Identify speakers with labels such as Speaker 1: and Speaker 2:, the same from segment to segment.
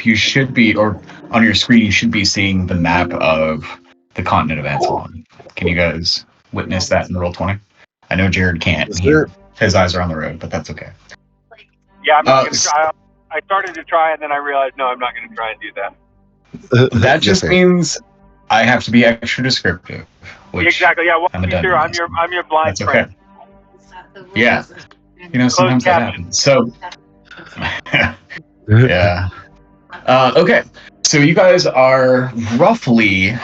Speaker 1: up, you should be, or on your screen, you should be seeing the map of the continent of Ansalon. Can you guys witness that in Roll20? I know Jared can't. His eyes are on the road, but that's okay.
Speaker 2: Yeah, I'm not going to try. I started to try, and then I realized, no, I'm not going to try and do that.
Speaker 1: That just means I have to be extra descriptive. Which
Speaker 2: exactly, yeah. Well,
Speaker 1: I'm
Speaker 2: sure, I'm your blind
Speaker 1: that's
Speaker 2: friend.
Speaker 1: Okay. Yeah. You know, sometimes that happens. So, yeah. Okay. So you guys are roughly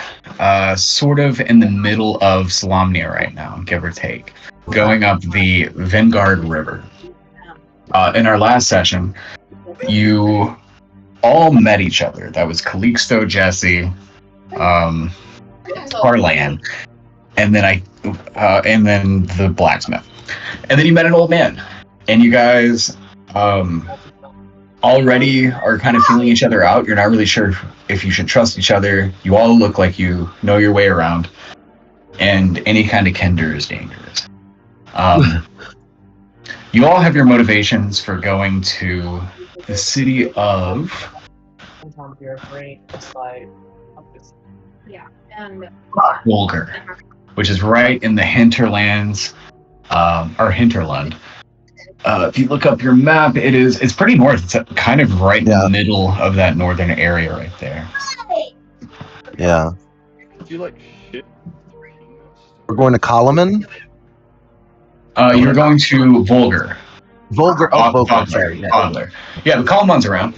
Speaker 1: sort of in the middle of Solamnia right now, give or take, going up the Vanguard River. In our last session, you all met each other. That was Calixto, Jesse, Harlan, and then and then the blacksmith. And then you met an old man. And you guys already are kind of feeling each other out. You're not really sure if you should trust each other. You all look like you know your way around. And any kind of kender is dangerous. You all have your motivations for going to the city of Volgar, which is right in the hinterlands, or hinterland. If you look up your map, it's pretty north. It's kind of right in the middle of that northern area right there.
Speaker 3: Yeah.
Speaker 4: Do you like shit?
Speaker 3: We're going to Kalaman?
Speaker 1: You're going to Volgar.
Speaker 3: Volgar, sorry.
Speaker 1: Yeah, the Kalaman's around.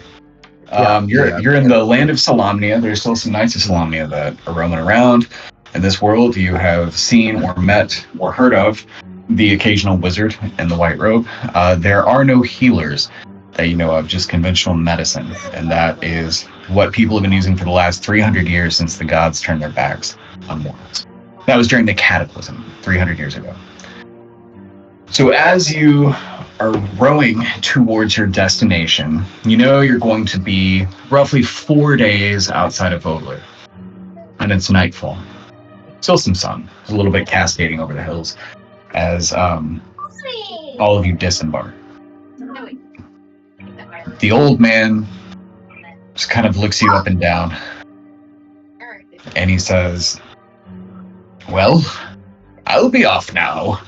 Speaker 1: You're in the land of Solamnia. There's still some knights of Solamnia that are roaming around. In this world, you have seen or met or heard of the occasional wizard in the white robe. There are no healers that you know of, just conventional medicine. And that is what people have been using for the last 300 years since the gods turned their backs on mortals. That was during the Cataclysm, 300 years ago. So as you are rowing towards your destination, you know you're going to be roughly 4 days outside of Vogler. And it's nightfall. Still some sun. There's a little bit cascading over the hills as all of you disembark. The old man just kind of looks you up and down. And he says, "Well, I'll be off now.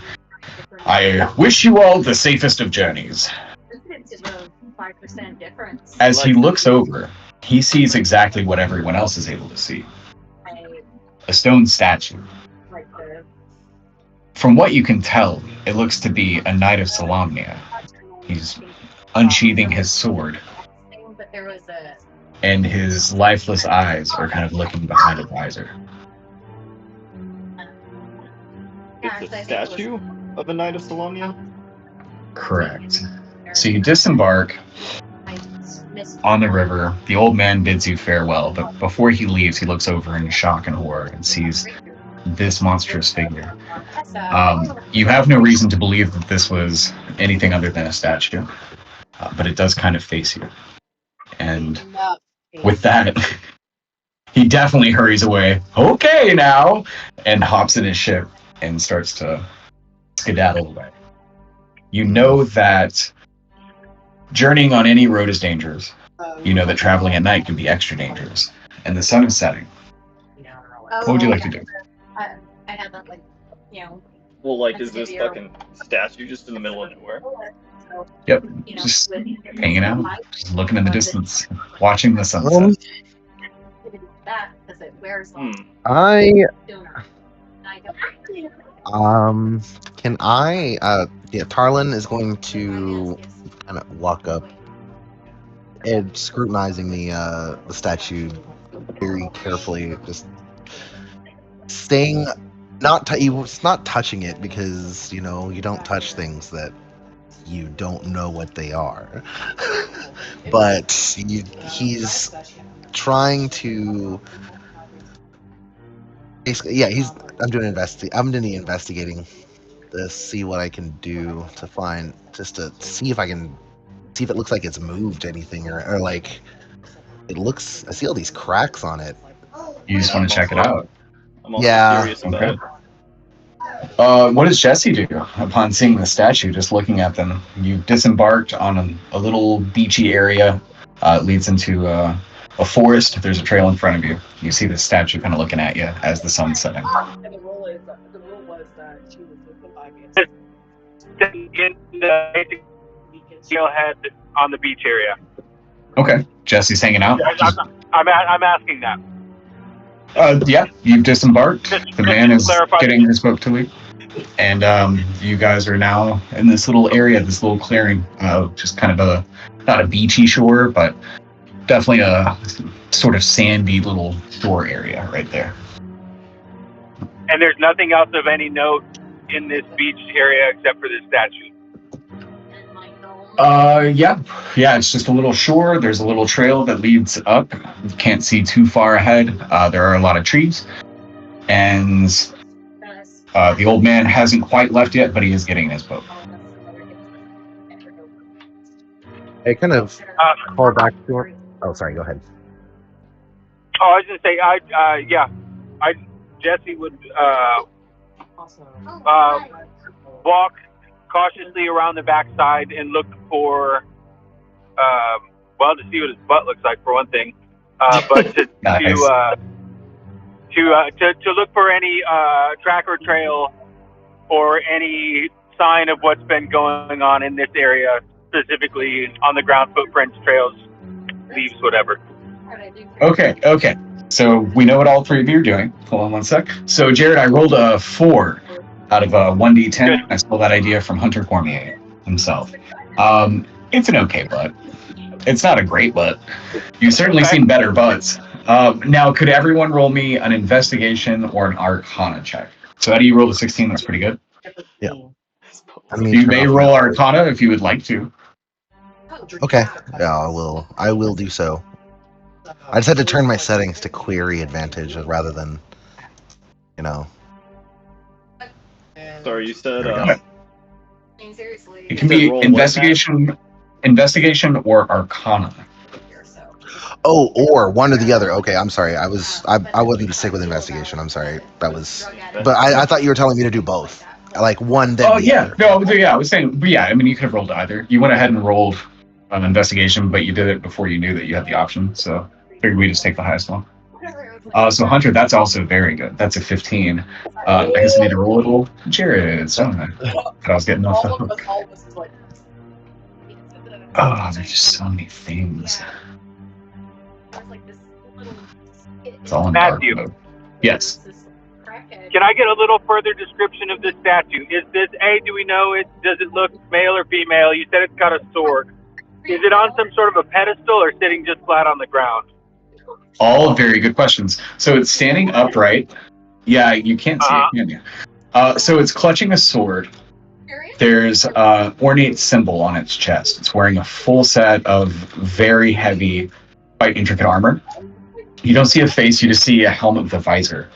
Speaker 1: I wish you all the safest of journeys." As he looks over, he sees exactly what everyone else is able to see. A stone statue. From what you can tell, it looks to be a knight of Solamnia. He's unsheathing his sword. And his lifeless eyes are kind of looking behind a visor.
Speaker 4: It's a statue of a knight of Solamnia?
Speaker 1: Correct. So you disembark on the river. The old man bids you farewell, but before he leaves, he looks over in shock and horror and sees this monstrous figure. You have no reason to believe that this was anything other than a statue, but it does kind of face you. And with that, he definitely hurries away. Okay, now, and hops in his ship and starts to skedaddle away. You know that journeying on any road is dangerous. You know that traveling at night can be extra dangerous. And the sun is setting. What would you like to do?
Speaker 5: I haven't,
Speaker 4: Well, is this fucking statue just in the middle of nowhere?
Speaker 1: Yep, just hanging out, just looking in the distance, watching the sunset.
Speaker 3: Tarlin is going to kind of walk up and scrutinizing the statue very carefully, just staying, not touching it because, you don't touch things that you don't know what they are. But he's trying to basically, I'm doing the investigating to see what I can do to find, just to see if it looks like it's moved anything or it looks, I see all these cracks on it.
Speaker 1: You just want to check it out.
Speaker 4: I'm also curious about it.
Speaker 1: What does Jesse do upon seeing the statue, just looking at them? You disembarked on a little beachy area It leads into a forest. There's a trail in front of you. You see the statue kind of looking at you as the sun's setting.
Speaker 5: And the rule was that she was with the 5 years.
Speaker 2: In the steelhead on the beach area.
Speaker 1: Okay, Jesse's hanging out.
Speaker 2: I'm asking that.
Speaker 1: Yeah, you've disembarked. The man is getting his boat to leave. And you guys are now in this little area, this little clearing, just kind of not a beachy shore, but definitely a sort of sandy little shore area right there.
Speaker 2: And there's nothing else of any note in this beach area except for this statue.
Speaker 1: Yeah, it's just a little shore. There's a little trail that leads up. You can't see too far ahead. There are a lot of trees. And the old man hasn't quite left yet, but he is getting in his boat.
Speaker 3: I kind of call back to him. Oh, sorry, go ahead.
Speaker 2: Oh, I was going to say, Jesse would walk cautiously around the backside and look for, to see what his butt looks like for one thing, but to look for any track or trail or any sign of what's been going on in this area, specifically on the ground, footprints, trails, leaves, whatever.
Speaker 1: Okay. So we know what all three of you are doing. Hold on one sec. So Jared, I rolled a 4 out of a 1d10.
Speaker 2: Good.
Speaker 1: I stole that idea from Hunter Cormier himself. It's an okay butt. It's not a great butt. You've certainly seen better butts. Now, could everyone roll me an investigation or an arcana check? So how do you roll a 16? That's pretty good.
Speaker 3: Yeah.
Speaker 1: You may roll arcana if you would like to.
Speaker 3: Okay. Yeah, I will do so. I just had to turn my settings to query advantage rather than,
Speaker 4: Sorry, you said.
Speaker 1: It can be investigation or arcana.
Speaker 3: Oh, or one or the other. Okay, I'm sorry. I wasn't sick with investigation. I'm sorry. But I thought you were telling me to do both. Like one then the other.
Speaker 1: No, yeah, I was saying, you could have rolled either. You went ahead and rolled an investigation, but you did it before you knew that you had the option, so figured we just take the highest one. So Hunter, that's also very good. That's a 15. I guess I need to roll a little. Jared, so I was getting off the hook. Oh, there's just so many things. It's all in dark mode. Yes.
Speaker 2: Can I get a little further description of this statue? Is this do we know it? Does it look male or female? You said it's got a sword. Is it on some sort of a pedestal or sitting just flat on the ground?
Speaker 1: All very good questions. So it's standing upright. Yeah, you can't see it, can you? So it's clutching a sword. There's an ornate symbol on its chest. It's wearing a full set of very heavy, quite intricate armor. You don't see a face, you just see a helmet with a visor.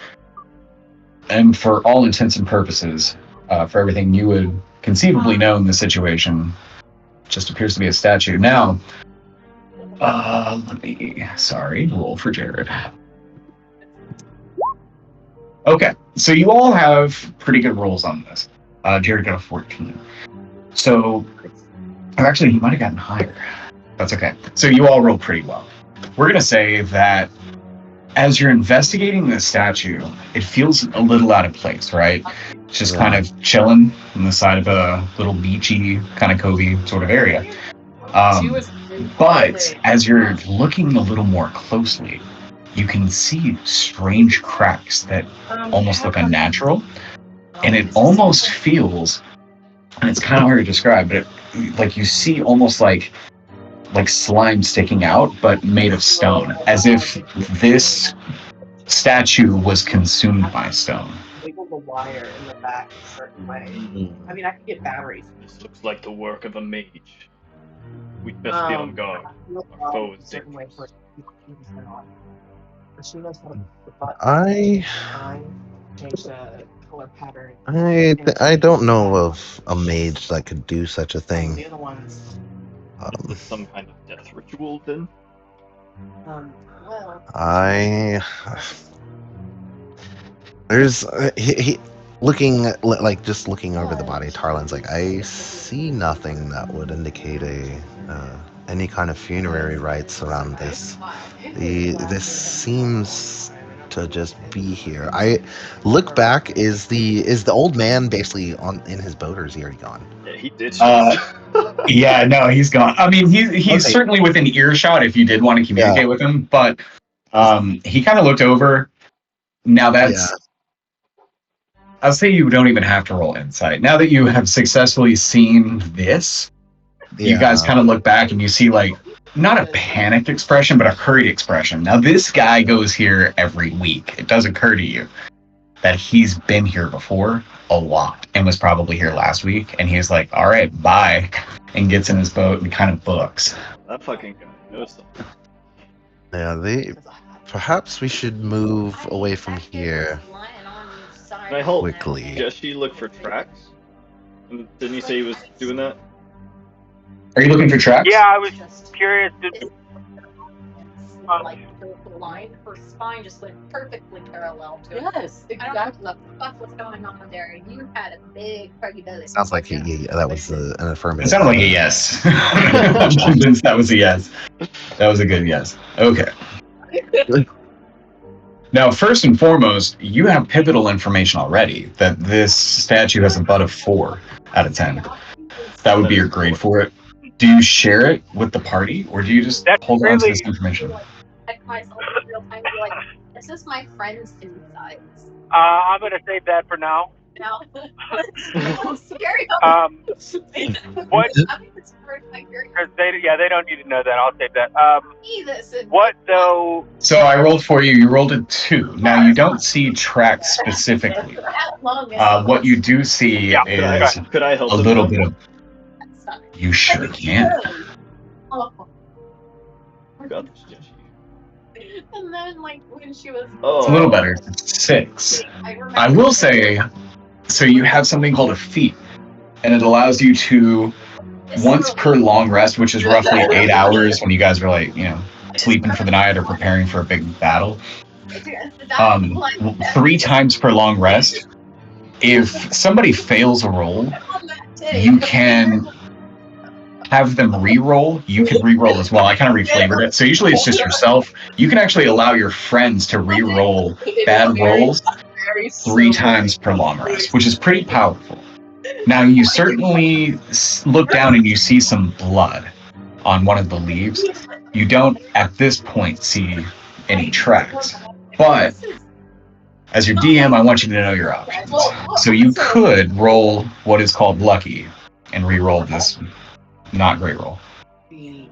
Speaker 1: And for all intents and purposes, for everything you would conceivably know in this situation, just appears to be a statue. Now, roll for Jared. Okay, so you all have pretty good rolls on this. Jared got a 14. So, actually, he might have gotten higher. That's okay. So you all rolled pretty well. We're going to say that as you're investigating this statue, it feels a little out of place, right? It's just kind of chilling on the side of a little beachy, kind of covey sort of area. But as you're looking a little more closely, you can see strange cracks that almost look unnatural. And it almost feels, and it's kind of hard to describe, but like you see almost like slime sticking out, but made of stone, as if this statue was consumed by stone.
Speaker 5: Wiggle the wire in the back a certain way. I mean, I could get batteries.
Speaker 4: This looks like the work of a mage. We'd best be on guard. Our foe is dangerous.
Speaker 5: Change the color pattern.
Speaker 3: I don't know of a mage that could do such a thing.
Speaker 5: The other ones.
Speaker 4: Is this some kind of death ritual then?
Speaker 3: There's he looking looking over the body. Tarlin's like, I see nothing that would indicate a any kind of funerary rites around this. This seems to just be here. I look back. Is the old man basically in his boat, or is he already gone?
Speaker 4: Yeah, he ditched us.
Speaker 1: Yeah, no, he's gone. I mean, he's
Speaker 3: Okay.
Speaker 1: certainly within earshot if you did want to communicate with him, but he kind of looked over. Now that's, I'll say you don't even have to roll insight. Now that you have successfully seen this, you guys kind of look back and you see like, not a panicked expression, but a hurried expression. Now this guy goes here every week. It does occur to you that he's been here before a lot and was probably here last week. And he's like, all right, bye. And gets in his boat and kind of books.
Speaker 4: That fucking guy knows something.
Speaker 3: Yeah, perhaps we should move away from here
Speaker 4: Can I help
Speaker 3: quickly.
Speaker 4: Jesse look for tracks? Didn't he say he was doing that?
Speaker 1: Are you looking for tracks?
Speaker 2: Yeah, I was curious.
Speaker 6: Like the line, her spine just went perfectly parallel to it.
Speaker 5: Yes,
Speaker 6: I don't know
Speaker 5: exactly.
Speaker 6: what the fuck was going on there. You had a big cruggy belly.
Speaker 3: Sounds like that was an affirmative.
Speaker 1: It sounded like a yes. I'm convinced that was a yes. That was a good yes. Okay. Now, first and foremost, you have pivotal information already that this statue has a butt of 4 out of 10. That would be your grade for it. Do you share it with the party, or do you just hold on to this information?
Speaker 6: Check myself in real time and be like, this is my friend's insides.
Speaker 2: I'm gonna save that for now.
Speaker 6: Now, scary.
Speaker 2: What?
Speaker 6: I think it's
Speaker 2: Because they don't need to know that. I'll save that.
Speaker 6: Jesus.
Speaker 2: What though?
Speaker 1: So I rolled for you. You rolled a 2. Now you don't see tracks specifically. What you do see is
Speaker 4: Could I help
Speaker 1: a
Speaker 4: him
Speaker 1: little
Speaker 4: now?
Speaker 1: bit of. You sure can.
Speaker 6: Oh.
Speaker 4: Got this, Jesse.
Speaker 6: And then, like, when she was.
Speaker 1: It's a little better. It's 6. I will say, so you have something called a feat, and it allows you to, once per long rest, which is roughly 8 hours when you guys are like, sleeping for the night or preparing for a big battle, 3 times per long rest, if somebody fails a roll, you can have them re-roll. You can re-roll as well. I kind of reflavored it. So usually it's just yourself. You can actually allow your friends to re-roll bad rolls 3 times per long rest, which is pretty powerful. Now, you certainly look down and you see some blood on one of the leaves. You don't, at this point, see any tracks. But as your DM, I want you to know your options. So you could roll what is called lucky and re-roll this not great roll.
Speaker 2: Yeah,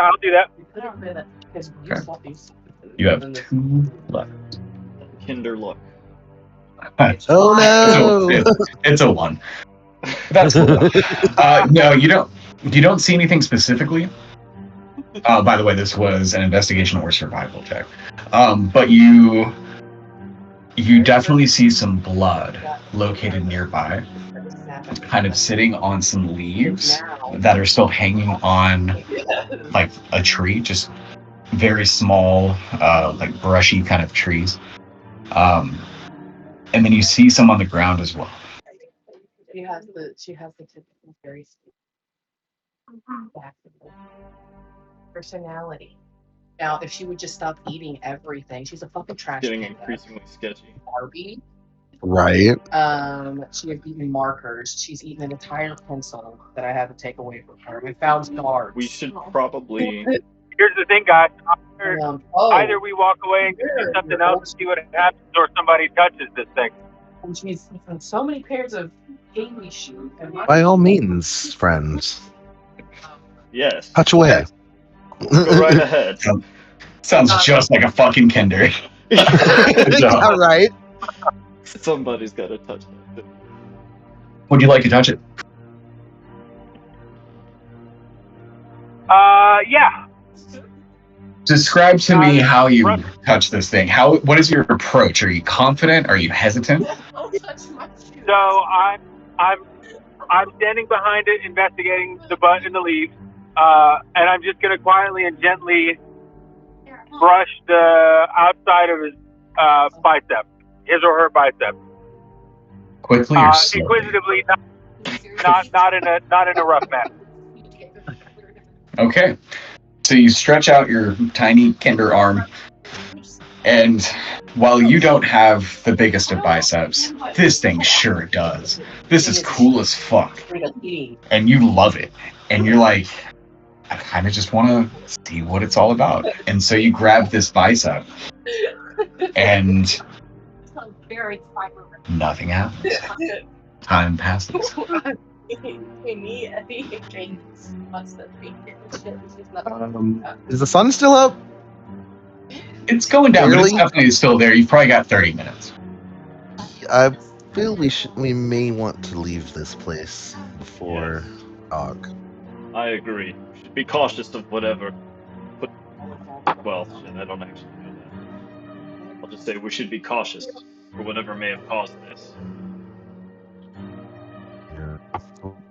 Speaker 2: I'll do that.
Speaker 1: Okay. You have 2 left.
Speaker 4: Kinder luck.
Speaker 3: Oh no!
Speaker 1: It's a 1. That's cool. No, you don't see anything specifically. By the way, this was an investigation or survival check. But you definitely see some blood located nearby, kind of sitting on some leaves that are still hanging on like a tree, just very small, like brushy kind of trees. And then you see some on the ground as well.
Speaker 5: She has the typical very personality. Now, if she would just stop eating everything, she's a fucking trash
Speaker 4: Getting
Speaker 5: can.
Speaker 4: increasingly sketchy.
Speaker 5: Barbie.
Speaker 3: Right.
Speaker 5: She has eaten markers. She's eaten an entire pencil that I had to take away from her. We found stars.
Speaker 4: We should probably.
Speaker 2: Here's the thing, guys. Either we walk away and do something else and see what happens, or somebody touches this thing.
Speaker 5: And she's eaten so many pairs of Amy shoes.
Speaker 3: By all means, friends,
Speaker 4: Yes.
Speaker 3: touch away.
Speaker 4: Go right ahead.
Speaker 1: Sounds just like a fucking kinder.
Speaker 3: All right.
Speaker 4: Somebody's got to touch that.
Speaker 1: Would you like to touch it?
Speaker 2: Yeah.
Speaker 1: Describe to me how you touch this thing. What is your approach? Are you confident? Are you hesitant?
Speaker 2: So I'm standing behind it, investigating the butt and the leaves, and I'm just gonna quietly and gently brush the outside of his bicep, his or her bicep.
Speaker 1: Quickly or slowly?
Speaker 2: Inquisitively, not in a rough map.
Speaker 1: Okay. So you stretch out your tiny kinder arm, and while you don't have the biggest of biceps, this thing sure does. This is cool as fuck. And you love it. And you're like, I kind of just want to see what it's all about. And so you grab this bicep, and nothing happens. Time passes.
Speaker 3: Is the sun still up?
Speaker 1: It's going down, but it's
Speaker 3: Barely?
Speaker 1: definitely still there. You've probably got 30 minutes.
Speaker 3: I feel we may want to leave this place before dog.
Speaker 4: I agree. We should be cautious of whatever. Well, shit, I don't actually know that. I'll just say we should be cautious for whatever may have caused this.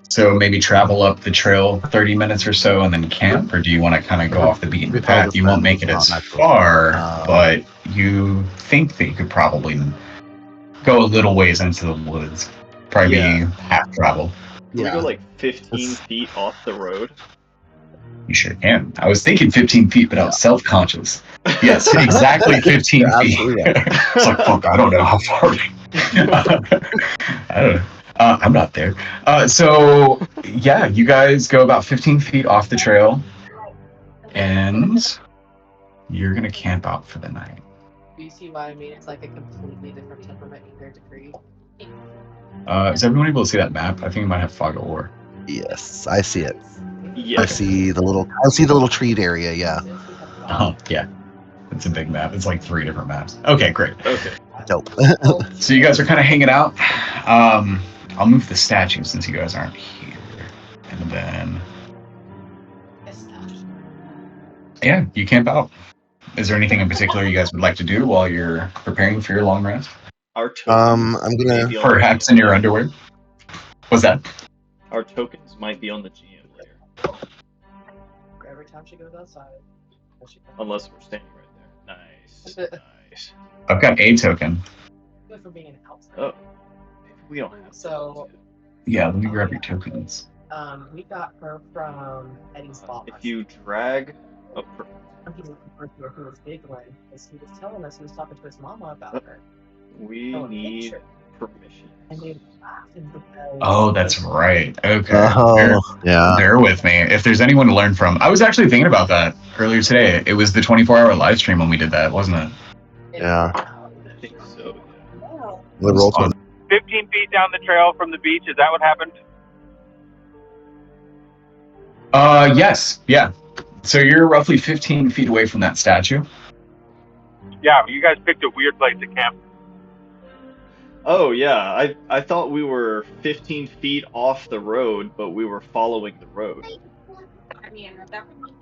Speaker 1: So maybe travel up the trail 30 minutes or so and then camp, or do you want to kind of go off the beaten path? You won't make it as far, but you think that you could probably go a little ways into the woods. Probably be half travel.
Speaker 4: Can we go like 15 feet off the road?
Speaker 1: You sure can. I was thinking 15 feet, but I was self-conscious. Yes, exactly 15 feet. It's like, fuck, I don't know how far. I don't know. I'm not there. So, yeah, you guys go about 15 feet off the trail, and you're going to camp out for the night.
Speaker 5: Do you see what I mean? It's like a completely different temperament compared to Creed.
Speaker 1: Is everyone able to see that map? I think it might have fog of war.
Speaker 3: Yes, I see it.
Speaker 4: Yeah.
Speaker 3: I see the little treed area. Yeah.
Speaker 1: Yeah. It's a big map. It's like 3 different maps. Okay, great.
Speaker 4: Okay.
Speaker 3: Dope.
Speaker 1: So you guys are kind of hanging out. I'll move the statue since you guys aren't here. And then, yeah, you camp out. Is there anything in particular you guys would like to do while you're preparing for your long rest?
Speaker 4: Our tokens
Speaker 3: I'm gonna
Speaker 1: perhaps in your underwear. What's that?
Speaker 4: Our tokens might be on the GM layer.
Speaker 5: Every time she goes outside.
Speaker 4: Unless we're standing right there. Nice.
Speaker 1: I've got a token.
Speaker 5: Good for being an outside.
Speaker 4: Oh. Maybe we don't have
Speaker 5: So.
Speaker 1: Yeah, let me grab your tokens.
Speaker 5: We got her from Eddie's boss.
Speaker 4: If you drag a
Speaker 5: He was giggling because he was telling us he was talking to his mama about her.
Speaker 4: We need permission.
Speaker 5: And they laughed because
Speaker 1: Oh, that's right. Okay.
Speaker 3: Yeah.
Speaker 1: Bear with me. If there's anyone to learn from, I was actually thinking about that earlier today. It was the 24-hour live stream when we did that, wasn't it?
Speaker 3: Yeah.
Speaker 4: I think so.
Speaker 3: The roll
Speaker 2: 15 feet down the trail from the beach. Is that what happened?
Speaker 1: Yes. Yeah. So you're roughly 15 feet away from that statue.
Speaker 2: Yeah, you guys picked a weird place to camp.
Speaker 4: Oh yeah, I thought we were 15 feet off the road, but we were following the road.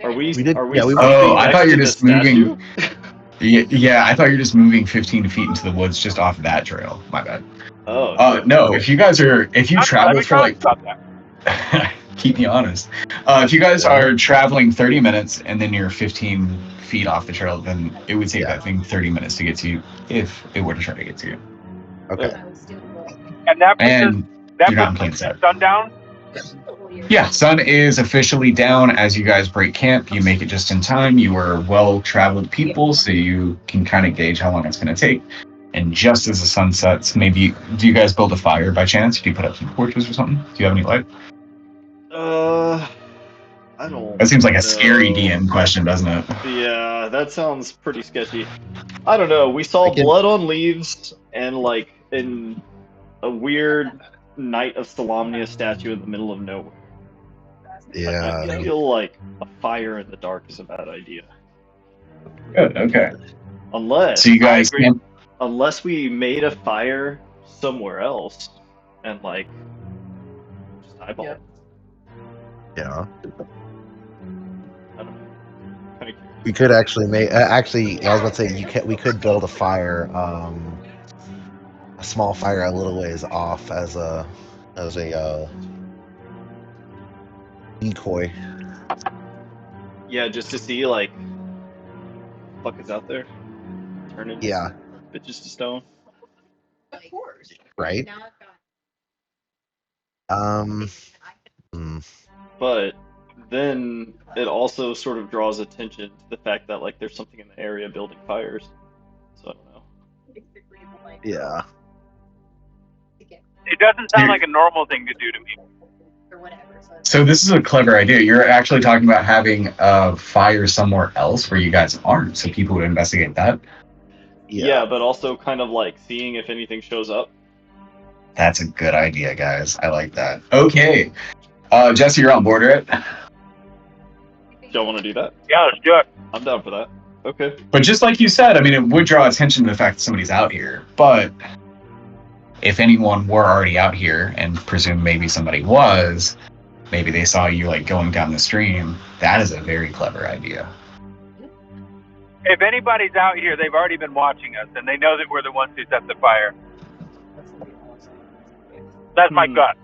Speaker 4: Are we?
Speaker 1: Oh, I thought you're just moving. Yeah, I thought you're just moving 15 feet into the woods just off that trail. My bad.
Speaker 4: Oh.
Speaker 1: No. If you travel for like, keep me honest. If you guys are traveling 30 minutes and then you're 15 feet off the trail, then it would take that thing 30 minutes to get to you if it were to try to get to you.
Speaker 3: Okay.
Speaker 2: And that puts sundown?
Speaker 1: Yeah, sun is officially down as you guys break camp. You make it just in time. You are well-traveled people, so you can kind of gauge how long it's going to take. And just as the sun sets, maybe, do you guys build a fire by chance? Do you put up some torches or something? Do you have any light?
Speaker 4: I don't.
Speaker 1: That seems like a scary DM question, doesn't it?
Speaker 4: Yeah, that sounds pretty sketchy. I don't know. We saw blood on leaves and like in a weird Knight of Solamnia statue in the middle of nowhere.
Speaker 3: Yeah.
Speaker 4: I feel like a fire in the dark is a bad idea.
Speaker 1: Good. Okay.
Speaker 4: Unless we made a fire somewhere else and like just eyeball it.
Speaker 3: Yeah.
Speaker 4: I don't know.
Speaker 3: We could actually make. I was about to say we could build a fire, a small fire a little ways off as a decoy.
Speaker 4: Yeah, just to see like what the fuck is out there. Turning bitches to stone.
Speaker 5: Of course.
Speaker 3: Right.
Speaker 4: But then it also sort of draws attention to the fact that like there's something in the area building fires. So I don't know.
Speaker 3: Yeah.
Speaker 2: It doesn't sound like a normal thing to do to me.
Speaker 1: So this is a clever idea. You're actually talking about having a fire somewhere else where you guys aren't, so people would investigate that.
Speaker 4: Yeah, but also kind of like seeing if anything shows up.
Speaker 1: That's a good idea, guys. I like that. Okay. Jesse, you're on board, right?
Speaker 4: Y'all want to do that?
Speaker 2: Yeah, let's do it.
Speaker 4: I'm down for that. Okay.
Speaker 1: But just like you said, I mean, it would draw attention to the fact that somebody's out here. But if anyone were already out here, and presume maybe somebody was, maybe they saw you like going down the stream. That is a very clever idea.
Speaker 2: If anybody's out here, they've already been watching us, and they know that we're the ones who set the fire. That's my gut.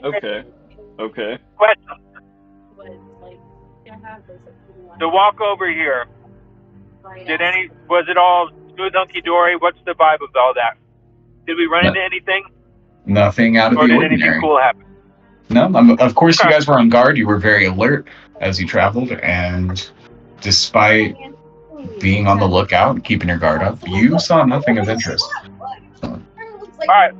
Speaker 4: Okay.
Speaker 2: Question. To walk over here, was it all smooth hunky dory? What's the vibe of all that? Did we run into anything?
Speaker 1: Nothing out of
Speaker 2: Or
Speaker 1: the
Speaker 2: did
Speaker 1: ordinary.
Speaker 2: anything cool happen?
Speaker 1: No, of course you guys were on guard. You were very alert as you traveled, and despite being on the lookout and keeping your guard up, you saw nothing of interest.
Speaker 2: All right.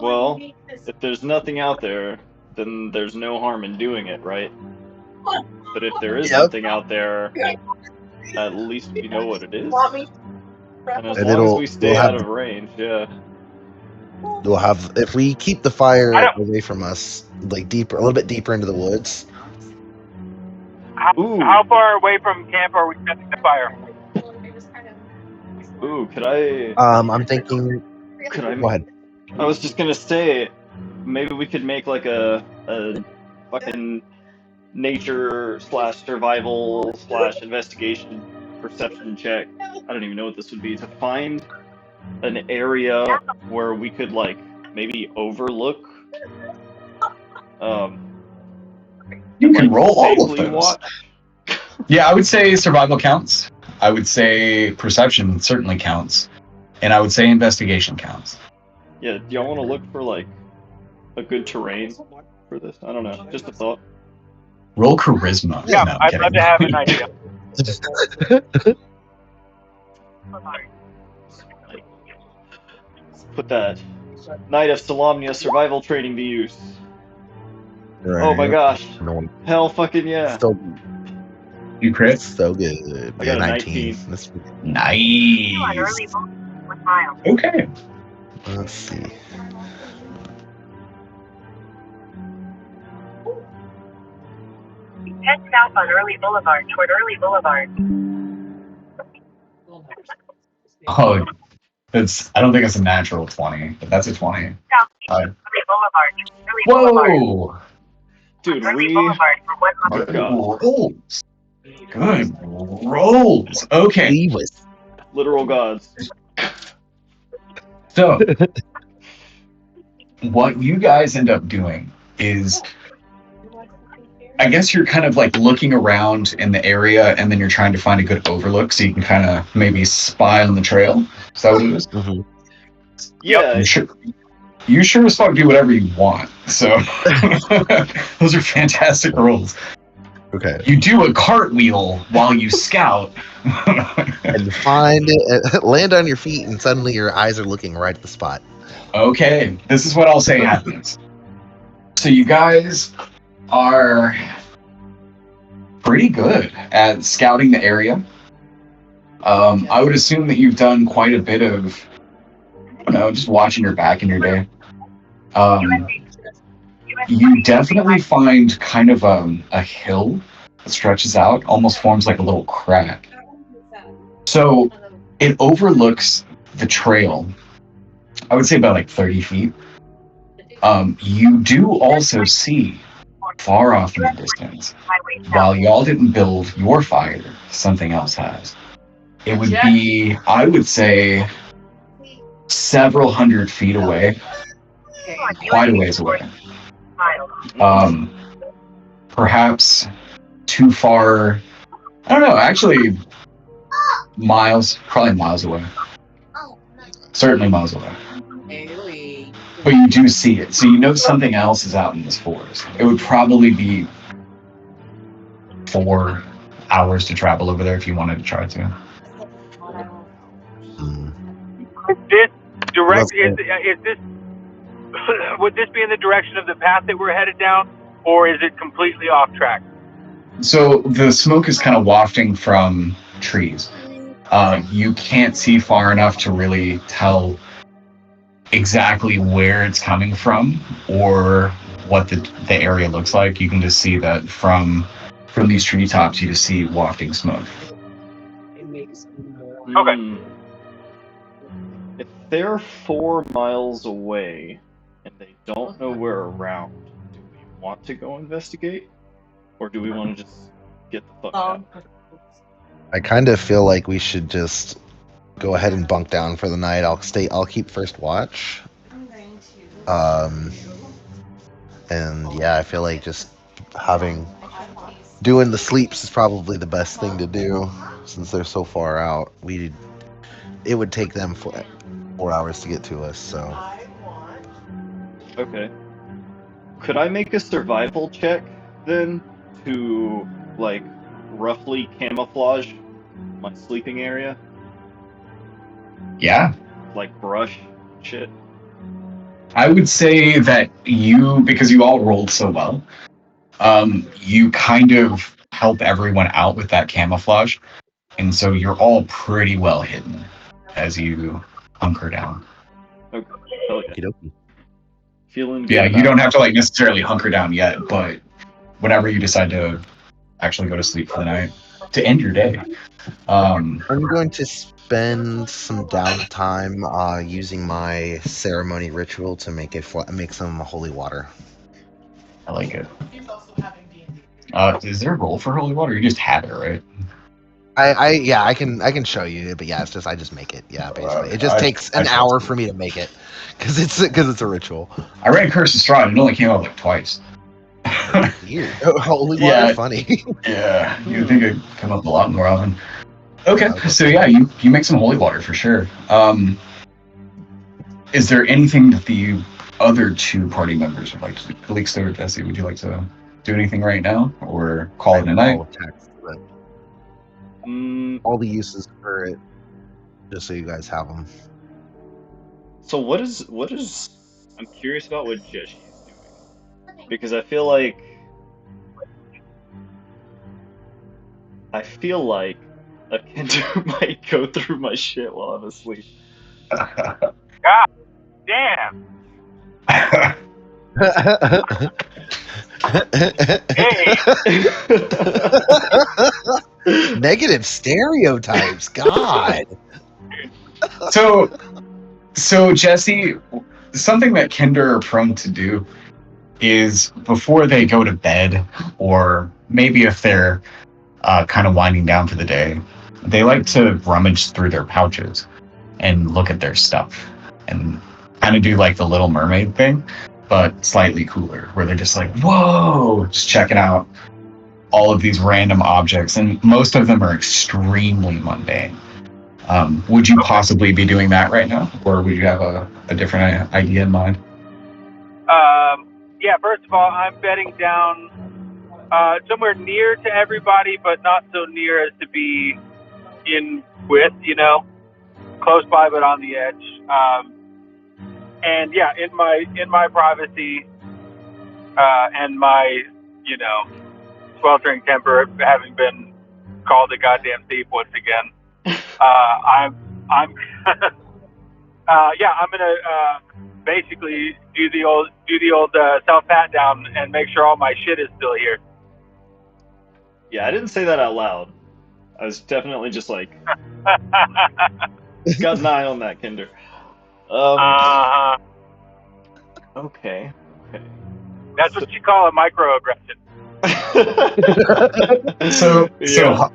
Speaker 4: Well, if there's nothing out there, then there's no harm in doing it, right? But if there is something out there, at least we know what it is. And as long as we stay out of range, yeah.
Speaker 3: We'll have, if we keep the fire away from us, like deeper, a little bit deeper into the woods.
Speaker 2: How far away from camp are we setting the fire?
Speaker 4: Ooh, could I?
Speaker 3: I'm thinking.
Speaker 4: Could I?
Speaker 3: Go ahead.
Speaker 4: I was just gonna say, maybe we could make like a fucking nature/survival/investigation perception check. I don't even know what this would be, to find an area where we could like maybe overlook.
Speaker 1: You can roll all of
Speaker 4: safely
Speaker 1: those.
Speaker 4: watch.
Speaker 1: Yeah, I would say survival counts. I would say perception certainly counts. And I would say investigation counts.
Speaker 4: Yeah, do y'all want to look for like a good terrain for this? I don't know, just a thought.
Speaker 1: Roll charisma.
Speaker 2: Yeah,
Speaker 1: No, I'm
Speaker 2: I'd
Speaker 1: kidding.
Speaker 2: love to have an idea.
Speaker 4: Put that Night of Solamnia survival training to use.
Speaker 3: Right.
Speaker 4: Oh my gosh.
Speaker 3: No,
Speaker 4: Hell fucking yeah.
Speaker 3: still,
Speaker 1: You crit?
Speaker 3: so good.
Speaker 4: I got a 19.
Speaker 3: That's,
Speaker 1: Nice. Okay.
Speaker 3: let's see.
Speaker 7: Head south on Early Boulevard toward Early Boulevard.
Speaker 1: Oh, I don't think it's a natural 20, but that's a 20.
Speaker 7: South Early Boulevard. Early Boulevard.
Speaker 1: Whoa!
Speaker 4: Dude,
Speaker 7: Early Boulevard for 1 mile.
Speaker 1: Good rolls. Good rolls. Okay.
Speaker 3: He was
Speaker 4: literal gods.
Speaker 1: So, what you guys end up doing is, I guess you're kind of like looking around in the area, and then you're trying to find a good overlook so you can kind of maybe spy on the trail. Is that what it is?
Speaker 3: Mhm.
Speaker 4: Yeah.
Speaker 1: You sure as fuck do whatever you want. So, those are fantastic rolls.
Speaker 3: okay.
Speaker 1: You do a cartwheel while you scout.
Speaker 3: And find it, land on your feet, and suddenly your eyes are looking right at the spot.
Speaker 1: Okay, this is what I'll say happens. So you guys are pretty good at scouting the area. I would assume that you've done quite a bit of, I don't know, just watching your back in your day. You definitely find kind of a hill that stretches out, almost forms like a little crack. So it overlooks the trail, I would say about like 30 feet. You do also see, far off in the distance, while y'all didn't build your fire, something else has. It would be, I would say, several hundred feet away, quite a ways away. Perhaps too far. I don't know. Actually, probably miles away. Certainly miles away.
Speaker 5: Really?
Speaker 1: But you do see it, so you know something else is out in this forest. It would probably be 4 hours to travel over there if you wanted to try to.
Speaker 2: This direct is this would this be in the direction of the path that we're headed down, or is it completely off track?
Speaker 1: So the smoke is kind of wafting from trees. You can't see far enough to really tell exactly where it's coming from or what the area looks like. You can just see that from these treetops, you just see wafting smoke.
Speaker 5: It makes more.
Speaker 2: Okay.
Speaker 4: If they're 4 miles away and they don't know we're around, do we want to go investigate? Or do we want to just get the fuck out?
Speaker 3: I kind of feel like we should just go ahead and bunk down for the night. I'll keep first watch. And yeah, I feel like just doing the sleeps is probably the best thing to do since they're so far out. It would take them 4 hours to get to us, so.
Speaker 4: Okay. Could I make a survival check then to like roughly camouflage my sleeping area?
Speaker 1: Yeah.
Speaker 4: Like brush shit?
Speaker 1: I would say that because you all rolled so well, you kind of help everyone out with that camouflage. And so you're all pretty well hidden as you hunker down.
Speaker 4: Okay. Hell yeah.
Speaker 3: Okey-dokey.
Speaker 4: Feeling good.
Speaker 1: Yeah, you don't have to like necessarily hunker down yet, but whenever you decide to actually go to sleep for the night, to end your day.
Speaker 3: I'm going to spend some downtime using my ceremony ritual to make some holy water.
Speaker 1: I like it. Is there a roll for holy water? You just have it, right?
Speaker 3: I can show you, but yeah, I just make it. Yeah, basically, it just takes an hour for me to make it because it's a ritual.
Speaker 1: I ran Curse of Strahd and it only came out like twice.
Speaker 3: Weird. Holy water, funny.
Speaker 1: Yeah, you'd think it'd come up a lot more often. Okay, so yeah, you make some holy water for sure. Is there anything that the other 2 party members would like to do? Calixto or Jesse, would you like to do anything right now or call it a night?
Speaker 3: All the uses for it, just so you guys have them.
Speaker 4: So what is? I'm curious about what Jeshi's doing because I feel like a Kinder might go through my shit while I'm asleep.
Speaker 2: God damn. Hey.
Speaker 3: Negative stereotypes, God.
Speaker 1: So Jesse, something that Kinder are prone to do is before they go to bed, or maybe if they're kind of winding down for the day, they like to rummage through their pouches and look at their stuff and kind of do like the Little Mermaid thing, but slightly cooler, where they're just like, whoa, just checking out all of these random objects, and most of them are extremely mundane. Would you possibly be doing that right now, or would you have a different idea in mind?
Speaker 2: Yeah, first of all, I'm bedding down somewhere near to everybody, but not so near as to be in with, close by but on the edge. And yeah, in my privacy and my, sweltering temper, having been called a goddamn thief once again, I'm gonna basically do the old self pat down and make sure all my shit is still here.
Speaker 4: Yeah, I didn't say that out loud. I was definitely just like got an eye on that Kinder. Okay.
Speaker 2: That's what you call a microaggression.
Speaker 1: So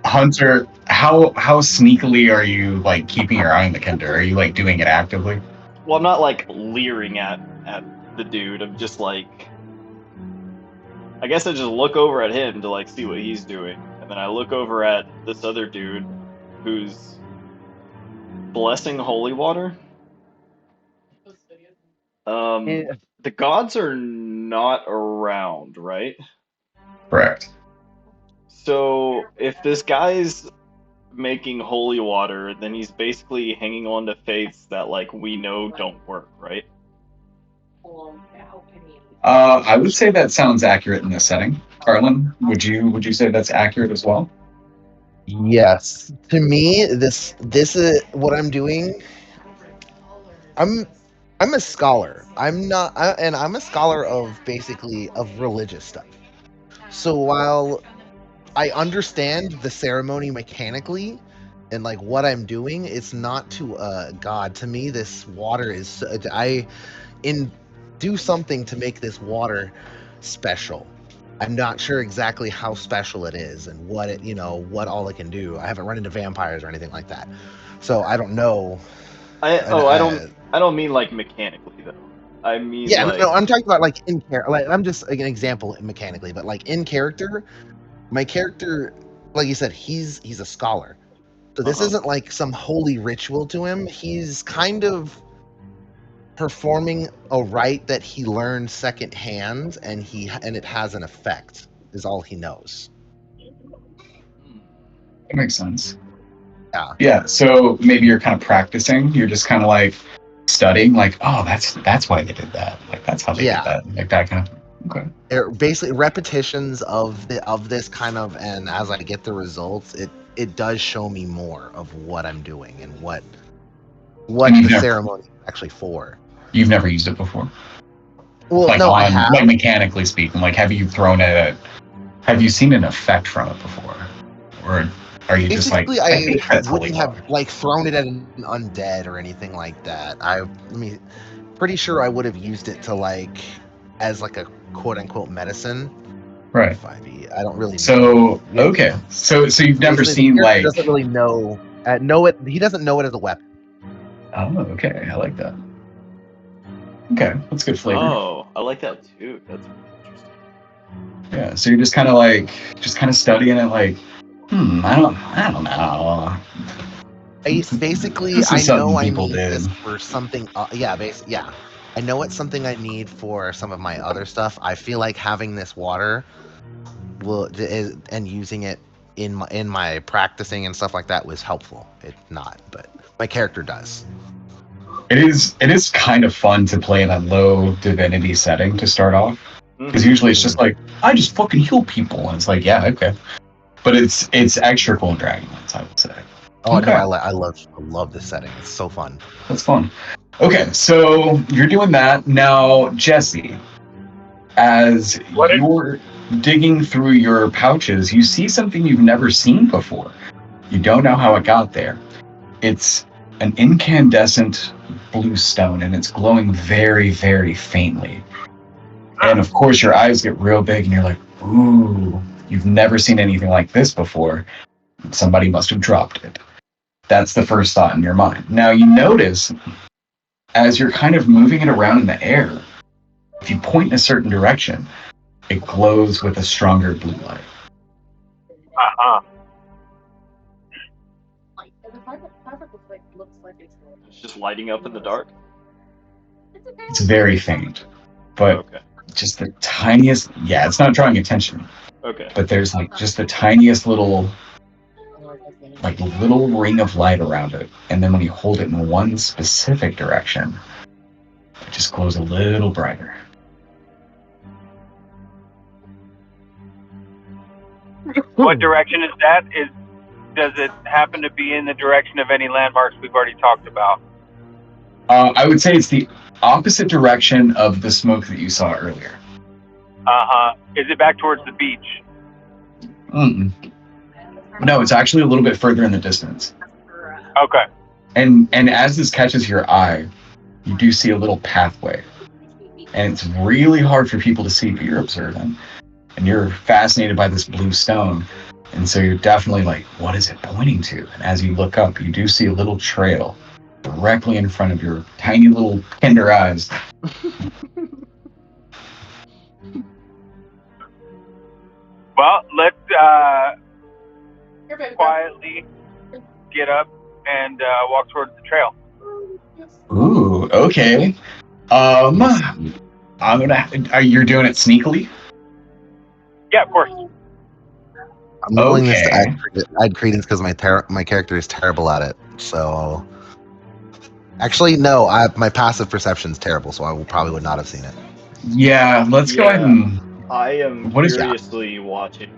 Speaker 1: Hunter, how sneakily are you like keeping your eye on the Kinder? Are you like doing it actively?
Speaker 4: Well, I'm not like leering at the dude. I'm just like I guess I just look over at him to like see what he's doing, and then I look over at this other dude who's blessing holy water. The gods are not around, right?
Speaker 1: Correct.
Speaker 4: So if this guy's making holy water, then he's basically hanging on to faiths that like we know don't work, right?
Speaker 1: I would say that sounds accurate in this setting. Carlin, would you say that's accurate as well?
Speaker 3: Yes. To me, this is what I'm doing. I'm a scholar. I'm a scholar of basically of religious stuff. So while I understand the ceremony mechanically and like what I'm doing, it's not to God. To me, this water is do something to make this water special. I'm not sure exactly how special it is and what it, what all it can do. I haven't run into vampires or anything like that, so I don't know.
Speaker 4: I don't mean like mechanically though. I mean
Speaker 3: no, I'm talking about like in character. Like I'm just like an example mechanically, but like in character, my character, like you said, he's a scholar. So this isn't like some holy ritual to him. He's kind of performing a rite that he learned secondhand, and it has an effect. Is all he knows.
Speaker 1: That makes sense.
Speaker 3: Yeah.
Speaker 1: Yeah. So maybe you're kind of practicing. You're just kind of like studying. Like, oh, that's why they did that. Like that's how they did that. Like that kind of. Okay.
Speaker 3: Basically, repetitions of this kind of, and as I get the results, it does show me more of what I'm doing and what the ceremony is actually for.
Speaker 1: You've never used it before?
Speaker 3: Well,
Speaker 1: like
Speaker 3: no, I have.
Speaker 1: Like mechanically speaking, like have you thrown it? Have you seen an effect from it before, or are you just like?
Speaker 3: I wouldn't have like thrown it at an undead or anything like that. Pretty sure I would have used it to like as like a quote unquote medicine.
Speaker 1: Right.
Speaker 3: 5e. I don't really know.
Speaker 1: So okay. So you've never seen like
Speaker 3: doesn't really know he doesn't know it as a weapon.
Speaker 1: Oh, okay. I like that. Okay, that's good flavor.
Speaker 4: Oh, I like that too. That's interesting.
Speaker 1: Yeah, so you're just kind of studying it like, I don't know.
Speaker 3: Basically, I know I need this for something. I know it's something I need for some of my other stuff. I feel like having this water and using it in my practicing and stuff like that was helpful. It's not, but my character does.
Speaker 1: It is kind of fun to play in a low divinity setting to start off, because usually it's just like I just fucking heal people, and it's like okay, but it's extra cool in Dragonlance, I would say.
Speaker 3: Oh okay. No, I love this setting. It's so fun.
Speaker 1: That's fun. Okay, so you're doing that now, Jesse. As you're digging through your pouches, you see something you've never seen before. You don't know how it got there. It's an incandescent blue stone, and it's glowing very, very faintly. And of course, your eyes get real big, and you're like, ooh, you've never seen anything like this before. Somebody must have dropped it. That's the first thought in your mind. Now, you notice, as you're kind of moving it around in the air, if you point in a certain direction, it glows with a stronger blue light.
Speaker 4: It's just lighting up in the dark?
Speaker 1: It's very faint, but just the tiniest, it's not drawing attention.
Speaker 4: Okay.
Speaker 1: But there's like just the tiniest little ring of light around it. And then when you hold it in one specific direction, it just glows a little brighter.
Speaker 2: What direction is that? Does it happen to be in the direction of any landmarks we've already talked about?
Speaker 1: I would say it's the opposite direction of the smoke that you saw earlier.
Speaker 2: Is it back towards the beach?
Speaker 1: No, it's actually a little bit further in the distance.
Speaker 2: Okay.
Speaker 1: And as this catches your eye, you do see a little pathway. And it's really hard for people to see, but you're observing. And you're fascinated by this blue stone. And so you're definitely like, what is it pointing to? And as you look up, you do see a little trail directly in front of your tiny little kinder eyes.
Speaker 2: Well, let's quietly get up and walk towards the trail.
Speaker 1: Ooh, okay. I'm gonna. You're doing it sneakily.
Speaker 2: Yeah, of course.
Speaker 3: I'm rolling this to
Speaker 1: Okay.
Speaker 3: add credence because my character is terrible at it. So, actually, no. My passive perception is terrible, so I probably would not have seen it.
Speaker 1: Yeah, let's go ahead and.
Speaker 4: I am
Speaker 1: What is that?
Speaker 4: curiously watching.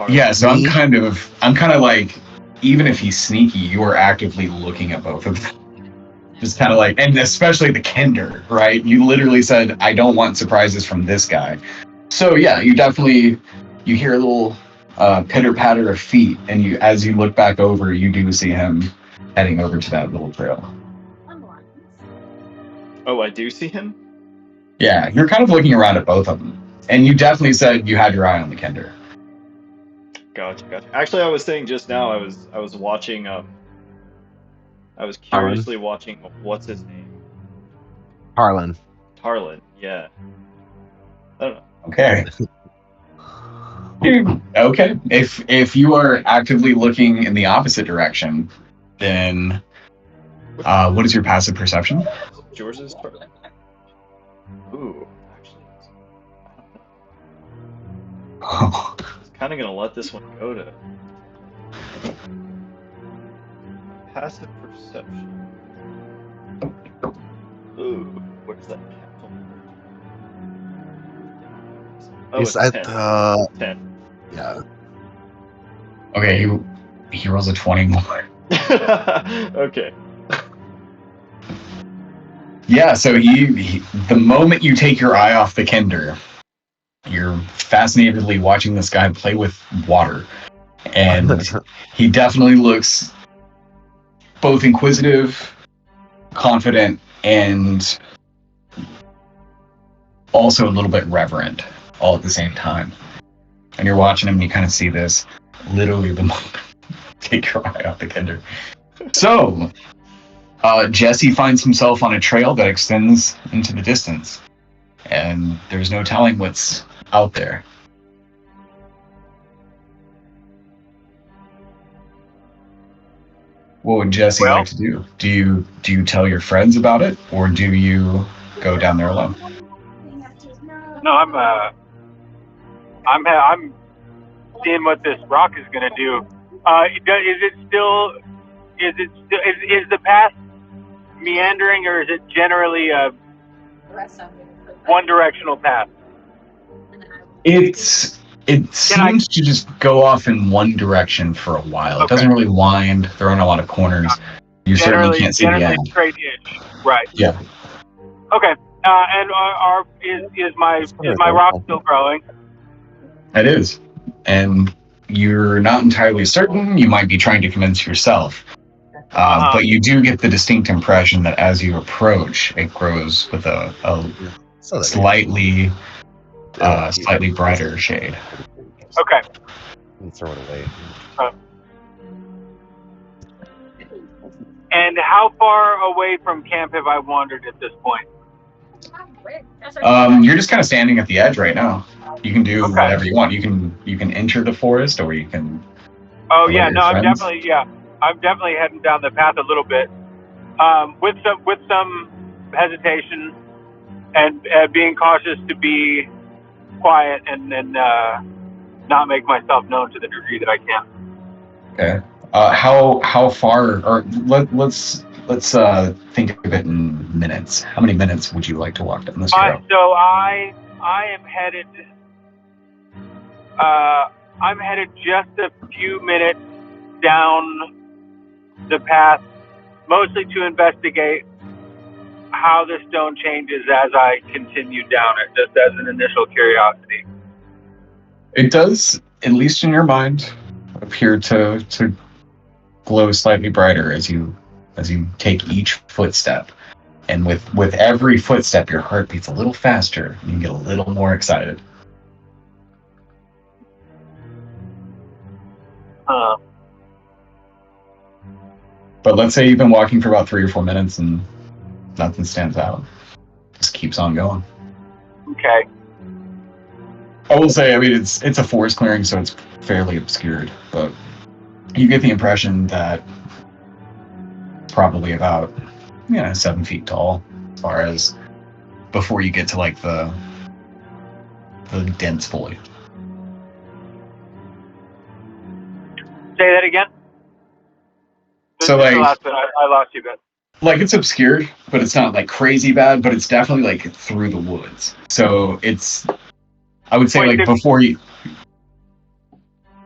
Speaker 1: Yeah, so
Speaker 3: Me?
Speaker 1: I'm kind of like, even if he's sneaky, you are actively looking at both of them. Just kind of like, and especially the Kender, right? You literally said, I don't want surprises from this guy. So yeah, you hear a little pitter patter of feet, and as you look back over, you do see him heading over to that little trail.
Speaker 4: Oh, I do see him?
Speaker 1: Yeah, you're kind of looking around at both of them. And you definitely said you had your eye on the Kender.
Speaker 4: Gotcha. Actually, I was saying just now, I was watching, I was curiously watching, what's his name?
Speaker 3: Harlan.
Speaker 4: Tarlin, yeah. I don't know.
Speaker 1: Okay. Okay. If you are actively looking in the opposite direction, then what is your passive perception?
Speaker 4: George's Tarlin? Ooh, actually, I don't know. I was kind of gonna let this one go to passive perception. Ooh, where's that capital? Oh, it's 10. 10.
Speaker 3: Yeah.
Speaker 1: Okay, he rolls a 20 more.
Speaker 4: Okay.
Speaker 1: Yeah, so the moment you take your eye off the Kender, you're fascinatedly watching this guy play with water. And he definitely looks both inquisitive, confident, and also a little bit reverent all at the same time. And you're watching him and you kind of see this literally the moment you take your eye off the Kender. So, Jesse finds himself on a trail that extends into the distance. And there's no telling what's out there. What would Jesse like to do? Do you tell your friends about it, or do you go down there alone?
Speaker 2: No, I'm seeing what this rock is going to do. Is the path meandering, or is it generally a one-directional path?
Speaker 1: It seems to just go off in one direction for a while. It doesn't really wind. There aren't a lot of corners. You certainly can't see the end.
Speaker 2: Straight-ish, right?
Speaker 1: Yeah.
Speaker 2: Okay. And is my rock still growing?
Speaker 1: It is, and you're not entirely certain. You might be trying to convince yourself, but you do get the distinct impression that as you approach, it grows with a slightly brighter shade.
Speaker 2: Okay.
Speaker 3: Throw it away.
Speaker 2: And how far away from camp have I wandered at this point?
Speaker 1: You're just kind of standing at the edge right now. You can do whatever you want. You can enter the forest, or you can.
Speaker 2: Oh yeah, no, I'm definitely heading down the path a little bit, with some hesitation and being cautious to be quiet and not make myself known to the degree that I can.
Speaker 1: Okay. How far? Or let's think of it in minutes. How many minutes would you like to walk down this trail?
Speaker 2: So I am headed. I'm headed just a few minutes down the path, mostly to investigate how the stone changes as I continue down it, just as an initial curiosity.
Speaker 1: It does, at least in your mind, appear to glow slightly brighter as you take each footstep. And with every footstep, your heart beats a little faster, and you get a little more excited. But let's say you've been walking for about 3 or 4 minutes and nothing stands out. Just keeps on going.
Speaker 2: Okay.
Speaker 1: I will say, I mean, it's a forest clearing, so it's fairly obscured, but you get the impression that it's probably about 7 feet tall, as far as before you get to like the dense foliage.
Speaker 2: Say that again.
Speaker 1: So
Speaker 2: Just the
Speaker 1: like,
Speaker 2: last bit, I lost you a bit.
Speaker 1: like it's obscured, but it's not like crazy bad, but it's definitely like through the woods. So it's, I would say,
Speaker 2: Wait,
Speaker 1: like before you.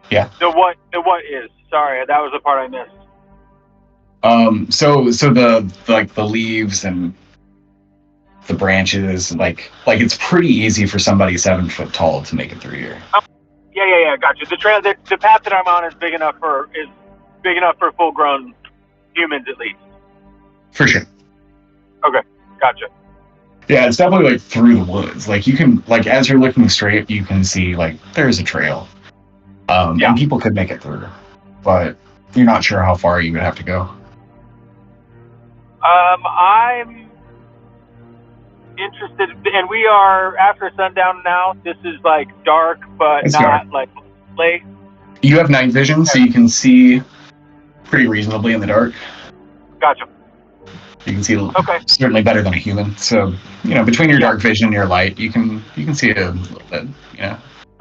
Speaker 1: Yeah.
Speaker 2: The what is? Sorry, that was the part I missed.
Speaker 1: So the leaves and the branches, like it's pretty easy for somebody 7 foot tall to make it through here.
Speaker 2: Yeah, gotcha. The trail, the path that I'm on is big enough for full grown humans at least.
Speaker 1: For sure.
Speaker 2: Okay, gotcha.
Speaker 1: Yeah, it's definitely like through the woods. Like you can, like as you're looking straight, you can see like there's a trail. And people could make it through, but you're not sure how far you would have to go.
Speaker 2: I'm interested, and we are after sundown now. This is like dark, but
Speaker 1: It's
Speaker 2: not
Speaker 1: dark.
Speaker 2: like late.
Speaker 1: You have night vision, so you can see pretty reasonably in the dark.
Speaker 2: Gotcha.
Speaker 1: You can see certainly better than a human. So between your dark vision and your light, you can see a little bit.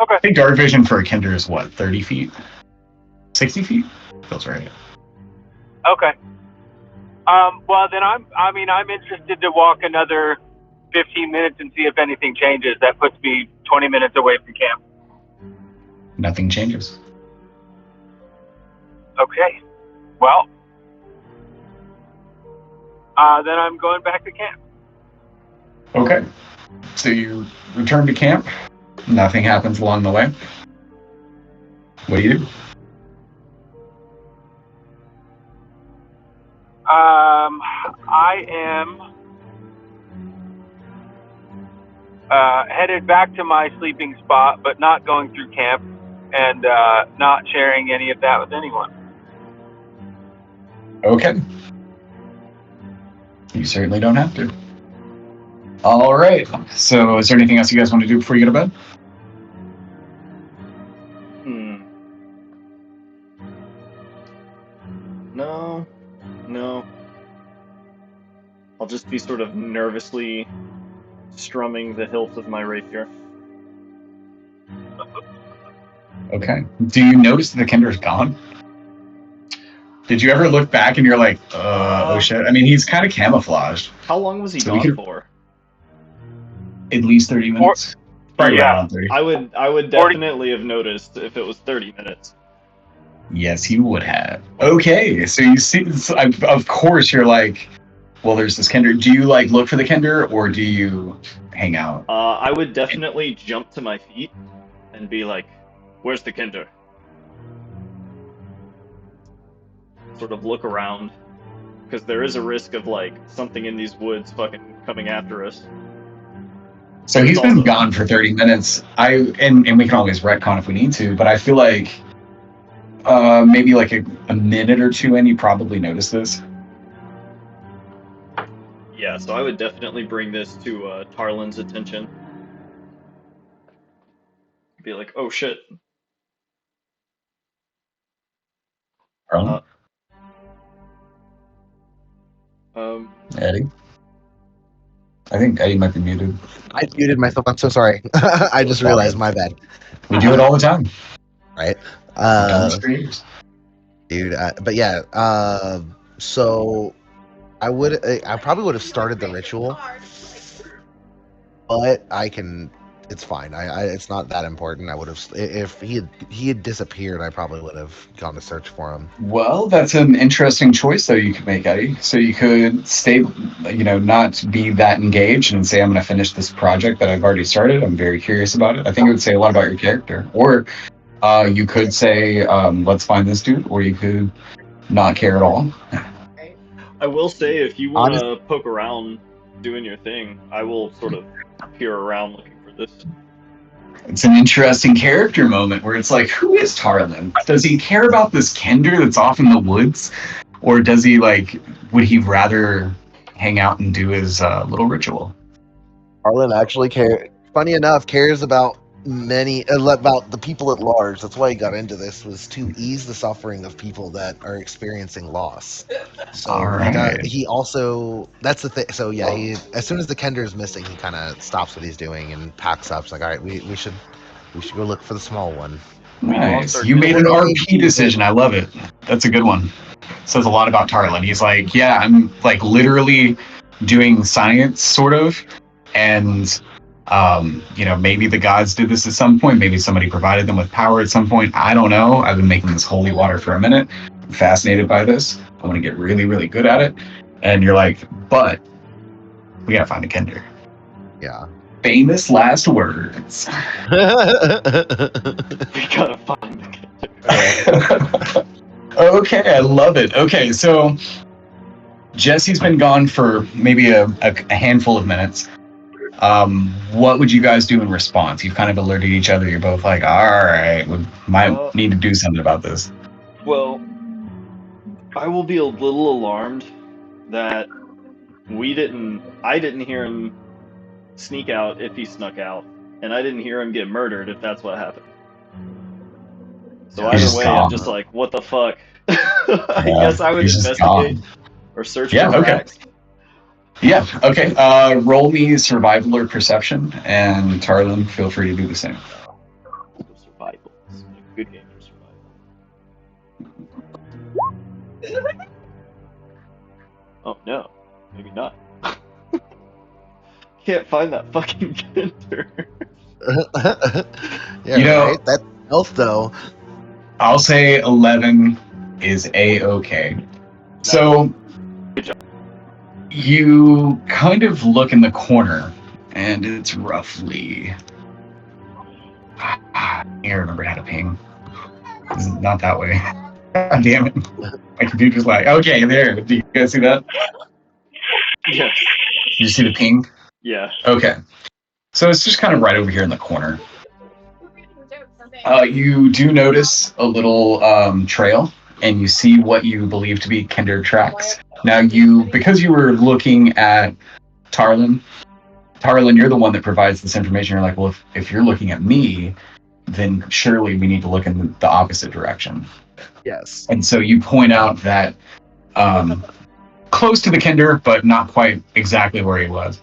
Speaker 2: Okay.
Speaker 1: I think dark vision for a Kinder is what, 30 feet, 60 feet? Feels right.
Speaker 2: Okay. Well, then I'm interested to walk another 15 minutes and see if anything changes. That puts me 20 minutes away from camp.
Speaker 1: Nothing changes.
Speaker 2: Okay. Well, then I'm going back to camp.
Speaker 1: Okay. So you return to camp. Nothing happens along the way. What do you do?
Speaker 2: I am headed back to my sleeping spot, but not going through camp and not sharing any of that with anyone.
Speaker 1: Okay. You certainly don't have to. All right. So is there anything else you guys want to do before you go to bed?
Speaker 4: No. I'll just be sort of nervously strumming the hilt of my rapier.
Speaker 1: Okay. Do you notice that the Kinder's gone? Did you ever look back and you're like, oh shit? I mean, he's kind of camouflaged.
Speaker 4: How long was he gone for?
Speaker 1: At least 30 minutes. Probably around 30.
Speaker 4: I would definitely have noticed if it was 30 minutes.
Speaker 1: Yes, you would have. Okay, so you see, of course you're like, well, there's this Kinder. Do you like look for the Kinder or do you hang out?
Speaker 4: I would definitely jump to my feet and be like, where's the Kinder? Sort of look around, because there is a risk of like something in these woods fucking coming after us.
Speaker 1: So he's been gone for 30 minutes. And we can always retcon if we need to, but I feel like maybe like a minute or two in, you probably notice this.
Speaker 4: Yeah, so I would definitely bring this to Tarlin's attention. Be like, oh shit.
Speaker 1: Tarlin? Eddie? I think Eddie might be muted.
Speaker 3: I muted myself. I'm so sorry. I just realized, my bad.
Speaker 1: We do it all the time.
Speaker 3: Right? Dude, but yeah, so I probably would have started the ritual, but it's fine. It's not that important. I would have, if he had disappeared, I probably would have gone to search for him.
Speaker 1: Well, that's an interesting choice, though, you could make, Eddie. So you could stay, not be that engaged and say, I'm going to finish this project that I've already started. I'm very curious about it. I think it would say a lot about your character. Or you could say, let's find this dude, or you could not care at all.
Speaker 4: I will say, if you want to poke around doing your thing, I will sort of peer around looking for this.
Speaker 1: It's an interesting character moment where it's like, who is Tarlin? Does he care about this Kinder that's off in the woods? Or does he, would he rather hang out and do his little ritual?
Speaker 3: Tarlin actually funny enough, cares about about the people at large. That's why he got into this, was to ease the suffering of people that are experiencing loss. So
Speaker 1: All right.
Speaker 3: he also, that's the thing. So yeah, he, as soon as the Kender is missing, he kind of stops what he's doing and packs up. It's like, all right, we should go look for the small one.
Speaker 1: Nice.
Speaker 4: our
Speaker 1: You made an
Speaker 3: discipline.
Speaker 1: RP decision. I love it. That's a good one. Says a lot about Tarlin. He's like, yeah, I'm like literally doing science, sort of, and maybe the gods did this at some point. Maybe somebody provided them with power at some point. I don't know. I've been making this holy water for a minute. I'm fascinated by this. I want to get really, really good at it. And you're like, but we gotta find a Kender.
Speaker 3: Yeah.
Speaker 1: Famous last words.
Speaker 4: We gotta find the Kender.
Speaker 1: Okay, I love it. Okay, so Jesse's been gone for maybe a handful of minutes. What would you guys do in response? You've kind of alerted each other. You're both like, all right, we might need to do something about this.
Speaker 4: Well, I will be a little alarmed that I didn't hear him sneak out if he snuck out, and I didn't hear him get murdered if that's what happened. So either way, I'm just like, what the fuck? I guess I would investigate or search for tracks.
Speaker 1: Yeah, okay. Roll me survival or perception, and Tarlin, feel free to do the same.
Speaker 4: Survival. This is a good game for survival. Oh no, maybe not. Can't find that fucking Kender.
Speaker 3: Yeah, right? That health though.
Speaker 1: I'll say 11 is A-okay. So you kind of look in the corner, and it's roughly... I remember how to ping. It's not that way. God damn it. My computer's like, okay, there. Do you guys see that?
Speaker 4: Yes.
Speaker 1: Did you see the ping?
Speaker 4: Yeah.
Speaker 1: Okay. So it's just kind of right over here in the corner. You do notice a little trail, and you see what you believe to be Kender tracks. Now, because you were looking at Tarlin, you're the one that provides this information. You're like, well, if you're looking at me, then surely we need to look in the opposite direction.
Speaker 3: Yes.
Speaker 1: And so you point out that close to the Kender, but not quite exactly where he was,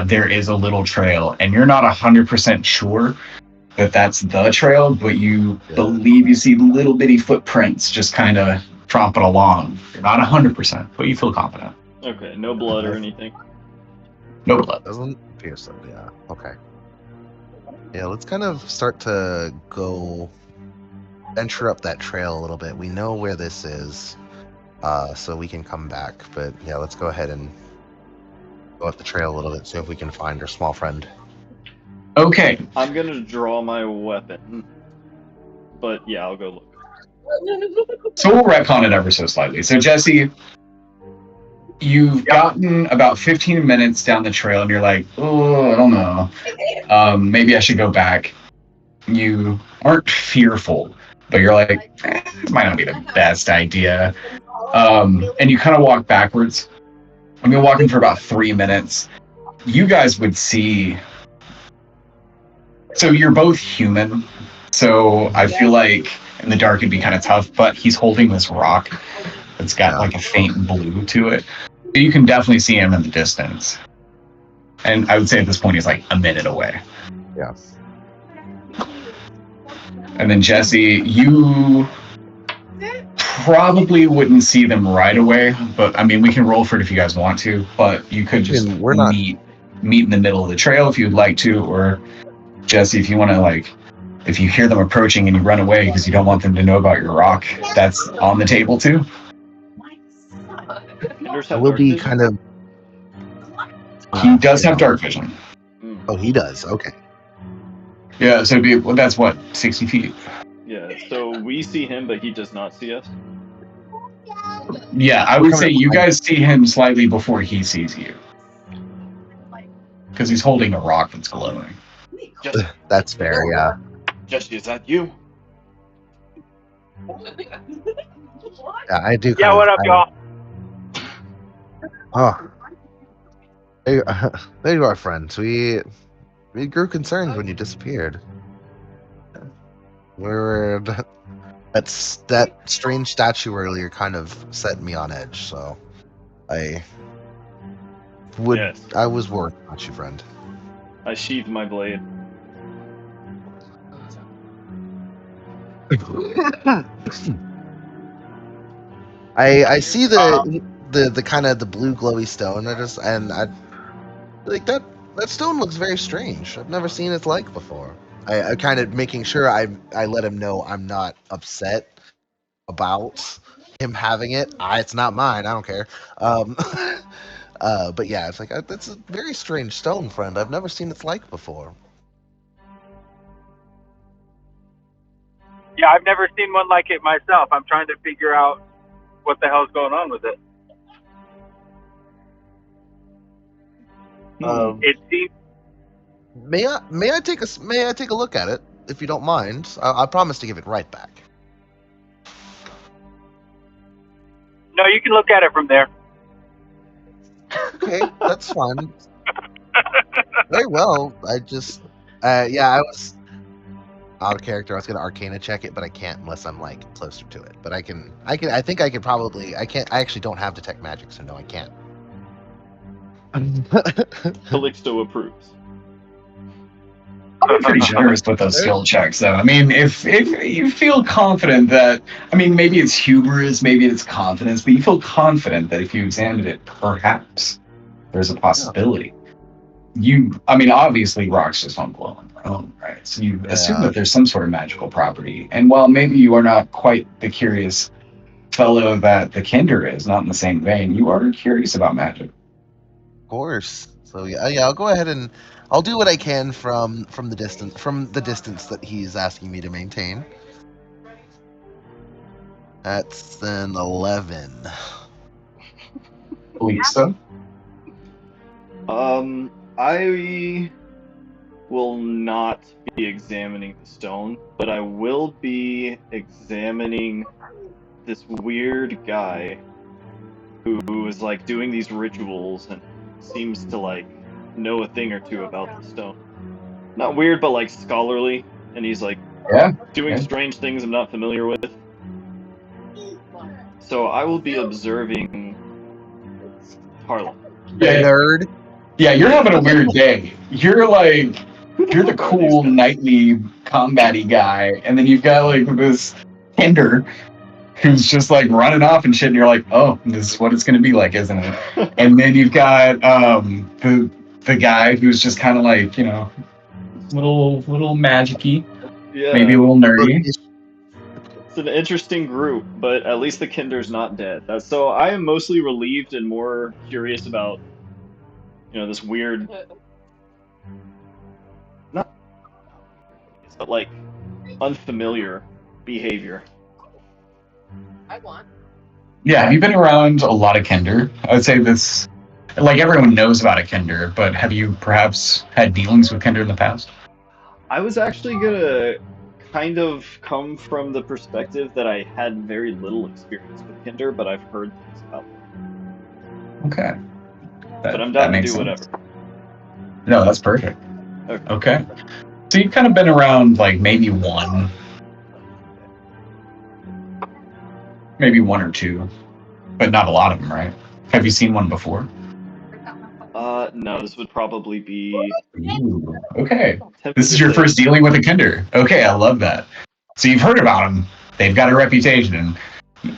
Speaker 1: there is a little trail, and you're not 100% sure that that's the trail, but you believe you see little bitty footprints just kind of tromping along. You're not 100%, but you feel confident.
Speaker 4: Okay, no blood or anything?
Speaker 1: No blood.
Speaker 3: Doesn't appear so, yeah. Okay. Yeah, let's kind of start to venture up that trail a little bit. We know where this is, so we can come back. But yeah, let's go ahead and go up the trail a little bit, see if we can find our small friend.
Speaker 1: Okay.
Speaker 4: I'm gonna draw my weapon, but yeah, I'll go look.
Speaker 1: So we'll retcon it ever so slightly. So Jesse, you've gotten about 15 minutes down the trail, and you're like, oh, I don't know. Maybe I should go back. You aren't fearful, but you're like, this might not be the best idea. And you kind of walk backwards. I've been walking for about 3 minutes. You guys would see... So you're both human, so I feel like in the dark it'd be kind of tough, but he's holding this rock that's got like a faint blue to it. So you can definitely see him in the distance. And I would say at this point he's like a minute away.
Speaker 3: Yeah.
Speaker 1: And then Jesse, you probably wouldn't see them right away, but I mean, we can roll for it if you guys want to, but you could just meet in the middle of the trail if you'd like to, or Jesse, if you want to, if you hear them approaching and you run away because you don't want them to know about your rock, that's on the table too.
Speaker 3: Will be kind of...
Speaker 1: He does have dark vision.
Speaker 3: Oh, he does. Okay.
Speaker 1: Yeah, so that's what, 60 feet?
Speaker 4: Yeah, so we see him, but he does not see us?
Speaker 1: Yeah, I would say you guys see him slightly before he sees you. Because he's holding a rock that's glowing.
Speaker 3: That's fair, yeah.
Speaker 4: Jesse, is that you?
Speaker 3: Yeah, I do.
Speaker 2: Yeah, what up, y'all?
Speaker 3: Oh. There you are, friends. We We grew concerned when you disappeared. That strange statue earlier kind of set me on edge, so I was worried about you, friend.
Speaker 4: I sheathed my blade.
Speaker 3: I see the kind of the blue glowy stone. I like that stone looks very strange. I've never seen its like before. I kind of making sure I let him know I'm not upset about him having it. It's not mine. I don't care. But yeah, it's like that's a very strange stone, friend. I've never seen its like before.
Speaker 2: Yeah, I've never seen one like it myself. I'm trying to figure out what the hell's going on with it. It seems.
Speaker 3: May I take a look at it if you don't mind? I promise to give it right back.
Speaker 2: No, you can look at it from there.
Speaker 3: Okay, that's fine. Very well. I just, I was out of character. I was gonna Arcana check it, but I can't unless I'm like closer to it. But I think I could probably. I can't. I actually don't have detect magic, so no, I can't.
Speaker 4: Calixto approves.
Speaker 1: I'm pretty generous with those skill checks, though. I mean, if you feel confident that, I mean, maybe it's hubris, maybe it's confidence, but you feel confident that if you examined it, perhaps there's a possibility. I mean, obviously, rocks just don't glow on their own, right? So you assume that there's some sort of magical property. And while maybe you are not quite the curious fellow that the Kinder is, not in the same vein, you are curious about magic.
Speaker 3: Of course. So yeah, I'll go ahead and I'll do what I can from the distance that he's asking me to maintain. That's an 11.
Speaker 1: Lisa?
Speaker 4: I will not be examining the stone, but I will be examining this weird guy who is like doing these rituals and seems to like know a thing or two about the stone. Not weird, but like scholarly, and he's like doing strange things I'm not familiar with. So I will be observing Harlan.
Speaker 3: Yeah, nerd.
Speaker 1: Yeah, you're having a weird day. You're the cool knightly combat-y guy, and then you've got like this Kinder who's just like running off and shit, and you're like, oh, this is what it's gonna be like, isn't it? And then you've got the guy who's just kind of like, you know, little magic-y, maybe a little nerdy.
Speaker 4: It's an interesting group, but at least the Kinder's not dead. So I am mostly relieved and more curious about, you know, this weird, not, but like unfamiliar behavior.
Speaker 5: I want.
Speaker 1: Yeah, have you been around a lot of Kinder? I would say this, like everyone knows about a Kinder, but have you perhaps had dealings with Kinder in the past?
Speaker 4: I was actually gonna kind of come from the perspective that I had very little experience with Kinder, but I've heard things about them.
Speaker 1: Okay.
Speaker 4: But I'm down to do whatever.
Speaker 1: No, that's perfect. Okay. So you've kind of been around like maybe one or two, but not a lot of them, right? Have you seen one before?
Speaker 4: No, this would probably be...
Speaker 1: Ooh, okay. This is your first dealing with a Kinder. Okay, I love that. So you've heard about them. They've got a reputation.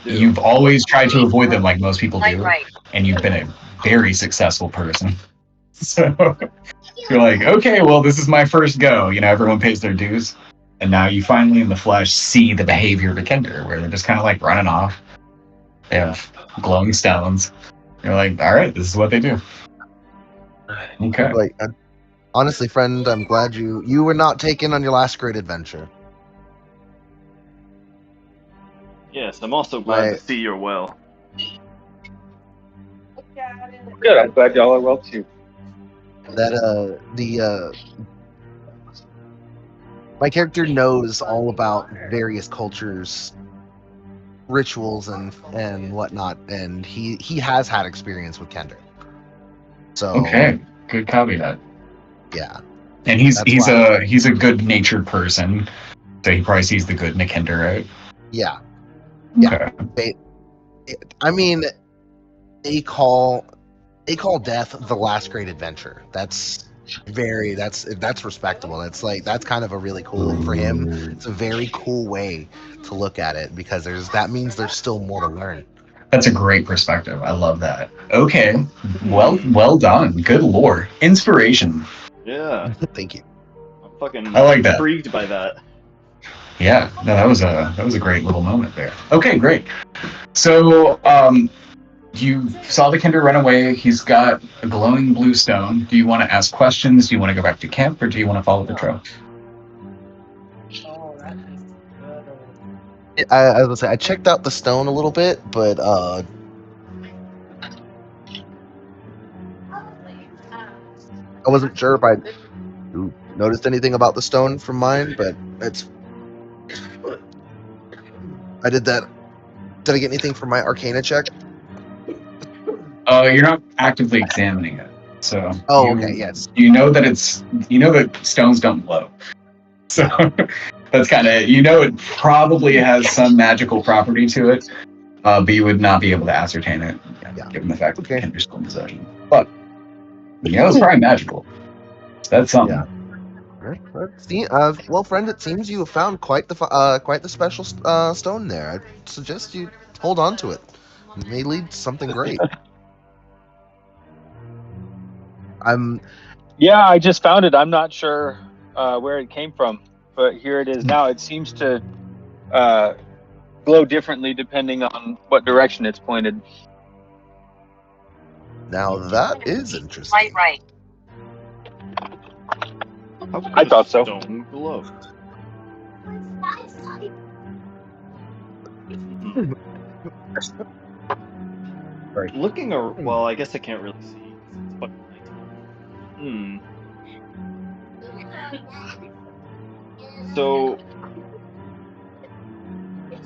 Speaker 1: You've always tried to avoid them like most people do, and you've been a very successful person. So you're like, okay, well, this is my first go. You know, everyone pays their dues. And now you finally in the flesh see the behavior of a Kinder, where they're just kind of like running off. They have glowing stones. You're like, all right, this is what they do. Okay.
Speaker 3: Like, honestly, friend, I'm glad you were not taken on your last great adventure.
Speaker 4: Yes, I'm also glad to see you're well.
Speaker 2: Good, I'm glad y'all are well too.
Speaker 3: My character knows all about various cultures, rituals, and whatnot, and he has had experience with Kinder. So
Speaker 1: okay, good caveat.
Speaker 3: Yeah.
Speaker 1: And he's a good-natured person, so he probably sees the good in a Kinder, right?
Speaker 3: Yeah.
Speaker 1: Okay.
Speaker 3: I mean, they call death the last great adventure. That's respectable. That's kind of a really cool for him. It's a very cool way to look at it because that means there's still more to learn.
Speaker 1: That's a great perspective. I love that. Okay. Well done. Good lore. Inspiration.
Speaker 4: Yeah.
Speaker 3: Thank you.
Speaker 4: I'm fucking
Speaker 1: I like that.
Speaker 4: intrigued by that.
Speaker 1: Yeah. No, that was a great little moment there. Okay, great. So, you saw the Kinder run away. He's got a glowing blue stone. Do you want to ask questions? Do you want to go back to camp, or do you want to follow the trail?
Speaker 5: Oh, that is good.
Speaker 3: I was gonna say I checked out the stone a little bit, but I wasn't sure if I noticed anything about the stone from mine. But I did that. Did I get anything from my Arcana check?
Speaker 1: You're not actively examining it, so.
Speaker 3: Okay. Yes.
Speaker 1: You know that stones don't glow, so that's kind of it probably has some magical property to it, but you would not be able to ascertain it, given the fact that the Kinder's still in possession. But it's probably magical. So that's something.
Speaker 3: Yeah. Well, friend, it seems you have found quite the special stone there. I suggest you hold on to it. It may lead to something great.
Speaker 2: Yeah, I just found it. I'm not sure where it came from, but here it is now. It seems to glow differently depending on what direction it's pointed.
Speaker 3: Now that is interesting.
Speaker 6: Right.
Speaker 2: I thought so.
Speaker 4: Stone glow.
Speaker 3: Sorry.
Speaker 4: Looking well, I guess I can't really see. It's fucking nighttime. So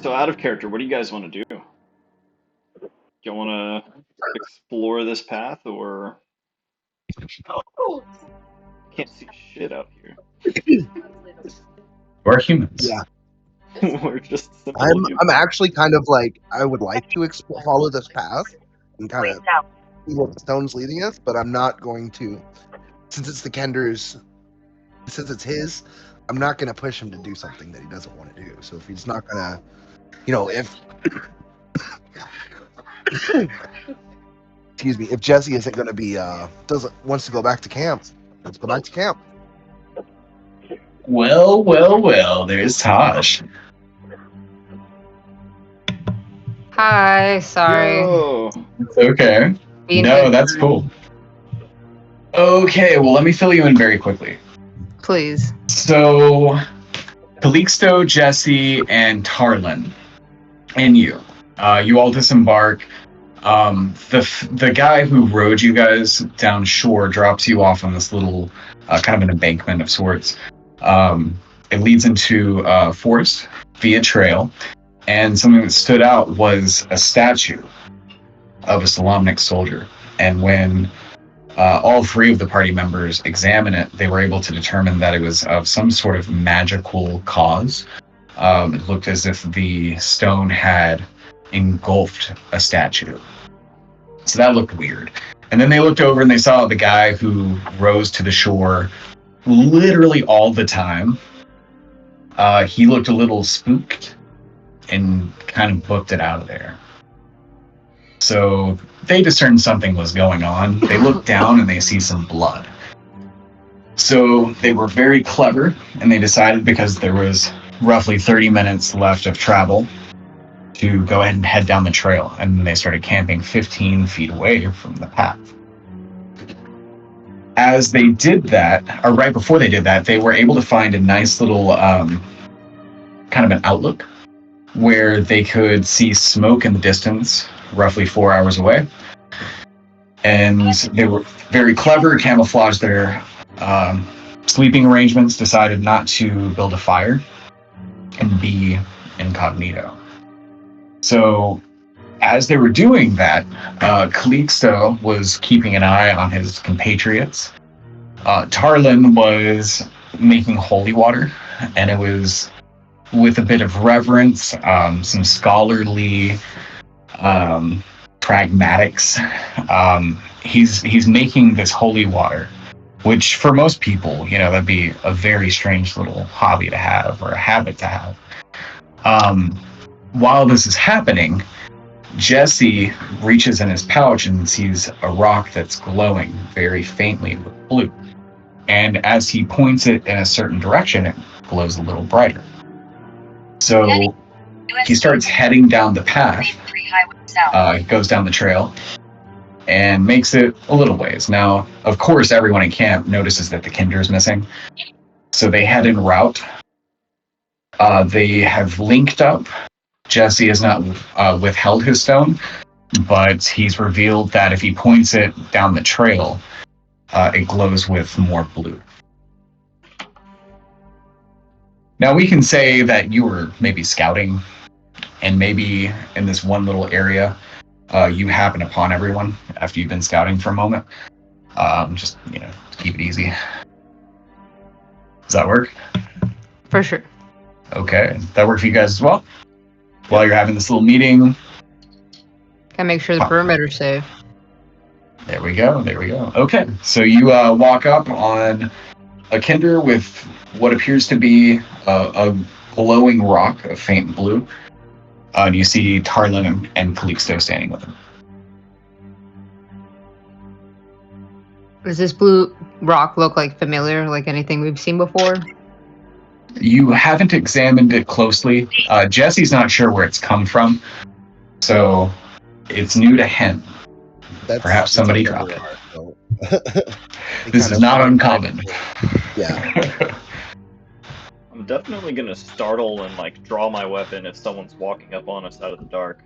Speaker 4: out of character, what do you guys want to do? You want to explore this path, or can't see shit out here?
Speaker 1: We're humans.
Speaker 3: Yeah.
Speaker 4: We're just simple
Speaker 3: I'm actually kind of like I would like to follow this path and kind of see what the stone's leading us, but I'm not going to, since it's the Kender's, since it's his. I'm not going to push him to do something that he doesn't want to do. So if he's not going to, if excuse me, if Jesse isn't going to be wants to go back to camp, let's go back to camp.
Speaker 1: Well, there's Taj.
Speaker 8: Hi, sorry.
Speaker 4: Yo.
Speaker 1: It's okay. No, that's cool. Okay, well, let me fill you in very quickly.
Speaker 8: Please.
Speaker 1: So, Calixto, Jesse, and Tarlin, and you all disembark. The guy who rowed you guys down shore drops you off on this little kind of an embankment of sorts. It leads into forest via trail, and something that stood out was a statue of a Solamnic soldier. And when all three of the party members examine it, they were able to determine that it was of some sort of magical cause. It looked as if the stone had engulfed a statue. So that looked weird. And then they looked over and they saw the guy who rose to the shore literally all the time. He looked a little spooked and kind of booked it out of there. So they discerned something was going on. They look down and they see some blood. So they were very clever, and they decided, because there was roughly 30 minutes left of travel, to go ahead and head down the trail. And then they started camping 15 feet away from the path. As they did that, or right before they did that, they were able to find a nice little kind of an outlook where they could see smoke in the distance, roughly 4 hours away. And they were very clever, camouflaged their sleeping arrangements, decided not to build a fire, and be incognito. So as they were doing that, Calixto was keeping an eye on his compatriots. Tarlin was making holy water, and it was with a bit of reverence, some scholarly pragmatics. He's making this holy water, which for most people, that'd be a very strange little hobby to have or a habit to have. While this is happening, Jesse reaches in his pouch and sees a rock that's glowing very faintly with blue. And as he points it in a certain direction, it glows a little brighter. So he starts heading down the path. He goes down the trail and makes it a little ways. Now, of course, everyone in camp notices that the Kinder is missing. So they head en route. They have linked up. Jesse has not withheld his stone, but he's revealed that if he points it down the trail, it glows with more blue. Now, we can say that you were maybe scouting, and maybe in this one little area, you happen upon everyone after you've been scouting for a moment. Just, keep it easy. Does that work?
Speaker 8: For sure.
Speaker 1: Okay. That work for you guys as well? While you're having this little meeting?
Speaker 8: Gotta make sure the perimeter's safe.
Speaker 1: There we go. Okay. So you walk up on a Kinder with what appears to be a glowing rock of faint blue. And you see Tarlin and Calixto standing with him.
Speaker 8: Does this blue rock look like familiar, like anything we've seen before?
Speaker 1: You haven't examined it closely. Jesse's not sure where it's come from, so it's new to him. Perhaps somebody dropped it. So. This is not uncommon.
Speaker 3: Yeah.
Speaker 4: I'm definitely gonna startle and draw my weapon if someone's walking up on us out of the dark.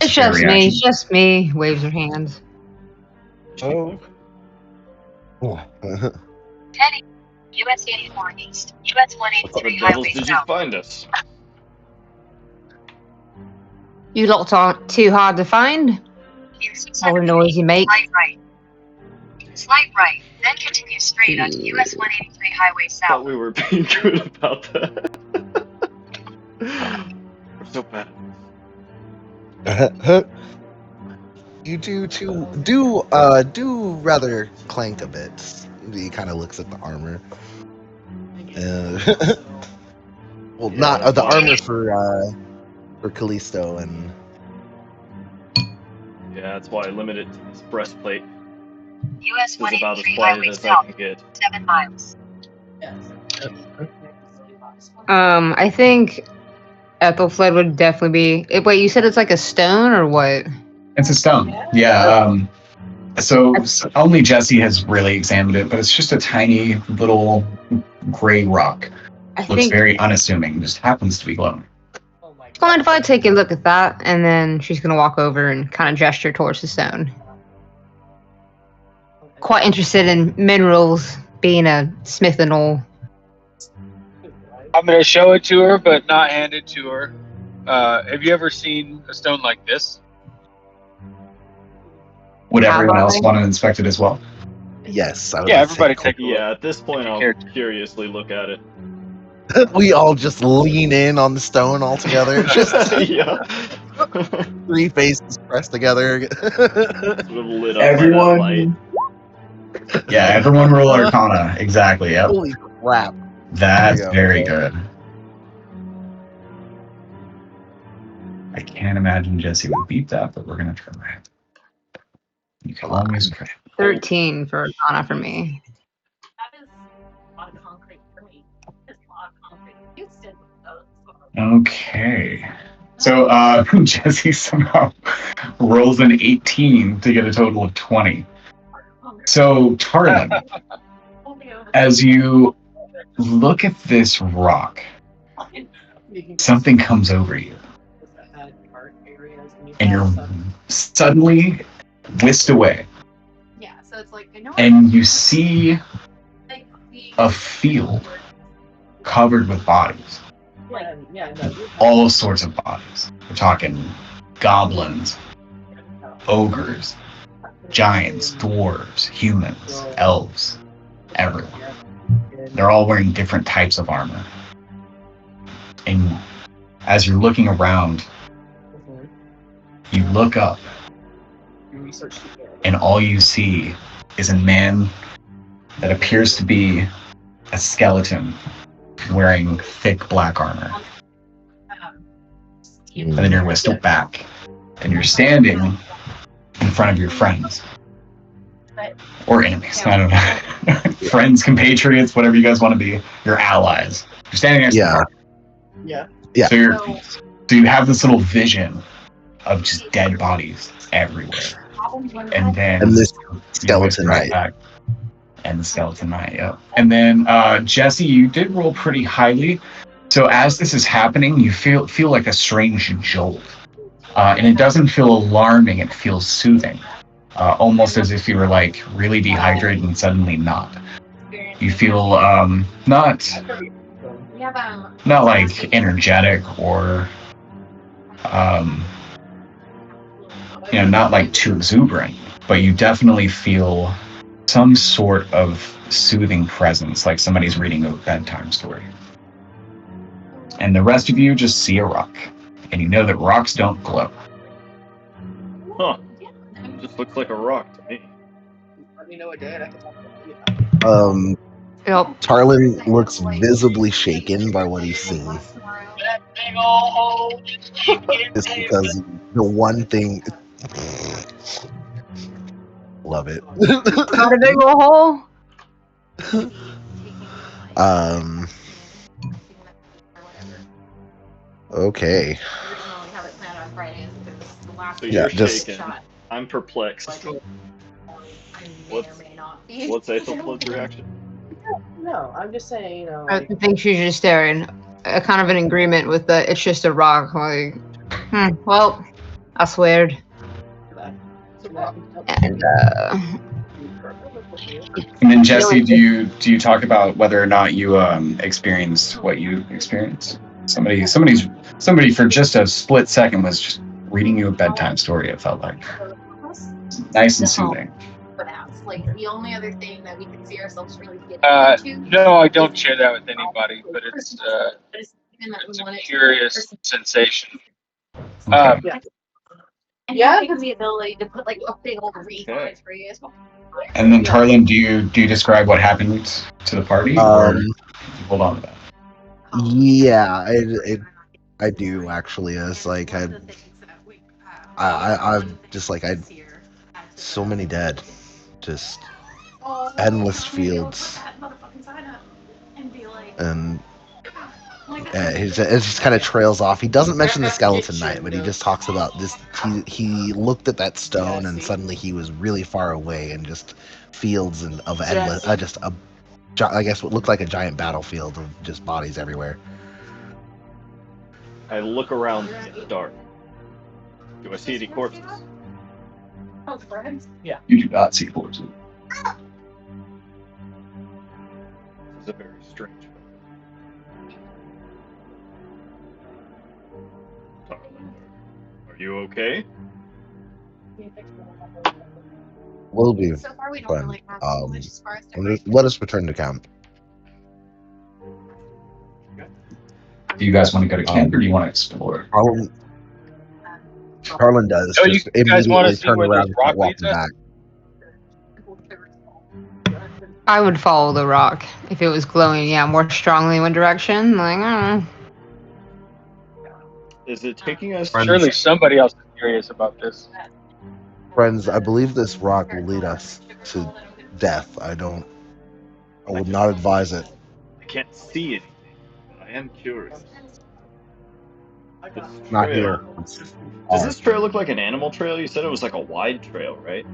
Speaker 8: It's just me. Waves her hands.
Speaker 3: Oh.
Speaker 7: Heading US 84 East, US 183 Highway
Speaker 4: Did you
Speaker 7: South.
Speaker 4: find us?
Speaker 8: You lot aren't too hard to find. All the noise you make.
Speaker 7: Slight right, then continue straight onto US 183 Highway South.
Speaker 4: Thought we were being good about that. We're so bad.
Speaker 3: You do rather clank a bit. He kind of looks at the armor. Well,
Speaker 4: Yeah,
Speaker 3: not the
Speaker 4: fine.
Speaker 3: armor for Callisto and.
Speaker 4: Yeah, that's why I limit it to this breastplate.
Speaker 7: US
Speaker 4: It's about as
Speaker 7: 183
Speaker 4: quiet
Speaker 7: Highway
Speaker 4: as I
Speaker 7: South,
Speaker 4: can get.
Speaker 7: 7 miles.
Speaker 8: I think Ethelfled would definitely be. Wait, you said it's like a stone or what?
Speaker 1: It's a stone. Yeah. So only Jesse has really examined it, but it's just a tiny little gray rock. Looks very unassuming. Just happens to be glowing.
Speaker 8: Mind if I take a look at that? And then she's gonna walk over and kind of gesture towards the stone. Quite interested in minerals, being a smith and all.
Speaker 2: I'm going to show it to her, but not hand it to her. Have you ever seen a stone like this?
Speaker 1: Would everyone else want to inspect it as well?
Speaker 3: Yes. I would
Speaker 2: Yeah, everybody take a look.
Speaker 4: Yeah, at this point I'll curiously look at it.
Speaker 3: We all just lean in on the stone all together. Just
Speaker 4: Yeah.
Speaker 3: 3 faces pressed together.
Speaker 4: Sort of lit up by that light.
Speaker 1: Yeah, everyone roll Arcana. Exactly, yep.
Speaker 3: Holy crap.
Speaker 1: That's very good. I can't imagine Jesse would beat that, but we're going to try. You can always try.
Speaker 8: 13 for Arcana for me.
Speaker 6: That is a lot of concrete for me. It's a lot of concrete. Houston.
Speaker 1: Okay. So Jesse somehow rolls an 18 to get a total of 20. So Tarlin, as you look at this rock, something comes over you. And you're suddenly whisked away.
Speaker 6: Yeah, so it's like,
Speaker 1: and you see a field covered with bodies. All sorts of bodies. We're talking goblins, ogres, giants, dwarves, humans, elves, everyone. They're all wearing different types of armor. And as you're looking around, you look up, and all you see is a man that appears to be a skeleton wearing thick black armor. And then you're whisked back, and you're standing in front of your friends. Or enemies, I don't know. Friends, compatriots, whatever you guys want to be. Your allies. You're standing next to them.
Speaker 3: Yeah.
Speaker 1: So you have this little vision of just dead bodies everywhere. And then
Speaker 3: And this
Speaker 1: you
Speaker 3: skeleton
Speaker 1: went
Speaker 3: knight.
Speaker 1: back. And the skeleton knight, yeah. And then Jesse, you did roll pretty highly. So as this is happening, you feel like a strange jolt. And it doesn't feel alarming, it feels soothing. Almost as if you were like really dehydrated and suddenly not. You feel not like energetic or not like too exuberant, but you definitely feel some sort of soothing presence, like somebody's reading a bedtime story. And the rest of you just see a rock, and you know that rocks don't glow.
Speaker 4: Huh. It just looks like a rock to me.
Speaker 8: Yep.
Speaker 3: Tarlin looks visibly shaken by what he's seen. Just because the one thing. Love it.
Speaker 8: Not a big ol' hole.
Speaker 3: Okay.
Speaker 4: So
Speaker 3: Yeah,
Speaker 4: you're
Speaker 3: just-
Speaker 4: shaken. I'm perplexed. What's Aethelflaed's reaction?
Speaker 5: No, I'm just saying,
Speaker 8: I think she's just staring. Kind of in agreement with the it's just a rock. Like, well, I sweared. And
Speaker 1: And then Jesse, do you talk about whether or not you experienced what you experienced? Somebody for just a split second was just reading you a bedtime story. It felt like nice and soothing.
Speaker 6: Like the only other thing that we can see ourselves really getting into.
Speaker 2: No, I don't share that with anybody, but it's a curious sensation.
Speaker 1: Okay.
Speaker 6: And having the ability to put like a big old wreath on a tree as well.
Speaker 1: And then Tarlin, do you describe what happened to the party, or you hold on to that?
Speaker 3: Yeah, I do actually. It's like I'm just like so many dead, just endless fields, and it just kind of trails off. He doesn't mention the skeleton knight, but he just talks about this. He looked at that stone, and suddenly he was really far away, and just fields and of endless, I guess what looked like a giant battlefield of just bodies everywhere.
Speaker 4: I look around in the dark. Do I see any corpses?
Speaker 5: Oh, friends? Yeah.
Speaker 1: You do not see corpses.
Speaker 4: This is a very strange photo. Are you okay?
Speaker 3: Will be
Speaker 6: So far, we don't
Speaker 3: fun.
Speaker 6: really have too much as far as
Speaker 3: Let us return to camp.
Speaker 1: Do you guys want to go to camp, or do you want to explore?
Speaker 3: Harlan does.
Speaker 2: Oh, you
Speaker 3: just
Speaker 2: guys wanna
Speaker 3: immediately
Speaker 2: see
Speaker 3: turn
Speaker 2: where this
Speaker 3: around and start
Speaker 2: rock leads
Speaker 3: walking
Speaker 2: us?
Speaker 3: back.
Speaker 8: I would follow the rock if it was glowing. Yeah, more strongly one direction. Like, I don't know.
Speaker 4: Is it taking us?
Speaker 2: Surely somebody else is curious about this.
Speaker 3: Friends, I believe this rock will lead us to death. I would not advise it.
Speaker 4: I can't see anything, but I am curious. This
Speaker 3: Not
Speaker 4: trail.
Speaker 3: here.
Speaker 4: Does this trail look like an animal trail? You said it was like a wide trail, right?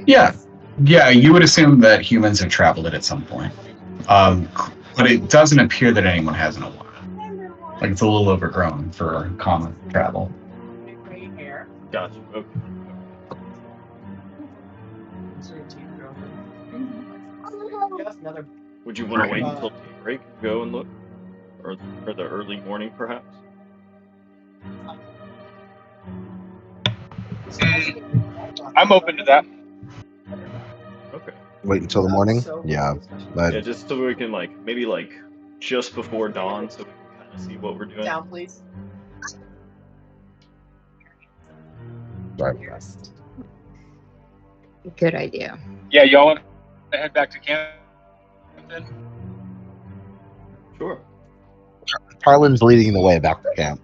Speaker 1: Yeah, you would assume that humans have traveled it at some point, but it doesn't appear that anyone has in a while. Like it's a little overgrown for common travel.
Speaker 4: Gotcha. Okay. Would you want to wait until daybreak and go and look, or the early morning, perhaps?
Speaker 2: I'm open to that.
Speaker 4: Okay.
Speaker 3: Wait until the morning.
Speaker 5: So
Speaker 3: Yeah, but
Speaker 4: Yeah, just so we can maybe just before dawn, so we can kind of see what we're doing.
Speaker 5: down, please.
Speaker 3: sorry.
Speaker 8: Good idea.
Speaker 2: Yeah, y'all want to head back to camp then?
Speaker 4: Sure.
Speaker 3: Harlan's leading the way back to camp.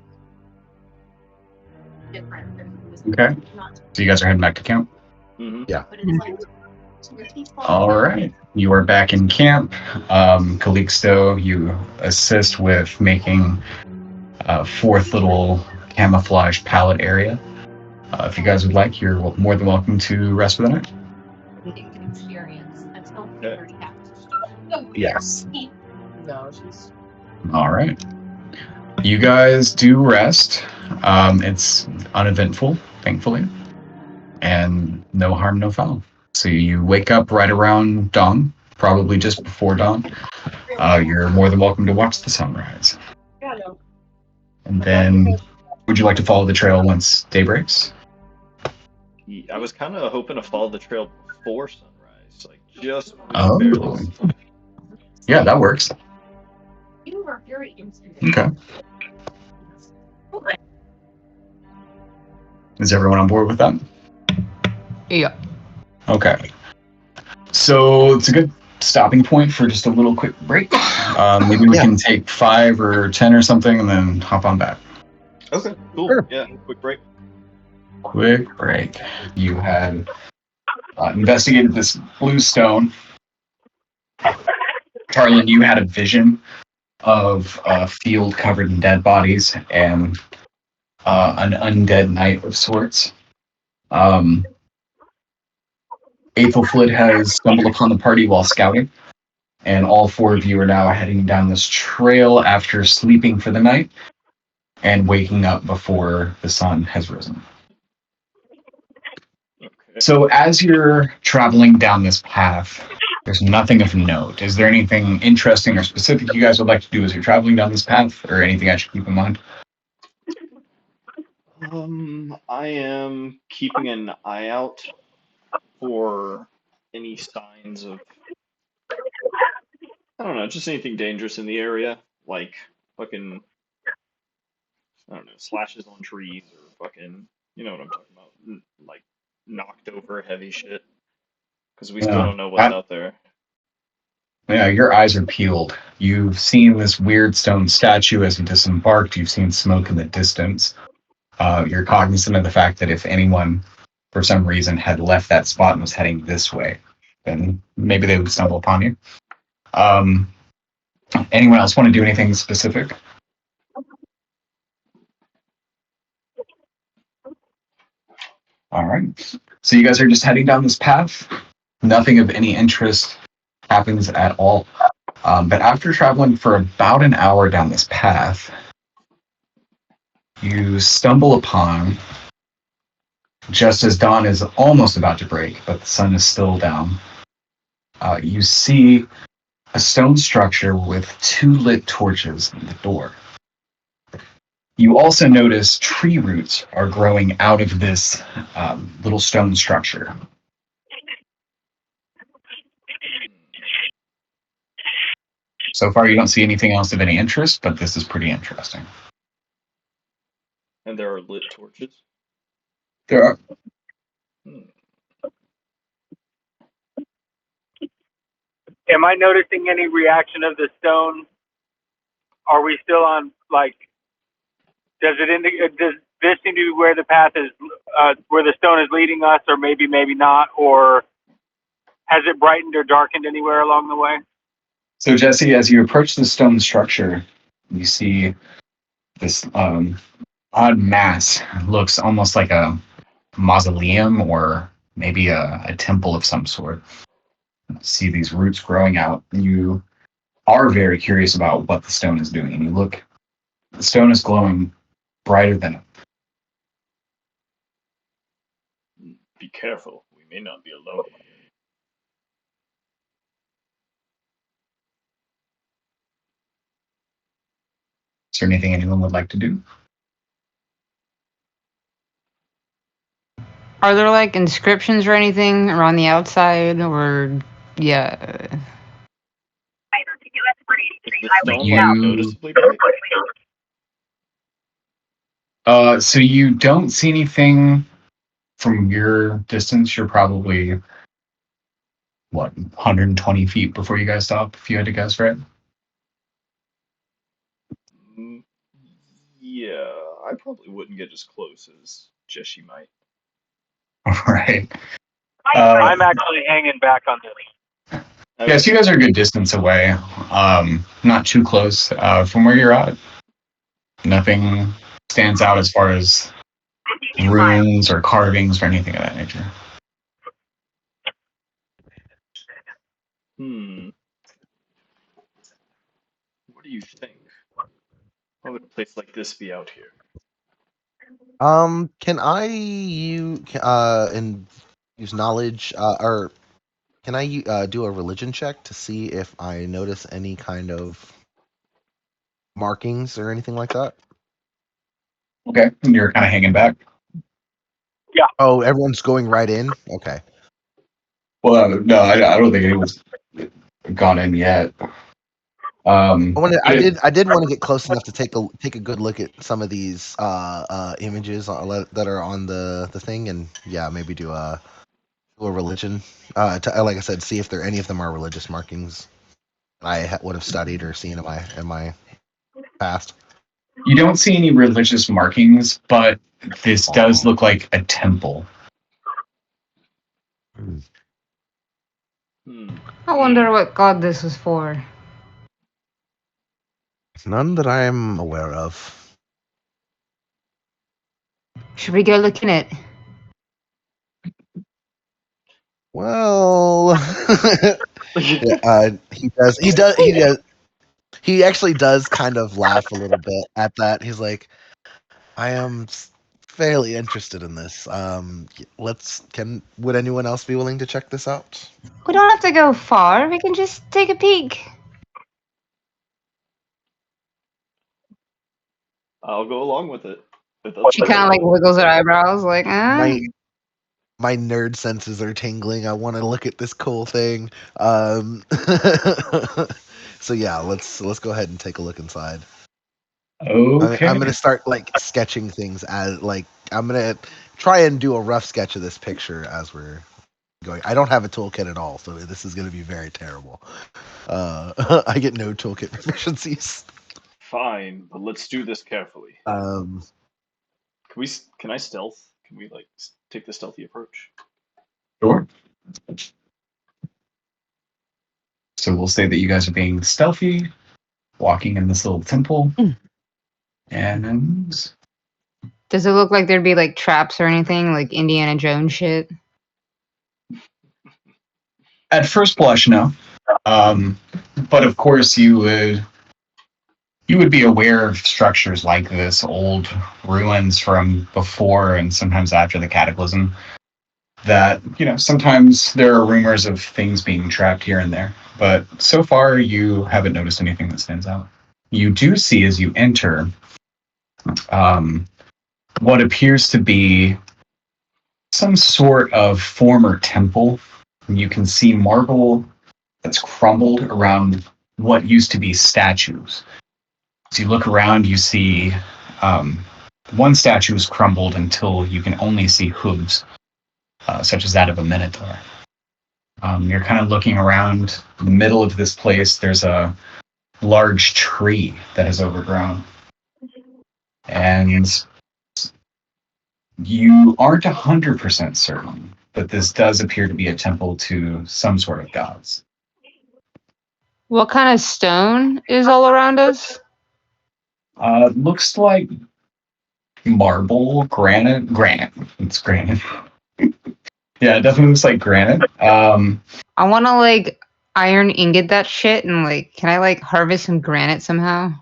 Speaker 1: Okay. So you guys are heading back to camp?
Speaker 4: Mm-hmm.
Speaker 3: Yeah.
Speaker 1: All right. You are back in camp. Calixto, you assist with making a fourth little camouflage pallet area. If you guys would like, you're more than welcome to rest for the night.
Speaker 3: Yes.
Speaker 5: No, she's.
Speaker 1: All right. You guys do rest. It's uneventful, thankfully, and no harm, no foul. So you wake up right around dawn, probably just before dawn. You're more than welcome to watch the sunrise. And then, would you like to follow the trail once day breaks?
Speaker 4: I was kind of hoping to follow the trail before sunrise, just
Speaker 1: Oh,
Speaker 4: barely.
Speaker 1: yeah, that works.
Speaker 6: You were very instant.
Speaker 1: Okay. Is everyone on board with that?
Speaker 8: Yeah.
Speaker 1: Okay. So it's a good stopping point for just a little quick break. Maybe we can take 5 or 10 or something and then hop on back.
Speaker 4: Okay, cool.
Speaker 3: Sure.
Speaker 4: Yeah, quick break.
Speaker 1: Quick break. You had investigated this blue stone. Harlan, you had a vision of a field covered in dead bodies and an undead knight of sorts. Aethelflid has stumbled upon the party while scouting, and all 4 of you are now heading down this trail after sleeping for the night and waking up before the sun has risen.
Speaker 4: Okay.
Speaker 1: So as you're traveling down this path, there's nothing of note. Is there anything interesting or specific you guys would like to do as you're traveling down this path, or anything I should keep in mind?
Speaker 4: I am keeping an eye out for any signs of, I don't know, just anything dangerous in the area, like fucking, I don't know, slashes on trees or fucking, you know what I'm talking about, like knocked over heavy shit, because we still don't know what's out there.
Speaker 1: Yeah, your eyes are peeled. You've seen this weird stone statue as you disembarked. You've seen smoke in the distance. You're cognizant of the fact that if anyone, for some reason, had left that spot and was heading this way, then maybe they would stumble upon you. Anyone else want to do anything specific? All right. So you guys are just heading down this path. Nothing of any interest happens at all. But after traveling for about an hour down this path, you stumble upon, just as dawn is almost about to break, but the sun is still down, you see a stone structure with 2 lit torches in the door. You also notice tree roots are growing out of this little stone structure. So far, you don't see anything else of any interest, but this is pretty interesting.
Speaker 4: And there are lit torches.
Speaker 1: There are.
Speaker 2: Am I noticing any reaction of the stone? Are we still on, does this seem to be where the path is, where the stone is leading us, or maybe not, or has it brightened or darkened anywhere along the way?
Speaker 1: So, Jesse, as you approach the stone structure, you see this odd mass. It looks almost like a mausoleum or maybe a temple of some sort. You see these roots growing out. You are very curious about what the stone is doing. And you look, the stone is glowing brighter than.
Speaker 4: Be careful, we may not be alone here.
Speaker 1: Is there anything anyone would like to do?
Speaker 8: Are there like inscriptions or anything around the outside, or yeah?
Speaker 4: Is the stone like noticeably bright?
Speaker 1: So you don't see anything from your distance. You're probably 120 feet before you guys stop. If you had to guess, right?
Speaker 4: Mm, yeah, I probably wouldn't get as close as Jessie might.
Speaker 1: Right.
Speaker 2: I'm actually hanging back on this.
Speaker 4: Okay.
Speaker 1: Yeah, so you guys are a good distance away. Not too close. From where you're at, nothing stands out as far as runes or carvings or anything of that nature.
Speaker 4: What do you think? Why would a place like this be out here?
Speaker 3: Can I and use knowledge or can I do a religion check to see if I notice any kind of markings or anything like that?
Speaker 1: Okay, and you're kind of hanging back.
Speaker 3: Oh, everyone's going right in. Okay.
Speaker 1: Well, no, I don't think anyone's gone in yet.
Speaker 3: I did want to get close enough to take a good look at some of these images that are on the thing, and yeah, maybe do a religion. Like I said, see if any of them are religious markings I would have studied or seen in my past.
Speaker 1: You don't see any religious markings, but this does look like a temple.
Speaker 8: I wonder what god this was for.
Speaker 3: None that I'm aware of.
Speaker 8: Should we go look in it?
Speaker 3: Well, he does. He actually does kind of laugh a little bit at that. He's like, I am fairly interested in this. Would anyone else be willing to check this out?
Speaker 8: We don't have to go far. We can just take a peek.
Speaker 4: I'll go along with it.
Speaker 8: She kind of like wiggles her eyebrows, like,
Speaker 3: My nerd senses are tingling. I want to look at this cool thing. So yeah, let's go ahead and take a look inside.
Speaker 1: Okay.
Speaker 3: I'm gonna start like sketching things as I'm gonna try and do a rough sketch of this picture as we're going. I don't have a toolkit at all, so this is gonna be very terrible. I get no toolkit proficiencies.
Speaker 4: Fine, but let's do this carefully. Can I stealth? Can we like take the stealthy approach?
Speaker 1: Sure. So we'll say that you guys are being stealthy, walking in this little temple, and
Speaker 8: does it look like there'd be like traps or anything, like Indiana Jones shit?
Speaker 1: at first blush, no. But of course, you would be aware of structures like this, old ruins from before and sometimes after the cataclysm. That sometimes there are rumors of things being trapped here and there, but so far you haven't noticed anything that stands out. You do see as you enter what appears to be some sort of former temple. You can see marble that's crumbled around what used to be statues. As you look around, you see one statue is crumbled until you can only see hooves, such as that of a minotaur. You're kind of looking around the middle of this place. There's a large tree that is overgrown. And you aren't 100% certain, but this does appear to be a temple to some sort of gods.
Speaker 8: What kind of stone is all around us?
Speaker 1: Looks like marble, granite. It's granite. Yeah, it definitely looks like granite.
Speaker 8: I want to like iron ingot that shit and like, can I like harvest some granite somehow?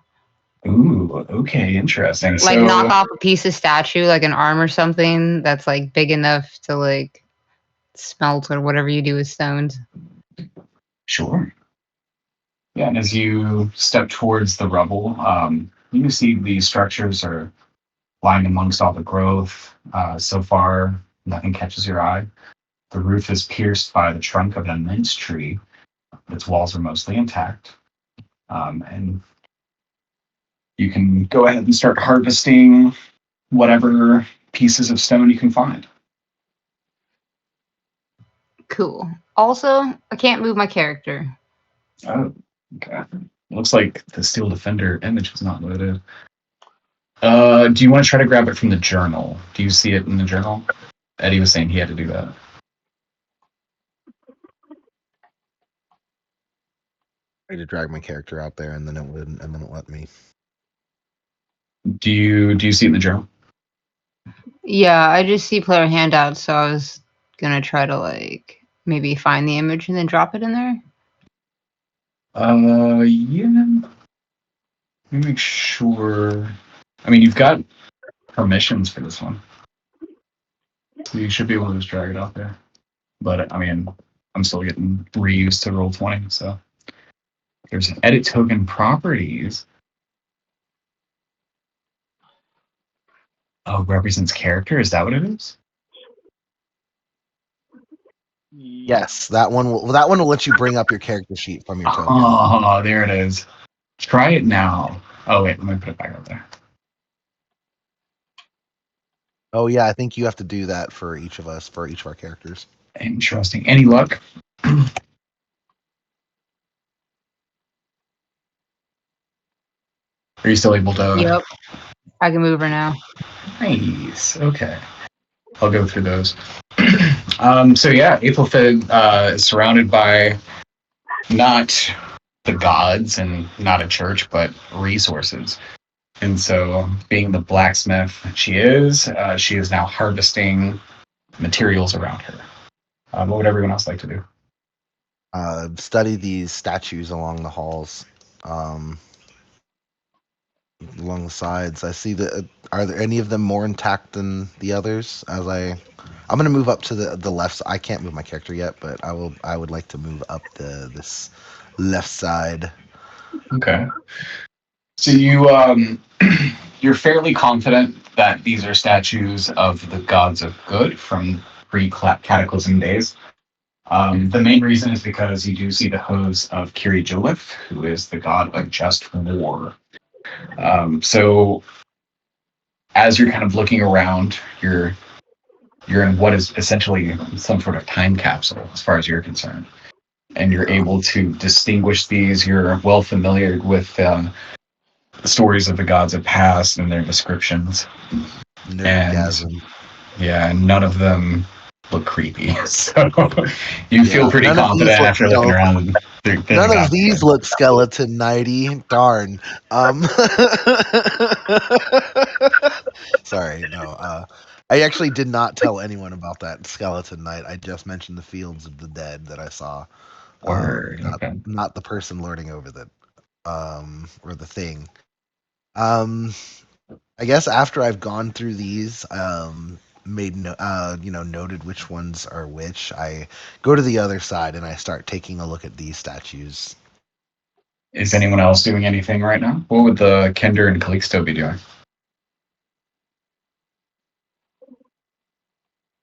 Speaker 1: Ooh, okay, interesting.
Speaker 8: Like
Speaker 1: So,
Speaker 8: knock off a piece of statue, like an arm or something that's like big enough to like smelt or whatever you do with stones.
Speaker 1: sure. Yeah, and as you step towards the rubble, you see the structures are lying amongst all the growth. So far, Nothing catches your eye. The roof is pierced by the trunk of an immense tree. Its walls are mostly intact. And you can go ahead and start harvesting whatever pieces of stone you can find.
Speaker 8: Cool. Also, I can't move my character.
Speaker 1: Oh, okay. Looks like the Steel Defender image is not loaded. Do you want to try to grab it from the journal? Do you see it in the journal? Eddie was saying he had to do that.
Speaker 3: I tried to drag my character out there, and then it wouldn't, and then it let me.
Speaker 1: Do you see it in the journal?
Speaker 8: Yeah, I just see player handouts, so I was gonna try to like maybe find the image and then drop it in there.
Speaker 1: Yeah. Let me make sure. I mean, you've got permissions for this one. So you should be able to just drag it out there. But, I mean, I'm still getting reused to Roll20, so. There's edit token properties. Oh, represents character? Is that what it is?
Speaker 3: Yes, that one will let you bring up your character sheet from your token.
Speaker 1: Oh, there it is. Try it now. Oh, wait, let me put it back up there.
Speaker 3: Oh, yeah, I think you have to do that for each of us, for each of our characters.
Speaker 1: Interesting. Any luck? Are you still able to?
Speaker 8: Yep. I can move her now.
Speaker 1: Nice. Okay. I'll go through those. So yeah, Aethelfid is surrounded by not the gods and not a church, but resources. And so, being the blacksmith she is now harvesting materials around her. What would everyone else like to do?
Speaker 3: Study these statues along the halls, along the sides. I see that. Are there any of them more intact than the others? I'm going to move up to the left. I can't move my character yet, but I would like to move up this left side.
Speaker 1: Okay. So you're fairly confident that these are statues of the gods of good from pre-cataclysm days. The main reason is because you do see the hose of Kiri Julif, who is the god of just war. So as you're kind of looking around, you're in what is essentially some sort of time capsule as far as you're concerned. And you're able to distinguish these. You're well familiar with the stories of the gods of past and their descriptions.
Speaker 3: Nerdgasm.
Speaker 1: And none of them look creepy. So you feel pretty confident after looking around.
Speaker 3: None of these look skeleton nighty. Darn. Sorry, no. I actually did not tell anyone about that skeleton night. I just mentioned the fields of the dead that I saw. Not the person lording over the or the thing. I guess after I've gone through these, noted which ones are which, I go to the other side and I start taking a look at these statues.
Speaker 1: Is anyone else doing anything right now? What would the Kender and Calixto be doing?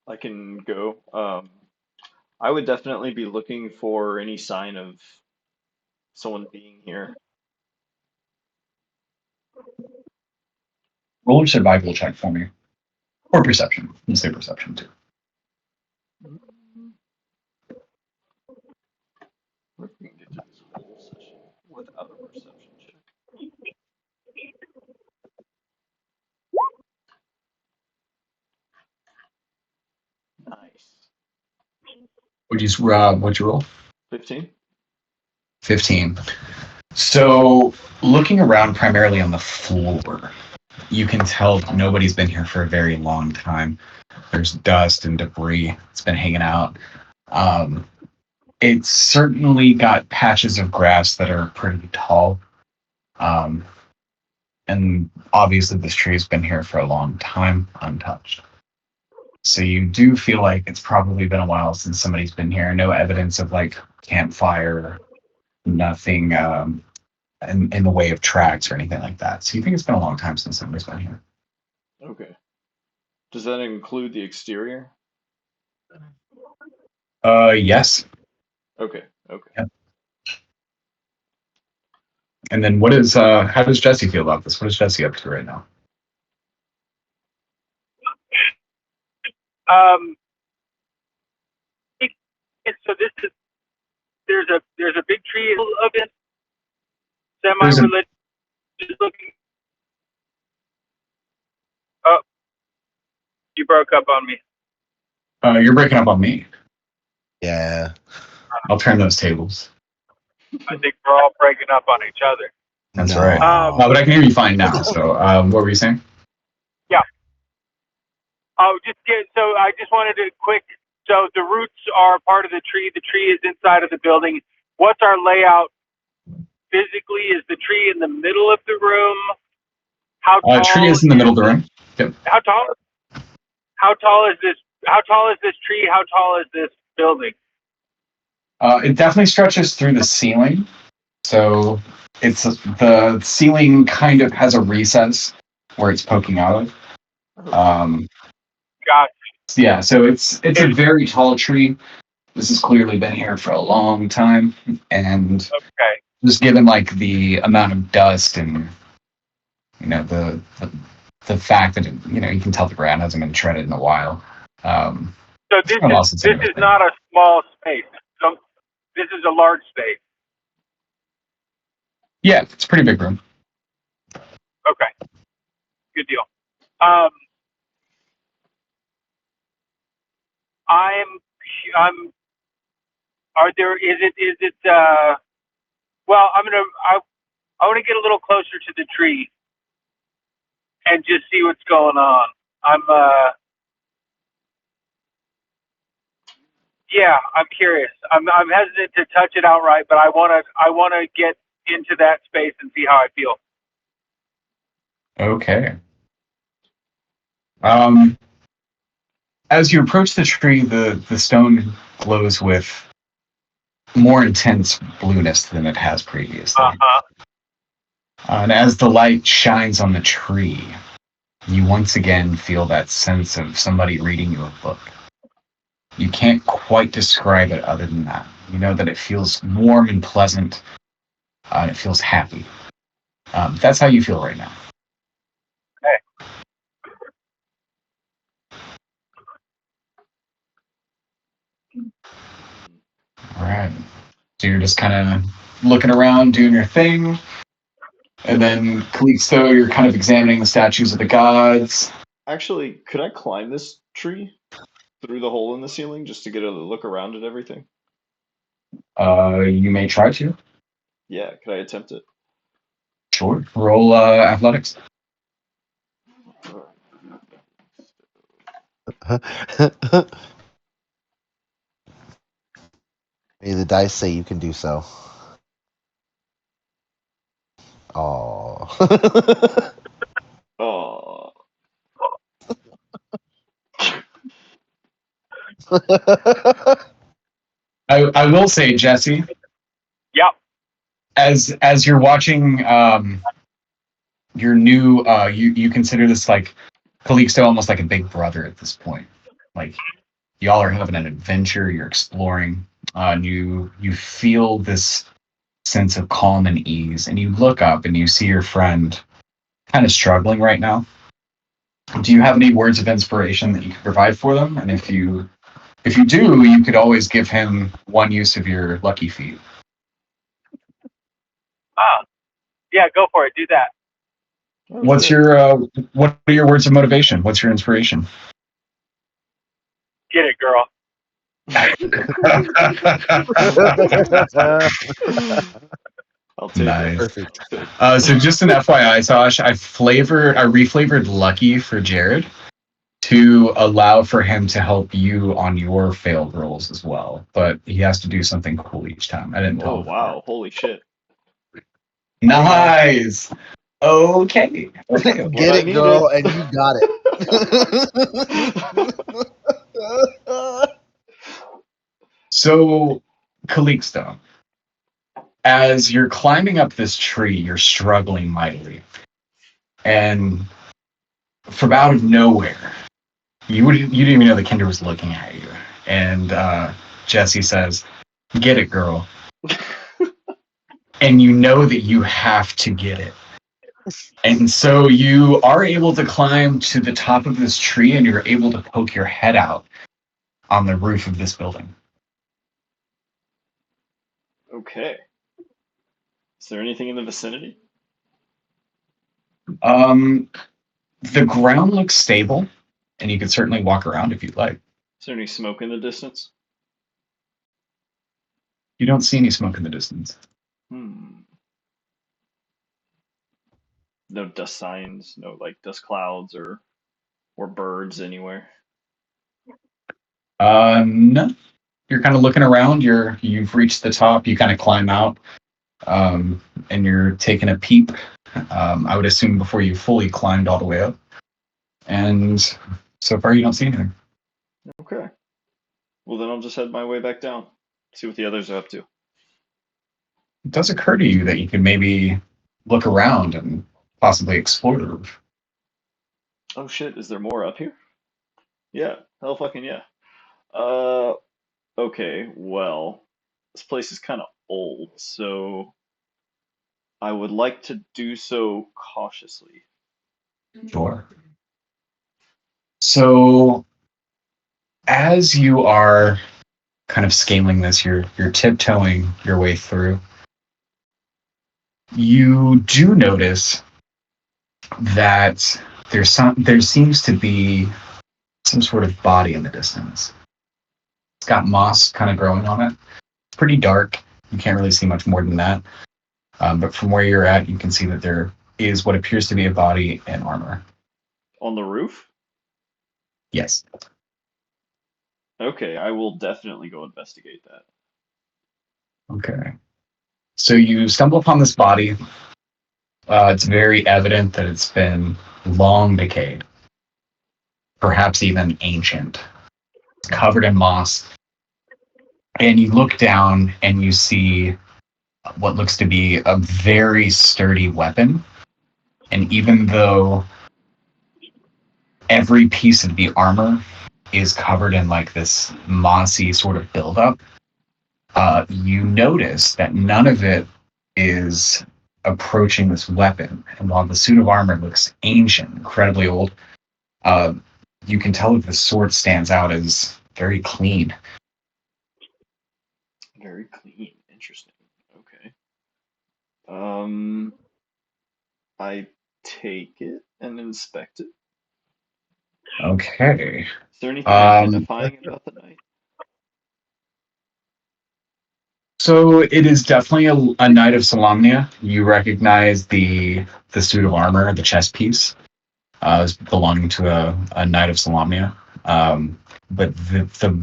Speaker 4: I can go. I would definitely be looking for any sign of someone being here.
Speaker 1: Roll a survival check for me. Or perception. Let's say perception too.
Speaker 4: We can get to this whole session without a perception check. Nice.
Speaker 1: What'd you roll?
Speaker 4: 15.
Speaker 1: 15. So, looking around primarily on the floor, you can tell nobody's been here for a very long time. There's dust and debris. It's been hanging out. It's certainly got patches of grass that are pretty tall. And obviously this tree has been here for a long time, untouched. So you do feel like it's probably been a while since somebody's been here. No evidence of like campfire, nothing in the way of tracks or anything like that. So you think it's been a long time since somebody's been here.
Speaker 4: Okay. Does that include the exterior?
Speaker 1: Yes.
Speaker 4: Okay.
Speaker 1: Yep. And then what is how does Jesse feel about this? What is Jesse up to right now?
Speaker 2: So there's a big tree of it,
Speaker 1: There's a
Speaker 2: semi-religious looking. Oh, you broke up on me.
Speaker 1: you're breaking up on me.
Speaker 3: Yeah.
Speaker 1: I'll turn those tables.
Speaker 2: I think we're all breaking up on each other.
Speaker 1: That's
Speaker 3: No.
Speaker 1: right. But I can hear you fine now. So what were you saying?
Speaker 2: Yeah. Oh, so I just wanted to quick. So the roots are part of the tree. The tree is inside of the building. What's our layout physically? Is the tree in the middle of the room? How tall?
Speaker 1: Tree is in the middle of the room. Yep.
Speaker 2: How tall? How tall is this? How tall is this tree? How tall is this building?
Speaker 1: It definitely stretches through the ceiling. So the ceiling kind of has a recess where it's poking out of.
Speaker 2: Gotcha.
Speaker 1: Yeah, so it's a very tall tree. This has clearly been here for a long time, and
Speaker 2: Okay.
Speaker 1: just given like the amount of dust and the fact that you can tell the ground hasn't been treaded in a while.
Speaker 2: So this is not a small space. So this is a large space.
Speaker 1: Yeah, it's a pretty big room.
Speaker 2: Okay. Good deal. Well, I want to get a little closer to the tree and just see what's going on. I'm curious. I'm hesitant to touch it outright, but I want to get into that space and see how I feel.
Speaker 1: Okay. As you approach the tree, the stone glows with more intense blueness than it has previously. And as the light shines on the tree, you once again feel that sense of somebody reading you a book. You can't quite describe it other than that. You know that it feels warm and pleasant. It feels happy. That's how you feel right now.
Speaker 2: Okay.
Speaker 1: All right. So you're just kind of looking around, doing your thing. And then, Calixto, you're kind of examining the statues of the gods.
Speaker 4: Actually, could I climb this tree through the hole in the ceiling just to get a look around at everything?
Speaker 1: You may try to.
Speaker 4: Yeah, could I attempt it?
Speaker 1: Sure. Roll athletics.
Speaker 3: May the dice say you can do so. Oh.
Speaker 4: Oh.
Speaker 1: I will say, Jesse.
Speaker 2: Yep.
Speaker 1: As you're watching your new you consider this like Calixto almost like a big brother at this point. Like y'all are having an adventure, you're exploring, and you feel this sense of calm and ease, and you look up and you see your friend kind of struggling right now. Do you have any words of inspiration that you can provide for them? And if you do, you could always give him one use of your lucky feat.
Speaker 2: Yeah, go for it. Do that.
Speaker 1: What's your what are your words of motivation? What's your inspiration?
Speaker 2: Get it, girl.
Speaker 4: I'll take
Speaker 1: Nice.
Speaker 4: it.
Speaker 3: Perfect.
Speaker 1: So just an FYI, Tosh, I reflavored Lucky for Jared to allow for him to help you on your failed rolls as well. But he has to do something cool each time. I didn't tell
Speaker 4: Oh
Speaker 1: him.
Speaker 4: wow! Holy shit!
Speaker 1: Nice. Okay.
Speaker 3: Get it, girl, and you got it.
Speaker 1: So, Calixto, as you're climbing up this tree, you're struggling mightily. And from out of nowhere, you didn't even know the Kinder was looking at you. And Jesse says, "Get it, girl." And you know that you have to get it. And so you are able to climb to the top of this tree and you're able to poke your head out on the roof of this building.
Speaker 4: Okay. Is there anything in the vicinity?
Speaker 1: The ground looks stable, and you can certainly walk around if you'd like.
Speaker 4: Is there any smoke in the distance?
Speaker 1: You don't see any smoke in the distance.
Speaker 4: No dust signs, no like dust clouds or birds anywhere.
Speaker 1: No. You're kind of looking around. You've reached the top. You kind of climb out, and you're taking a peep. I would assume before you fully climbed all the way up. And so far, you don't see anything.
Speaker 4: Okay. Well, then I'll just head my way back down. See what the others are up to.
Speaker 1: It does occur to you that you could maybe look around and possibly explore the roof.
Speaker 4: Oh shit, is there more up here? Yeah, hell fucking yeah. Okay, well, this place is kind of old, so I would like to do so cautiously.
Speaker 1: Sure. So, as you are kind of scaling this, you're tiptoeing your way through. You do notice that there seems to be some sort of body in the distance. It's got moss kind of growing on it. It's pretty dark. You can't really see much more than that. But from where you're at, you can see that there is what appears to be a body in armor.
Speaker 4: On the roof?
Speaker 1: Yes.
Speaker 4: Okay, I will definitely go investigate that.
Speaker 1: Okay. So you stumble upon this body. It's very evident that it's been long decayed, perhaps even ancient. It's covered in moss. And you look down and you see what looks to be a very sturdy weapon. And even though every piece of the armor is covered in like this mossy sort of buildup, you notice that none of it is approaching this weapon. And while the suit of armor looks ancient, incredibly old, you can tell that the sword stands out as very clean.
Speaker 4: Very clean. Interesting. Okay. I take it and inspect it.
Speaker 1: Okay.
Speaker 4: Is there anything identifying about the knight?
Speaker 1: So it is definitely a Knight of Solamnia. You recognize the suit of armor, the chest piece, as belonging to a Knight of Solamnia. But the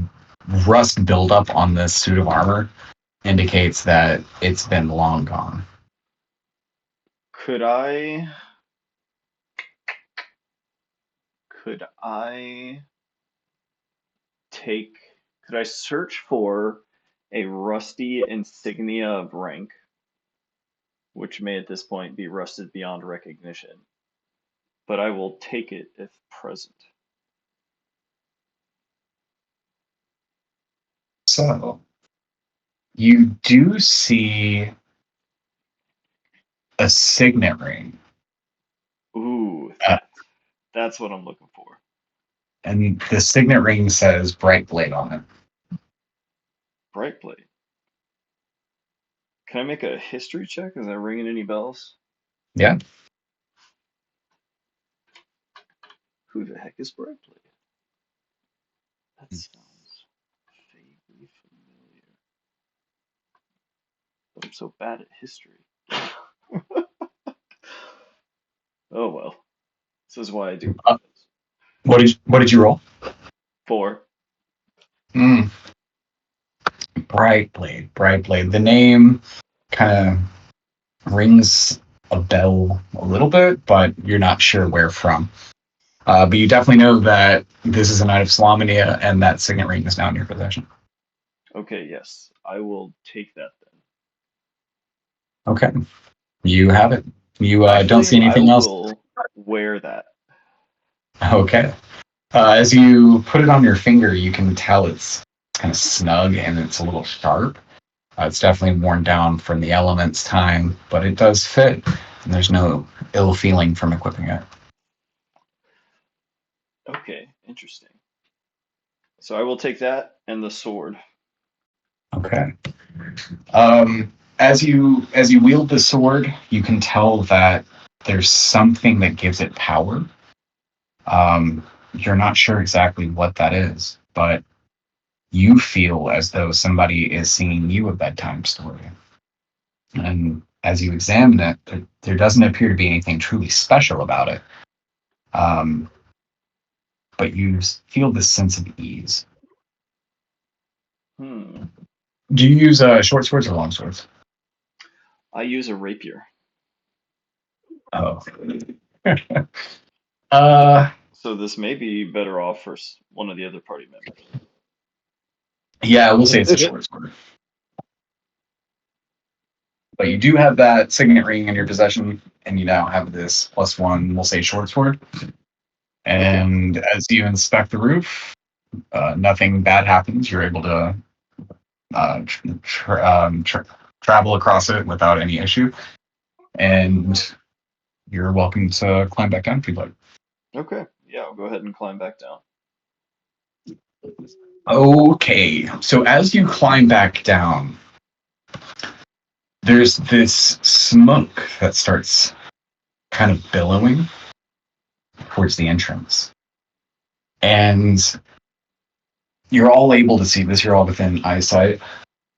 Speaker 1: rust buildup on this suit of armor indicates that it's been long gone.
Speaker 4: Could I search for a rusty insignia of rank, which may at this point be rusted beyond recognition, but I will take it if present.
Speaker 1: So you do see a signet ring.
Speaker 4: Ooh, that's what I'm looking for.
Speaker 1: And the signet ring says Brightblade on it.
Speaker 4: Brightblade. Can I make a history check? Is that ringing any bells?
Speaker 1: Yeah.
Speaker 4: Who the heck is Brightblade? That sounds vaguely familiar. But I'm so bad at history. Oh well. This is why I do.
Speaker 1: What did you roll?
Speaker 4: 4.
Speaker 1: Brightblade. The name kind of rings a bell a little bit, but you're not sure where from. But you definitely know that this is a Knight of Solamnia, and that signet ring is now in your possession.
Speaker 4: Okay, yes. I will take that then.
Speaker 1: Okay. You have it. You
Speaker 4: Actually,
Speaker 1: don't see anything else?
Speaker 4: I will wear that.
Speaker 1: Okay. As you put it on your finger, you can tell it's kind of snug and it's a little sharp. It's definitely worn down from the elements time, but it does fit, and there's no ill feeling from equipping it.
Speaker 4: Okay, interesting. So I will take that and the sword.
Speaker 1: Okay. As you wield the sword, you can tell that there's something that gives it power. You're not sure exactly what that is, but you feel as though somebody is singing you a bedtime story. And as you examine it, there doesn't appear to be anything truly special about it. But you feel this sense of ease. Do you use short swords or long swords?
Speaker 4: I use a rapier.
Speaker 1: Oh.
Speaker 4: So this may be better off for one of the other party members.
Speaker 1: Yeah, we'll say it's a short sword. But you do have that signet ring in your possession, and you now have this +1, we'll say short sword. And as you inspect the roof, nothing bad happens. You're able to travel across it without any issue. And you're welcome to climb back down if you'd like.
Speaker 4: Okay, yeah, I'll go ahead and climb back down.
Speaker 1: Okay, so as you climb back down, there's this smoke that starts kind of billowing towards the entrance. And you're all able to see this, you're all within eyesight.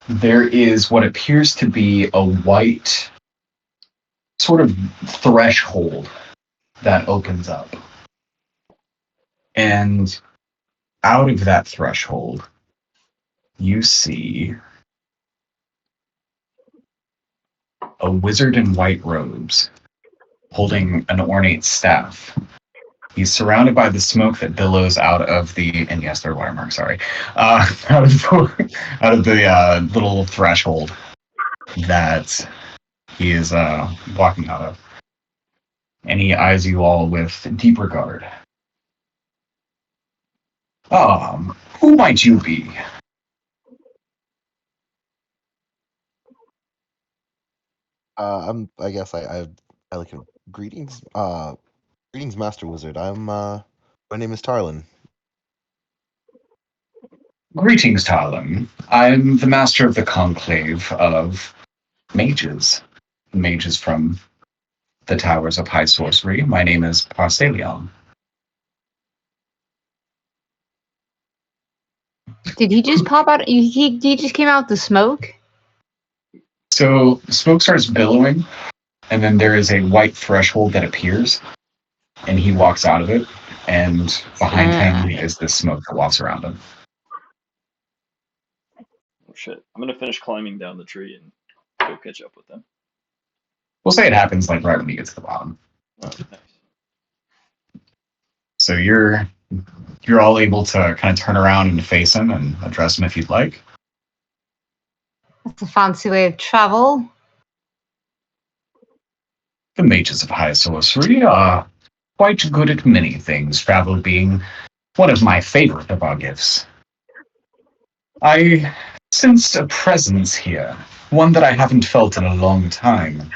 Speaker 1: There is what appears to be a white sort of threshold that opens up. And out of that threshold, you see a wizard in white robes holding an ornate staff. He's surrounded by the smoke that billows out of the, and yes, they're watermarks, sorry, out of the little threshold that he is walking out of. And he eyes you all with deep regard. Who might you be?
Speaker 3: I guess I like him. Greetings, greetings, Master Wizard. My name is Tarlin.
Speaker 1: Greetings, Tarlin. I'm the master of the conclave of mages. Mages from the Towers of High Sorcery. My name is Parselion.
Speaker 8: Did he just pop out? He just came out the smoke?
Speaker 1: So smoke starts billowing, and then there is a white threshold that appears, and he walks out of it, and behind him is the smoke that walks around him.
Speaker 4: Oh shit! I'm gonna finish climbing down the tree and go catch up with them.
Speaker 1: We'll say it happens like right when you get to the bottom.
Speaker 4: Oh, nice.
Speaker 1: So you're all able to kind of turn around and face him and address him if you'd like.
Speaker 8: That's a fancy way of travel.
Speaker 1: The mages of high sorcery are quite good at many things, travel being one of my favorite of our gifts. I sensed a presence here, one that I haven't felt in a long time.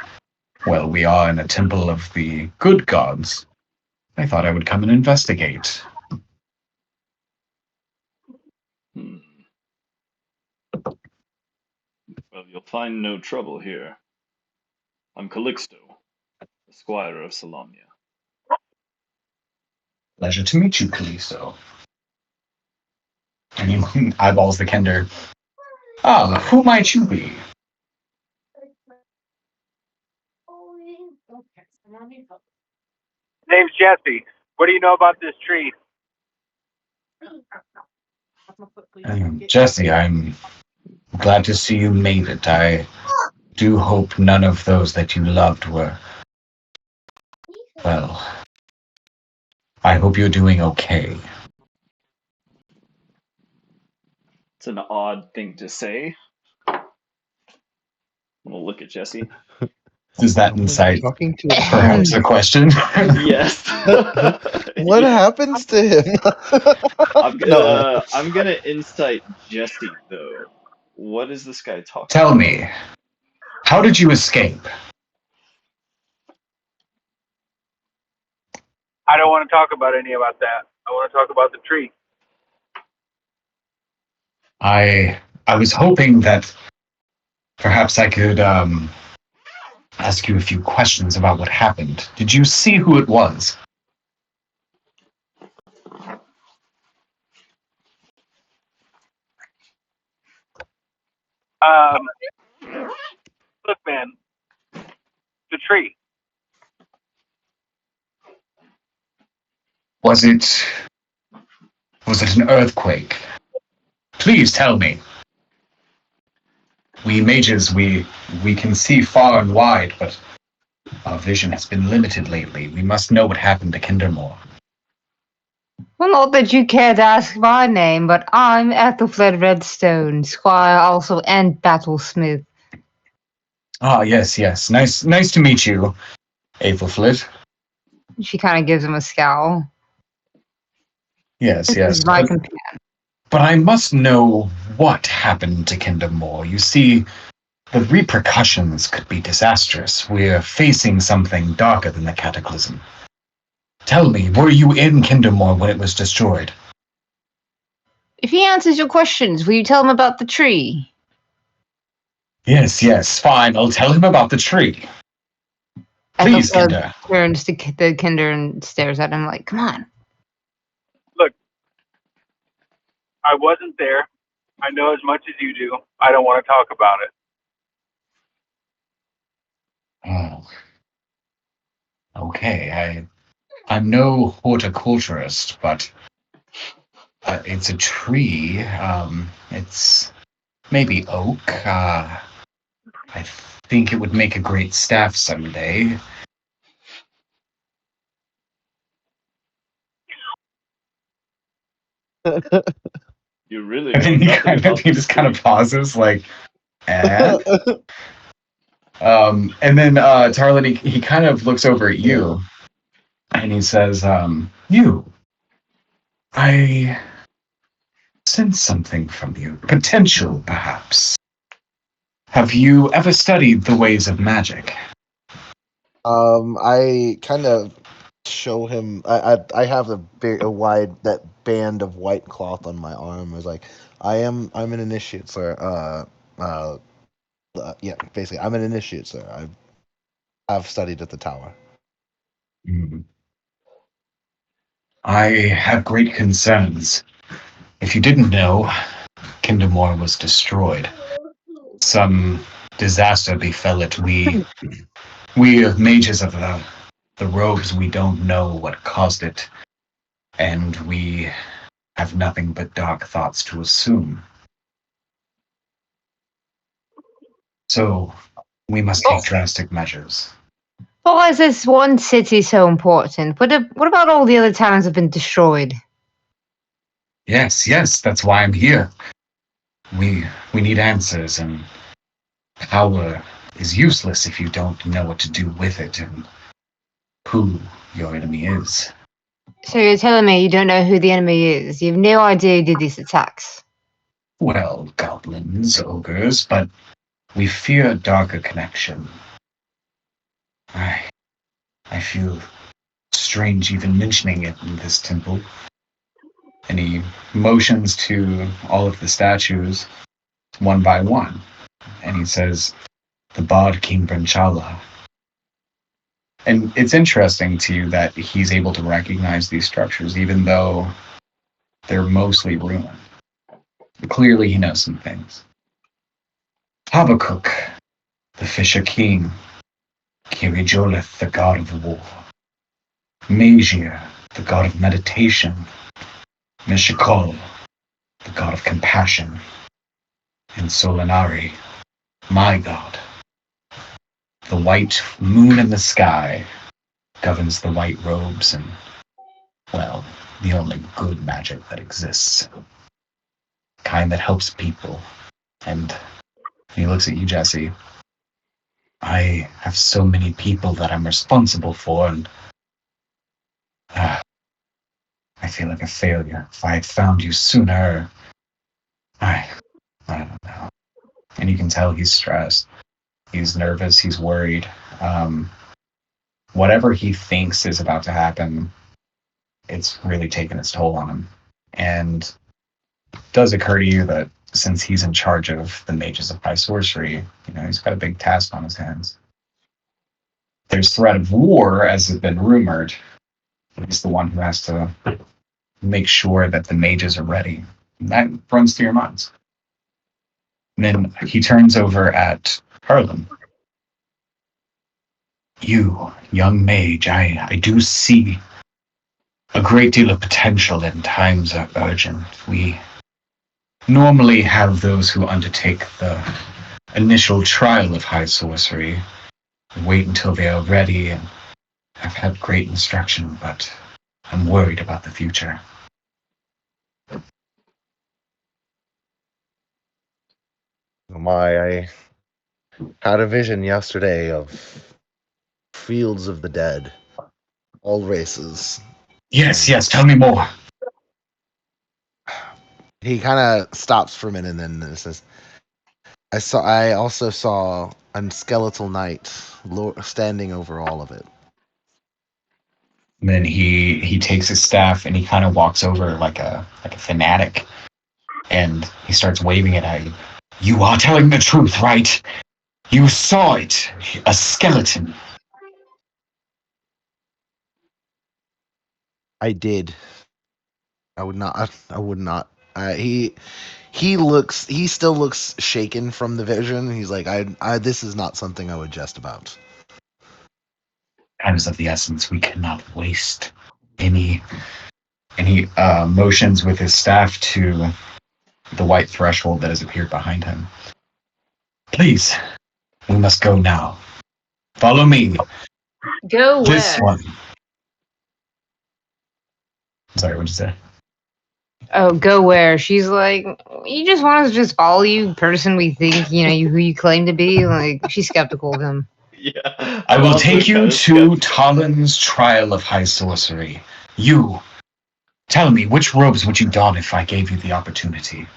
Speaker 1: Well, we are in a temple of the good gods. I thought I would come and investigate.
Speaker 4: Well, you'll find no trouble here. I'm Calixto, the Squire of Salamnia.
Speaker 1: Pleasure to meet you, Callisto. And he eyeballs the Kender. Who might you be?
Speaker 2: Name's Jesse. What do you know about this tree?
Speaker 1: Jesse, I'm glad to see you made it. I do hope none of those that you loved were... Well, I hope you're doing okay.
Speaker 4: It's an odd thing to say. We'll look at Jesse.
Speaker 1: Does that incite
Speaker 3: Talking to
Speaker 1: perhaps a question?
Speaker 4: Yes.
Speaker 3: What happens to him?
Speaker 4: I'm gonna insight Jesse though. What is this guy talking
Speaker 1: Tell
Speaker 4: about?
Speaker 1: me, how did you escape?
Speaker 2: I don't want to talk about any about that. I want to talk about the tree.
Speaker 1: I was hoping that perhaps I could ask you a few questions about what happened. Did you see who it was?
Speaker 2: Um, look, man, the tree.
Speaker 1: Was it an earthquake? Please tell me. We mages, we can see far and wide, but our vision has been limited lately. We must know what happened to Kindermore.
Speaker 8: Well, not that you care to ask my name, but I'm Ethelfled Redstone, Squire also and Battlesmith.
Speaker 1: Ah, yes. Nice to meet you, Aethelfled.
Speaker 8: She kind of gives him a scowl.
Speaker 1: Yes.
Speaker 8: This is my companion.
Speaker 1: But I must know what happened to Kindermore. You see, the repercussions could be disastrous. We're facing something darker than the Cataclysm. Tell me, were you in Kindermore when it was destroyed?
Speaker 8: If he answers your questions, will you tell him about the tree?
Speaker 1: Yes, fine. I'll tell him about the tree. Please, Kinder.
Speaker 8: Turns to the Kinder and stares at him like, come on.
Speaker 2: Look, I wasn't there. I know as much as you do. I don't want to talk about it.
Speaker 1: Oh. Okay, I'm no horticulturist, but it's a tree. It's maybe oak. I think it would make a great staff someday.
Speaker 4: You really
Speaker 1: I
Speaker 4: know
Speaker 1: think
Speaker 4: nothing about
Speaker 1: he
Speaker 4: this
Speaker 1: just kind of
Speaker 4: tree.
Speaker 1: pauses, like, and then Tarlet, he kind of looks over at you, and he says, "You, I sense something from you, potential, perhaps. Have you ever studied the ways of magic?"
Speaker 3: I kind of show him. I have a wide that band of white cloth on my arm. I was like, I'm an initiate, sir. Yeah, basically, I'm an initiate, sir. I've studied at the tower.
Speaker 1: Mm. I have great concerns. If you didn't know, Kindermore was destroyed. Some disaster befell it. We mages of the robes, we don't know what caused it, and we have nothing but dark thoughts to assume. So we must take drastic measures.
Speaker 8: Why is this one city so important? What about all the other towns that have been destroyed?
Speaker 1: Yes, that's why I'm here. We need answers, and power is useless if you don't know what to do with it and who your enemy is.
Speaker 8: So you're telling me you don't know who the enemy is? You have no idea who did these attacks?
Speaker 1: Well, goblins, ogres, but we fear a darker connection. I feel strange even mentioning it in this temple. And he motions to all of the statues one by one. And he says, the Bard King Branchala. And it's interesting to you that he's able to recognize these structures, even though they're mostly ruined. Clearly, he knows some things. Habakkuk, the Fisher King. Kirijolith, the god of war. Magier, the god of meditation. Meshikol, the god of compassion. And Solinari, my god. The white moon in the sky governs the white robes and, well, the only good magic that exists. Kind that helps people. And he looks at you, Jesse. I have so many people that I'm responsible for, and I feel like a failure. If I had found you sooner, I don't know. And you can tell he's stressed. He's nervous. He's worried. Whatever he thinks is about to happen, it's really taken its toll on him. And it does occur to you that since he's in charge of the mages of high sorcery, he's got a big task on his hands. There's threat of war, as has been rumored. He's the one who has to make sure that the mages are ready. And that runs through your minds. And then he turns over at Harlan. You, young mage, I do see a great deal of potential in times are urgent. We normally have those who undertake the initial trial of high sorcery, wait until they are ready, and have had great instruction, but I'm worried about the future.
Speaker 3: I had a vision yesterday of fields of the dead, all races.
Speaker 1: Yes, tell me more.
Speaker 3: He kind of stops for a minute and then says, I also saw a skeletal knight standing over all of it.
Speaker 1: And then he takes his staff and he kind of walks over like a fanatic, and he starts waving it at you. You are telling the truth, right? You saw it, a skeleton.
Speaker 3: I did. I would not. He still looks shaken from the vision. He's like, this is not something I would jest about.
Speaker 1: Time is of the essence. We cannot waste any. And he motions with his staff to the white threshold that has appeared behind him. Please, we must go now. Follow me.
Speaker 8: Go where?
Speaker 1: This one. Sorry, what'd you say?
Speaker 8: Oh, go where? She's like, you just want us to just follow you, person we think, who you claim to be? Like, she's skeptical of him.
Speaker 4: Yeah.
Speaker 1: I will take you to Talon's trial of high sorcery. You, tell me, which robes would you don if I gave you the opportunity?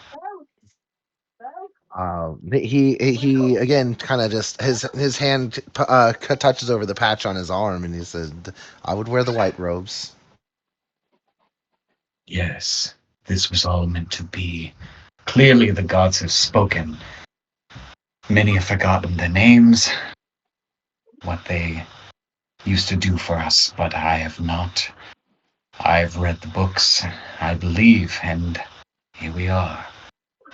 Speaker 3: He again kind of just his hand touches over the patch on his arm, and he said, "I would wear the white robes."
Speaker 1: Yes, this was all meant to be. Clearly the gods have spoken. Many have forgotten their names, what they used to do for us, but I have not. I've read the books, I believe, and here we are,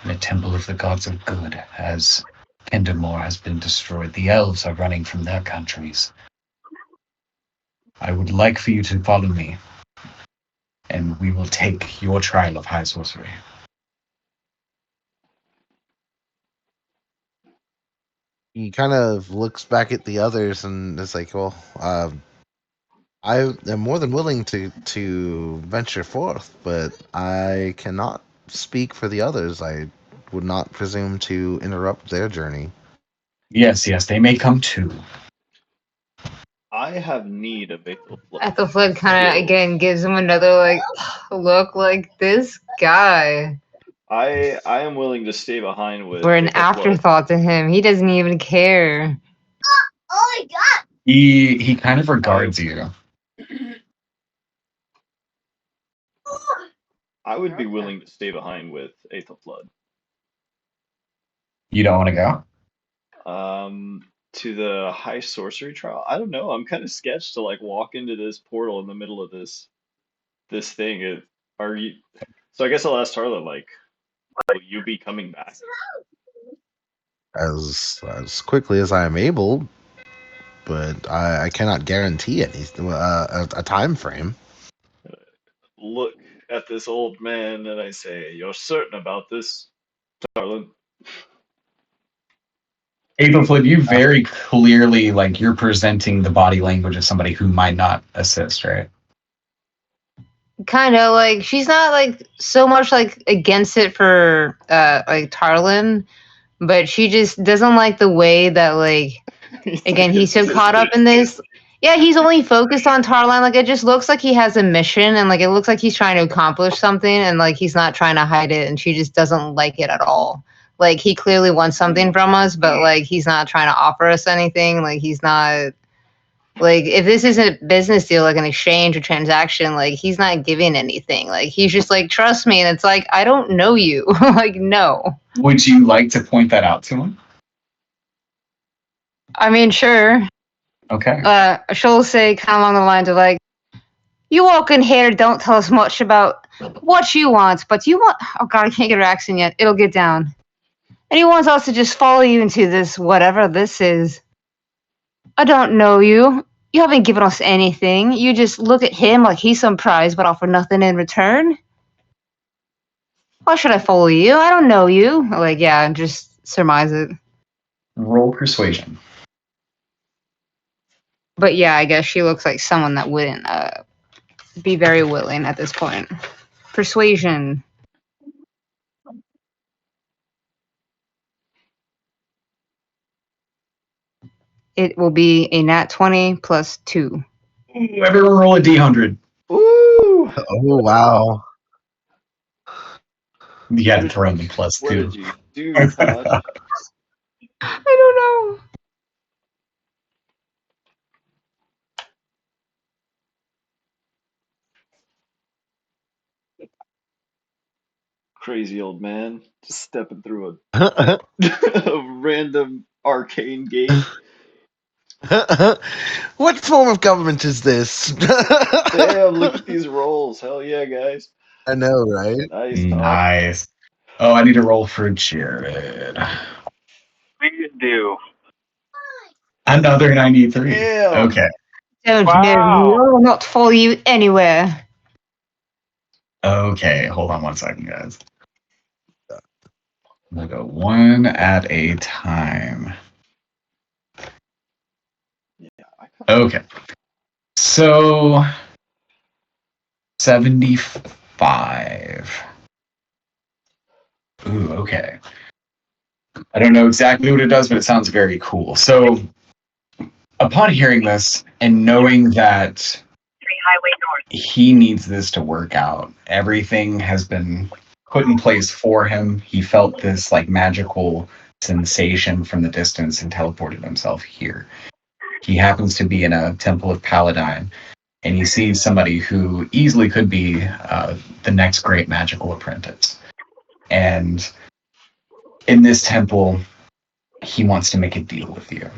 Speaker 1: in a temple of the gods of good, as Kendamore has been destroyed. The elves are running from their countries. I would like for you to follow me, and we will take your trial of high sorcery.
Speaker 3: He kind of looks back at the others and is like, "Well, I am more than willing to venture forth, but I cannot speak for the others. I would not presume to interrupt their journey."
Speaker 1: Yes, they may come too.
Speaker 4: I have need of Aethelflaed.
Speaker 8: Aethelflaed kind of, again, gives him another, look like, this guy.
Speaker 4: I am willing to stay behind with.
Speaker 8: We're an
Speaker 4: Aethelflaed.
Speaker 8: afterthought to him. He doesn't even care.
Speaker 6: Oh my god!
Speaker 1: He kind of regards you.
Speaker 4: I would be willing to stay behind with Aethelflaed.
Speaker 1: You don't want to go?
Speaker 4: To the high sorcery trial. I don't know. I'm kind of sketched to walk into this portal in the middle of this thing. Are you? So I guess I'll ask Tarla. Will you be coming back?
Speaker 3: As quickly as I am able, but I cannot guarantee a time frame.
Speaker 4: Look at this old man and I say, "You're certain about this, Tarlin?"
Speaker 1: Aethelflaed, you very clearly, you're presenting the body language of somebody who might not assist, right?
Speaker 8: Kind of, she's not, so much, against it for, Tarlin, but she just doesn't like the way that, again, he's so caught up in this. Yeah, he's only focused on Tarlan. Like, it just looks like he has a mission, and like it looks like he's trying to accomplish something, and like he's not trying to hide it, and she just doesn't like it at all. Like, he clearly wants something from us, but like he's not trying to offer us anything. Like, he's not like, if this isn't a business deal, like an exchange or transaction, like he's not giving anything. Like, he's just like, trust me, and it's like, I don't know you. Like, no.
Speaker 1: Would you like to point that out to him?
Speaker 8: I mean, sure.
Speaker 1: Okay.
Speaker 8: She'll say kind of along the lines of like, you walk in here, don't tell us much about what you want, but you want. Oh god, I can't get her accent yet. It'll get down. And he wants us to just follow you into this, whatever this is. I don't know you. You haven't given us anything. You just look at him like he's some prize, but offer nothing in return. Why should I follow you? I don't know you. Like, yeah, just surmise it.
Speaker 1: Roll persuasion.
Speaker 8: But yeah, I guess she looks like someone that wouldn't be very willing at this point. Persuasion. It will be a nat 20 plus 2.
Speaker 1: Ooh, everyone roll a d100.
Speaker 4: Ooh!
Speaker 3: Oh wow.
Speaker 1: You had to throw in the plus
Speaker 4: What
Speaker 1: 2.
Speaker 4: did you do, Pod?
Speaker 8: I don't know.
Speaker 4: Crazy old man. Just stepping through a random arcane gate.
Speaker 3: What form of government is this?
Speaker 4: Damn, look at these rolls. Hell yeah, guys.
Speaker 3: I know, right?
Speaker 4: Nice talk.
Speaker 1: Nice. Oh, I need to roll for Jared.
Speaker 2: Please do.
Speaker 1: Another 93.
Speaker 4: Damn.
Speaker 1: Okay.
Speaker 8: Don't
Speaker 2: Wow.
Speaker 8: know you. I will not follow you anywhere.
Speaker 1: Okay, hold on one second, guys. I'm gonna go one at a time. Okay. So 75. Ooh, okay. I don't know exactly what it does, but it sounds very cool. So upon hearing this and knowing that
Speaker 7: 3 Highway North.
Speaker 1: he needs this to work out, everything has been put in place for him. He felt this like magical sensation from the distance and teleported himself here. He happens to be in a temple of Paladine, and he sees somebody who easily could be the next great magical apprentice. And in this temple, he wants to make a deal with you.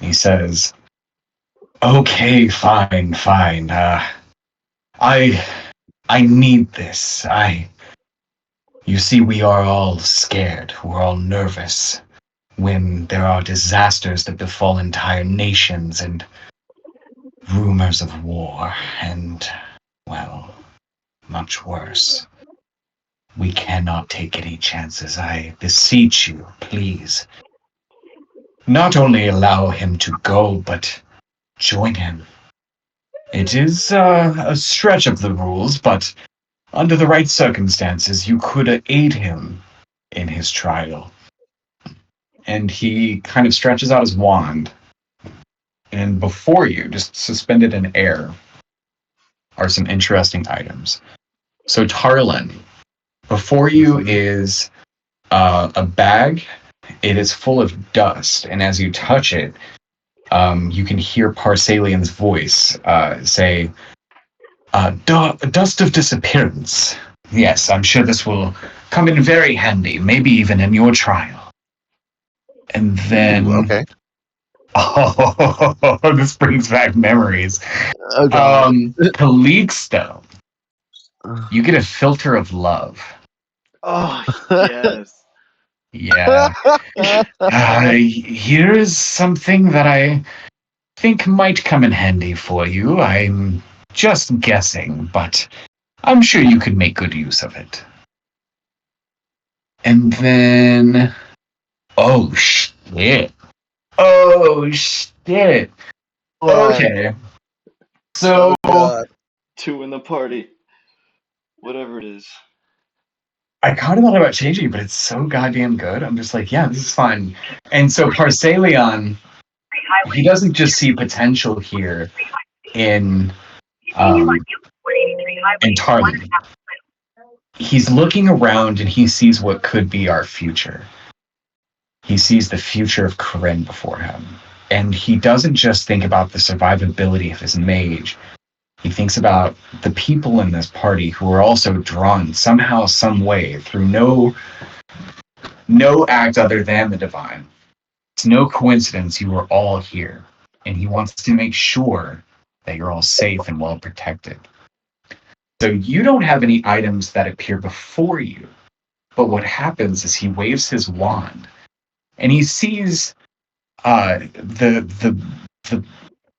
Speaker 1: He says, "Okay, fine. I need this. You see, we are all scared. We're all nervous when there are disasters that befall entire nations and rumors of war and, well, much worse. We cannot take any chances. I beseech you, please. Not only allow him to go, but join him. It is a stretch of the rules, but under the right circumstances, you could aid him in his trial." And he kind of stretches out his wand, and before you, just suspended in air, are some interesting items. So Tarlin, before you is a bag. It is full of dust, and as you touch it, you can hear Parsalian's voice say, "Dust of disappearance. Yes, I'm sure this will come in very handy, maybe even in your trial." And then,
Speaker 3: Ooh, okay.
Speaker 1: oh, this brings back memories.
Speaker 3: Okay.
Speaker 1: Calixto, you get a filter of love.
Speaker 4: Oh, yes.
Speaker 1: Yeah. Here's something that I think might come in handy for you. I'm just guessing, but I'm sure you could make good use of it. And then, oh shit. Oh shit.
Speaker 3: What?
Speaker 1: Okay. So,
Speaker 3: Oh god.
Speaker 4: 2 in the party. Whatever it is.
Speaker 1: I kind of thought about changing it, but it's so goddamn good. I'm just like, yeah, this is fine. And so Parsalion he doesn't just see potential here in Tarly. He's looking around and he sees what could be our future. He sees the future of Corinne before him. And he doesn't just think about the survivability of his mage. He thinks about the people in this party who are also drawn somehow, some way, through no act other than the divine. It's no coincidence you are all here. And he wants to make sure that you're all safe and well protected. So you don't have any items that appear before you. But what happens is he waves his wand and he sees the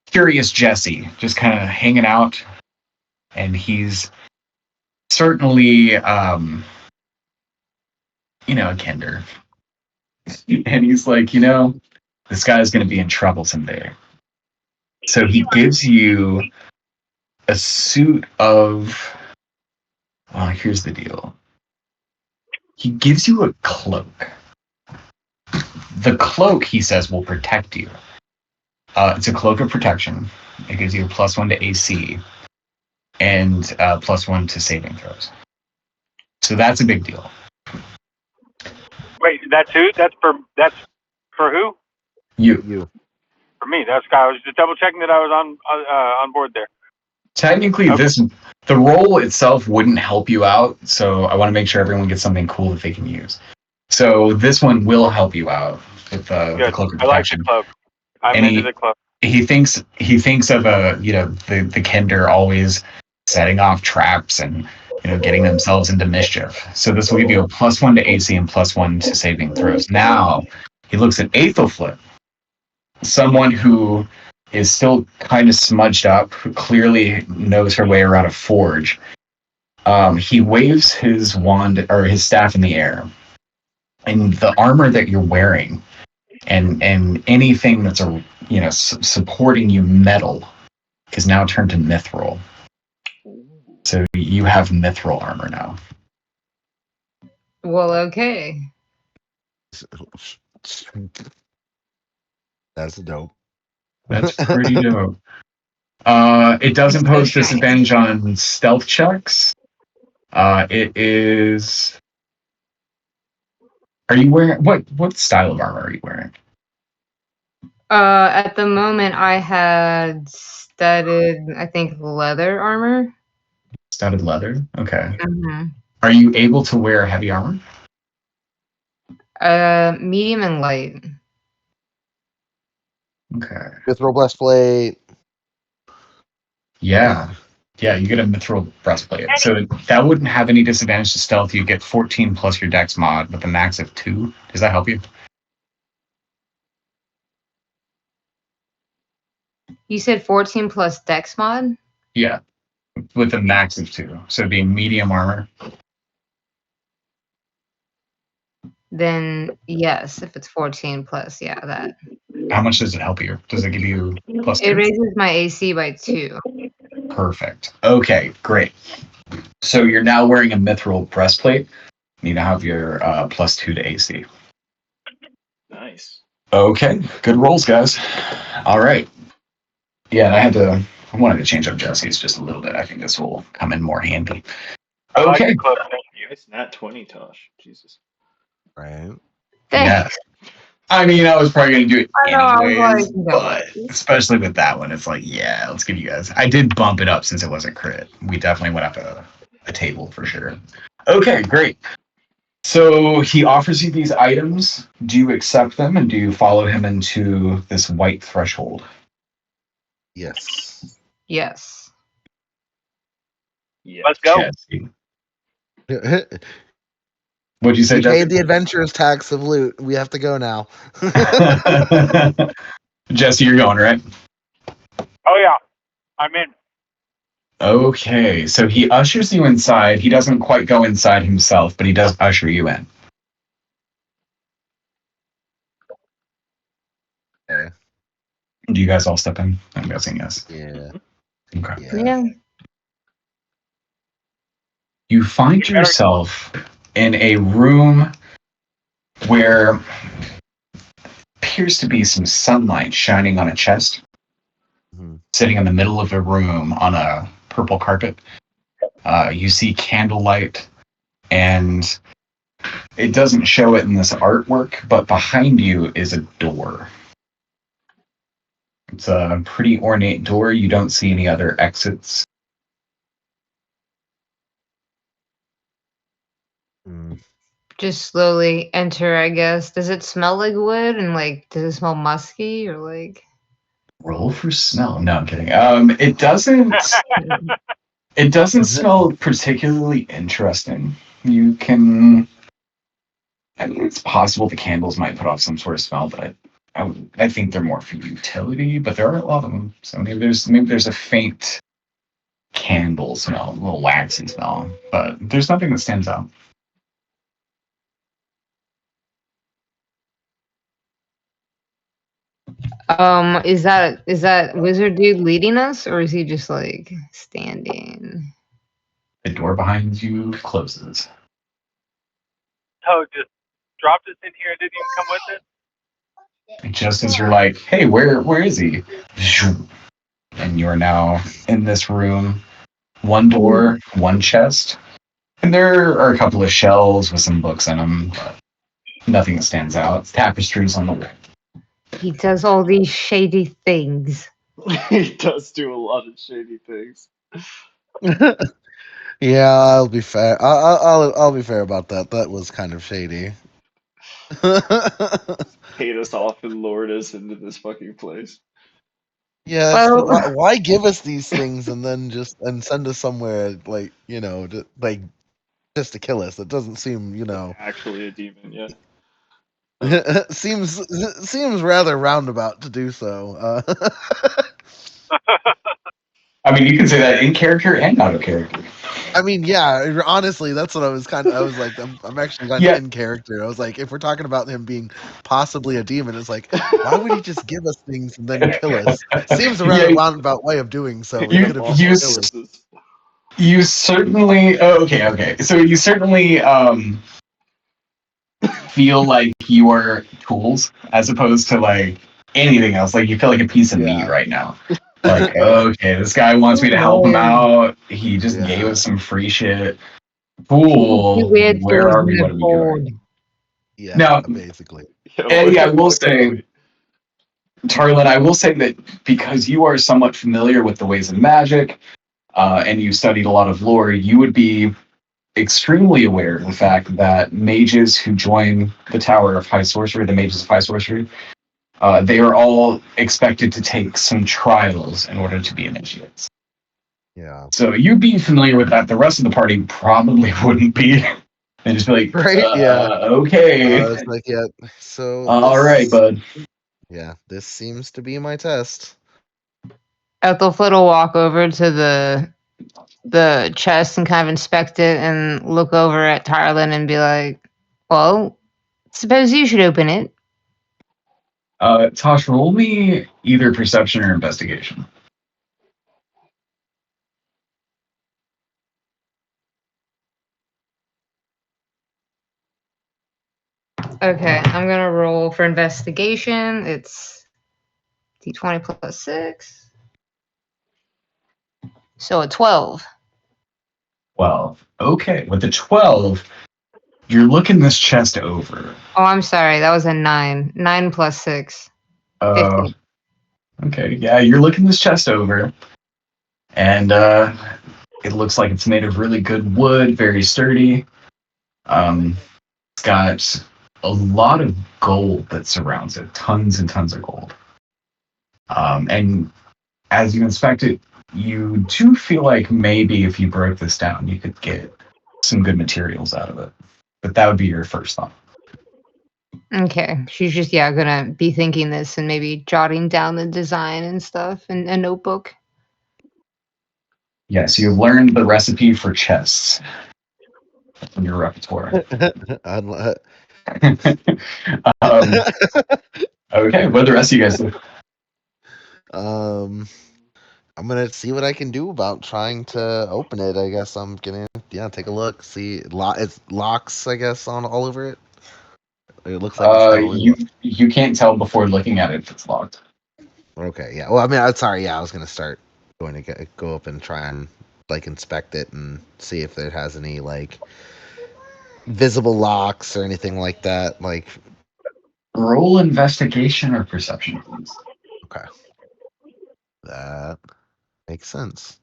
Speaker 1: curious Jesse just kind of hanging out, and he's certainly a Kender. And he's like, this guy's going to be in trouble someday. So he gives you a suit of. Well, here's the deal. He gives you a cloak. The cloak, he says, will protect you. It's a cloak of protection. It gives you a +1 to AC and +1 to saving throws. So that's a big deal.
Speaker 2: Wait, that's who? That's for who?
Speaker 1: You.
Speaker 2: For me. I was just double checking that I was on board there.
Speaker 1: Technically, the role itself wouldn't help you out, so I want to make sure everyone gets something cool that they can use. So this one will help you out with the cloak of protection.
Speaker 2: I like the cloak. I'm into the cloak.
Speaker 1: He thinks of the Kender always setting off traps and getting themselves into mischief. So this will give you a +1 to AC and +1 to saving throws. Now he looks at Aethelflip, someone who is still kind of smudged up, who clearly knows her way around a forge. He waves his wand or his staff in the air, and the armor that you're wearing and anything that's supporting you metal is now turned to mithril. So you have mithril armor now.
Speaker 8: Well, okay.
Speaker 3: That's dope.
Speaker 1: That's pretty dope. It does impose disadvantage on stealth checks. It is. Are you wearing what style of armor are you wearing?
Speaker 8: At the moment, I had studded, I think, leather armor.
Speaker 1: Studded leather. Okay.
Speaker 8: Mm-hmm.
Speaker 1: Are you able to wear heavy armor?
Speaker 8: Medium and light.
Speaker 3: Okay. Mithril breastplate.
Speaker 1: Yeah. Yeah, you get a mithril breastplate. So that wouldn't have any disadvantage to stealth. You get 14 plus your dex mod with a max of 2. Does that help you?
Speaker 8: You said 14 plus dex mod?
Speaker 1: Yeah, with a max of 2. So it'd be medium armor.
Speaker 8: Then yes, if it's 14 plus, yeah, that.
Speaker 1: How much does it help you? Does it give you +2?
Speaker 8: It raises my AC by 2.
Speaker 1: Perfect. Okay, great. So you're now wearing a mithril breastplate. You now have your +2 to AC.
Speaker 4: Nice.
Speaker 1: Okay, good rolls, guys. All right. Yeah, I wanted to change up Jesse's just a little bit. I think this will come in more handy. Okay.
Speaker 4: It's not 20, Tosh. Jesus.
Speaker 3: Right.
Speaker 1: Yeah. I mean, I was probably going to do it anyways,
Speaker 8: like,
Speaker 1: but especially with that one, it's like, yeah, let's give you guys. I did bump it up since it wasn't crit. We definitely went up a table for sure. Okay, great. So he offers you these items. Do you accept them and do you follow him into this white threshold?
Speaker 3: Yes.
Speaker 8: Yes.
Speaker 2: Let's go.
Speaker 1: What'd you say,
Speaker 3: We
Speaker 1: Jesse?
Speaker 3: paid the adventurer's tax of loot. We have to go now.
Speaker 1: Jesse, you're going, right?
Speaker 2: Oh yeah, I'm in.
Speaker 1: Okay, so he ushers you inside. He doesn't quite go inside himself, but he does usher you in.
Speaker 3: Okay.
Speaker 1: Do you guys all step in? I'm guessing yes.
Speaker 3: Yeah.
Speaker 1: Okay.
Speaker 8: Yeah.
Speaker 1: You find yourself in a room where appears to be some sunlight shining on a chest, sitting in the middle of a room on a purple carpet. You see candlelight, and it doesn't show it in this artwork, but behind you is a door. It's a pretty ornate door. You don't see any other exits.
Speaker 8: Just slowly enter, I guess. Does it smell like wood? And like, does it smell musky or like?
Speaker 1: Roll for smell. No, I'm kidding. It doesn't. It doesn't smell particularly interesting. You can. I mean, it's possible the candles might put off some sort of smell, but I think they're more for utility. But there are a lot of them, so maybe there's a faint candle smell, a little waxy smell, but there's nothing that stands out.
Speaker 8: Is that wizard dude leading us, or is he just like standing?
Speaker 1: The door behind you closes.
Speaker 2: Oh, just dropped us in here and didn't even come with it?
Speaker 1: Just as you're like, hey, where is he? And you're now in this room. One door, one chest. And there are a couple of shelves with some books in them, but nothing that stands out. It's tapestries on the wall.
Speaker 8: He does all these shady things.
Speaker 4: He does do a lot of shady things.
Speaker 3: Yeah, I'll be fair. I'll be fair about that. That was kind of shady.
Speaker 4: Paid us off and lured us into this fucking place.
Speaker 3: Yes,
Speaker 8: Well-
Speaker 3: but why give us these things and then send us somewhere like just to kill us? It doesn't seem
Speaker 4: Actually a demon, yeah.
Speaker 3: seems rather roundabout to do so.
Speaker 1: I mean, you can say that in character and out of character.
Speaker 3: I mean, yeah. Honestly, that's what I was I was like, I'm actually kind of in character. I was like, if we're talking about him being possibly a demon, it's like, why would he just give us things and then kill us? Seems a rather roundabout way of doing so.
Speaker 1: You certainly. Oh, okay. So you certainly feel like you are tools as opposed to like anything else. Like you feel like a piece of meat right now. Like, okay, this guy wants me to help him out. He just gave us some free shit. Cool. Where are we? What are we doing?
Speaker 3: Yeah,
Speaker 1: now,
Speaker 3: basically.
Speaker 1: Eddie, I will say, Tarlin, I will say that because you are somewhat familiar with the ways of magic, and you studied a lot of lore, you would be extremely aware of the fact that mages who join the Tower of High Sorcery, the Mages of High Sorcery, they are all expected to take some trials in order to be initiates.
Speaker 3: Yeah.
Speaker 1: So you being familiar with that, the rest of the party probably wouldn't be. And just be like, okay.
Speaker 3: It's like, yeah. So.
Speaker 1: All right, bud.
Speaker 3: Yeah, this seems to be my test.
Speaker 8: Ethelfled will walk over to the chest and kind of inspect it and look over at Tarlin and be like, well, suppose you should open it.
Speaker 1: Tosh, roll me either perception or investigation.
Speaker 8: Okay, I'm gonna roll for investigation. It's D20 plus 6. So a 12.
Speaker 1: 12. Okay, with the 12, you're looking this chest over.
Speaker 8: Oh, I'm sorry. That was a 9. 9 plus 6. 50.
Speaker 1: Okay, yeah, you're looking this chest over. And it looks like it's made of really good wood, very sturdy. It's got a lot of gold that surrounds it, tons and tons of gold. And as you inspect it, you do feel like maybe if you broke this down, you could get some good materials out of it. But that would be your first thought.
Speaker 8: Okay. She's just, gonna be thinking this and maybe jotting down the design and stuff in a notebook.
Speaker 1: Yes, you've learned the recipe for chests from your repertoire. Okay, what do the rest of you guys do?
Speaker 3: I'm gonna see what I can do about trying to open it. I guess I'm gonna take a look, see it's locks, I guess, on all over it. It looks like it's probably
Speaker 1: you can't tell before looking at it if it's locked.
Speaker 3: Okay, yeah. Well, I mean, I'm sorry. Yeah, I was gonna start going to go up and try and like inspect it and see if it has any like visible locks or anything like that. Like,
Speaker 1: Roll investigation or perception, please.
Speaker 3: okay, that makes sense.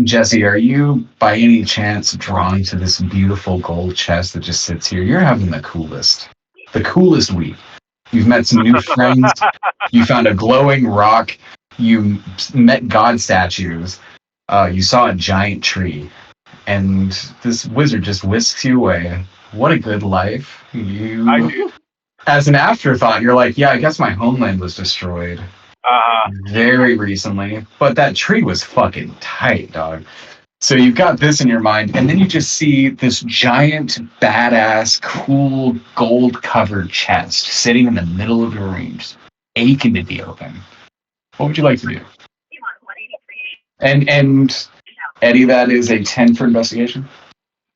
Speaker 1: Jesse, are you by any chance drawn to this beautiful gold chest that just sits here? You're having the coolest week. You've met some new friends. You found a glowing rock. You met god statues. You saw a giant tree. And this wizard just whisks you away. What a good life. As an afterthought, you're like, yeah, I guess my homeland was destroyed very recently. But that tree was fucking tight, dog. So you've got this in your mind, and then you just see this giant, badass, cool, gold-covered chest sitting in the middle of your room, just aching to be open. What would you like to do? And Eddie, that is a 10 for investigation?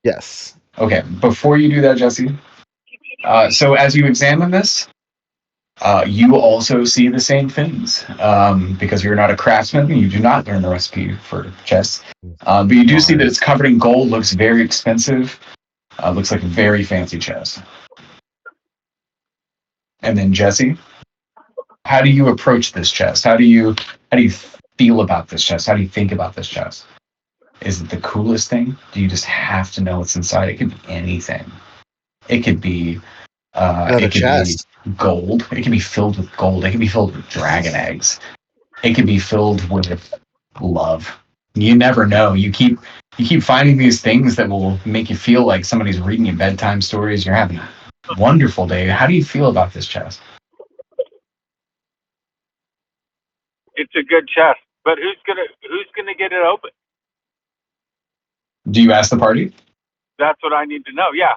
Speaker 3: Yes.
Speaker 1: Okay, before you do that, Jesse, so as you examine this, you also see the same things. Because you're not a craftsman, you do not learn the recipe for chests. But you do see that it's covered in gold, looks very expensive, looks like a very fancy chest. And then Jesse, how do you approach this chest? How do you feel about this chest? How do you think about this chest? Is it the coolest thing? Do you just have to know what's inside? It could be anything. It could be
Speaker 3: chest.
Speaker 1: be gold. It can be filled with gold. It can be filled with dragon eggs. It can be filled with love. You never know. You keep finding these things that will make you feel like somebody's reading you bedtime stories. You're having a wonderful day. How do you feel about this chest?
Speaker 2: It's a good chest, but who's gonna get it open?
Speaker 1: Do you ask the party?
Speaker 2: That's what I need to know. Yeah,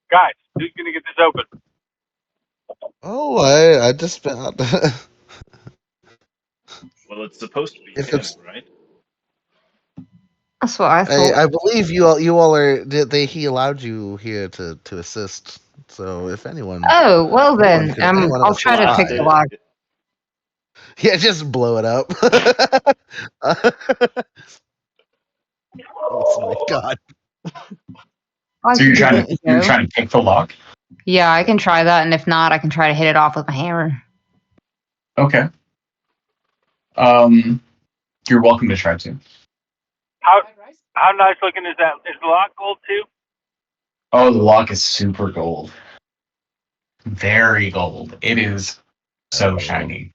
Speaker 2: guys, who's gonna get this open?
Speaker 3: Oh, I just
Speaker 4: Well, it's supposed to be
Speaker 3: If
Speaker 4: him,
Speaker 3: it's-
Speaker 4: right?
Speaker 8: That's what I thought.
Speaker 3: I believe you all are. He allowed you here to assist. So if anyone,
Speaker 8: Oh, well then,
Speaker 3: if any one of
Speaker 8: I'll
Speaker 3: us
Speaker 8: try to
Speaker 3: can
Speaker 8: pick
Speaker 3: try-
Speaker 8: the lock.
Speaker 3: Yeah, just blow it up. Oh my god.
Speaker 8: I
Speaker 1: So you're
Speaker 8: can
Speaker 1: trying
Speaker 8: give it a
Speaker 1: you're
Speaker 8: go.
Speaker 1: trying to pick the lock?
Speaker 8: Yeah, I can try that, and if not, I can try to hit it off with my hammer.
Speaker 1: Okay. You're welcome to try to.
Speaker 2: How nice looking is that? Is the lock gold too?
Speaker 1: Oh, the lock is super gold. Very gold. It is so shiny.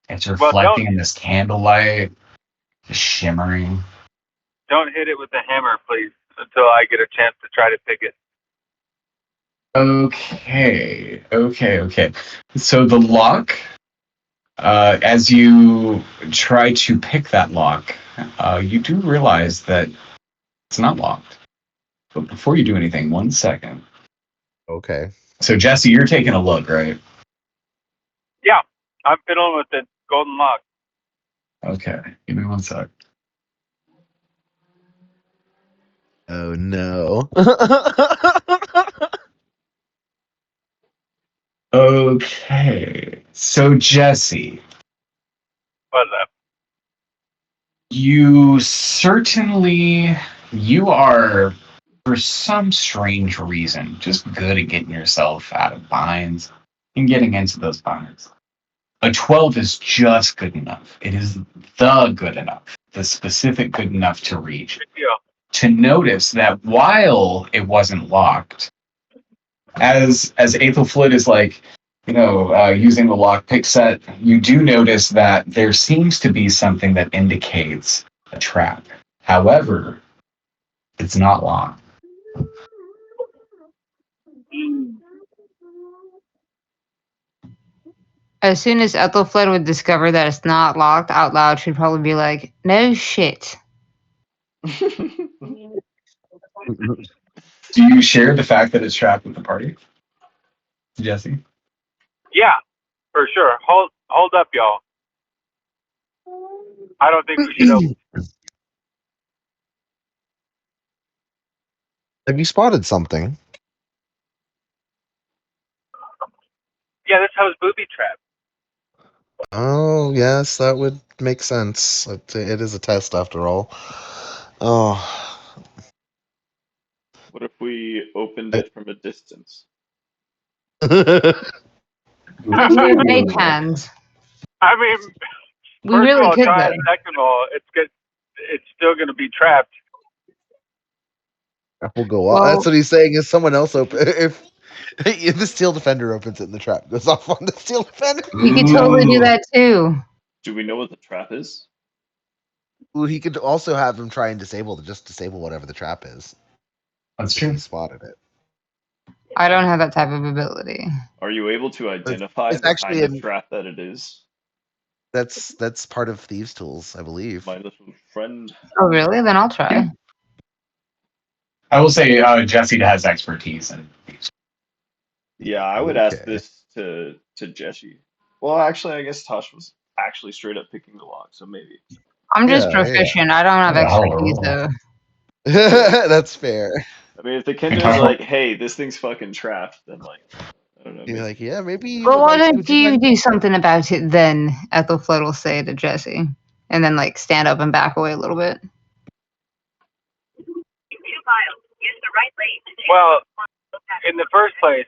Speaker 1: It's reflecting in this candlelight, just shimmering.
Speaker 2: Don't hit it with the hammer, please, until I get a chance to try to pick it.
Speaker 1: Okay. So the lock, as you try to pick that lock, you do realize that it's not locked. But before you do anything, 1 second.
Speaker 3: Okay.
Speaker 1: So Jesse, you're taking a look, right?
Speaker 2: Yeah, I'm fiddling with the golden lock.
Speaker 1: Okay, give me 1 sec.
Speaker 3: Oh no.
Speaker 1: Okay, so Jesse,
Speaker 2: What's up?
Speaker 1: you are, for some strange reason, just good at getting yourself out of binds and getting into those binds. A 12 is just good enough. It is the good enough, the specific good enough to reach.
Speaker 2: Good deal.
Speaker 1: To notice that while it wasn't locked, as Aethelflid is like, using the lockpick set, you do notice that there seems to be something that indicates a trap. However, it's not locked.
Speaker 8: As soon as Ethelfled would discover that it's not locked out loud, she'd probably be like, "No shit."
Speaker 1: Do you share the fact that it's trapped with the party, Jesse?
Speaker 2: Yeah, for sure. Hold up, y'all. I don't think we should open.
Speaker 3: Have you spotted something?
Speaker 2: Yeah, this house booby trap.
Speaker 3: Oh, yes, that would make sense. It is a test after all. Oh.
Speaker 4: What if we opened it from a distance?
Speaker 8: We should have made hands.
Speaker 2: I mean,
Speaker 8: We
Speaker 2: first
Speaker 8: really
Speaker 2: of all,
Speaker 8: could,
Speaker 2: guys,
Speaker 8: though.
Speaker 2: second of all, it's still going to be trapped.
Speaker 3: We'll go off.
Speaker 8: Well-
Speaker 3: That's what he's saying. Is someone else open? If the steel defender opens it and the trap goes off on the steel defender,
Speaker 8: We could totally do that too.
Speaker 4: Do we know what the trap is?
Speaker 3: well, he could also have him try and disable whatever the trap is.
Speaker 1: That's
Speaker 3: If
Speaker 1: true.
Speaker 3: he spotted it.
Speaker 8: I don't have that type of ability.
Speaker 4: Are you able to identify
Speaker 3: it's
Speaker 4: the
Speaker 3: actually
Speaker 4: kind of
Speaker 3: in-
Speaker 4: trap that it is?
Speaker 3: That's part of thieves' tools, I believe.
Speaker 4: My little friend.
Speaker 8: Oh, really? Then I'll try.
Speaker 1: I will say Jesse has expertise in these.
Speaker 4: Yeah, I would ask
Speaker 3: Okay.
Speaker 4: this to Jesse. Well, actually, I guess Tosh was actually straight up picking the lock, so maybe.
Speaker 8: I'm just
Speaker 3: Yeah, yeah.
Speaker 8: proficient. I don't have
Speaker 1: Wow.
Speaker 8: expertise, though.
Speaker 3: That's fair.
Speaker 4: I mean, if the Kinder's like, "Hey, this thing's fucking trapped," then like, I don't know.
Speaker 3: You're
Speaker 4: Maybe.
Speaker 3: like, yeah, maybe. you
Speaker 8: Well,
Speaker 3: would
Speaker 8: why
Speaker 3: like-
Speaker 8: don't
Speaker 3: would
Speaker 8: you
Speaker 3: like-
Speaker 8: do something about it then? Ethelfled will say to Jesse. And then, like, stand up and back away a little bit.
Speaker 7: 2 miles. Use the right lane to take
Speaker 2: Well, in the first place,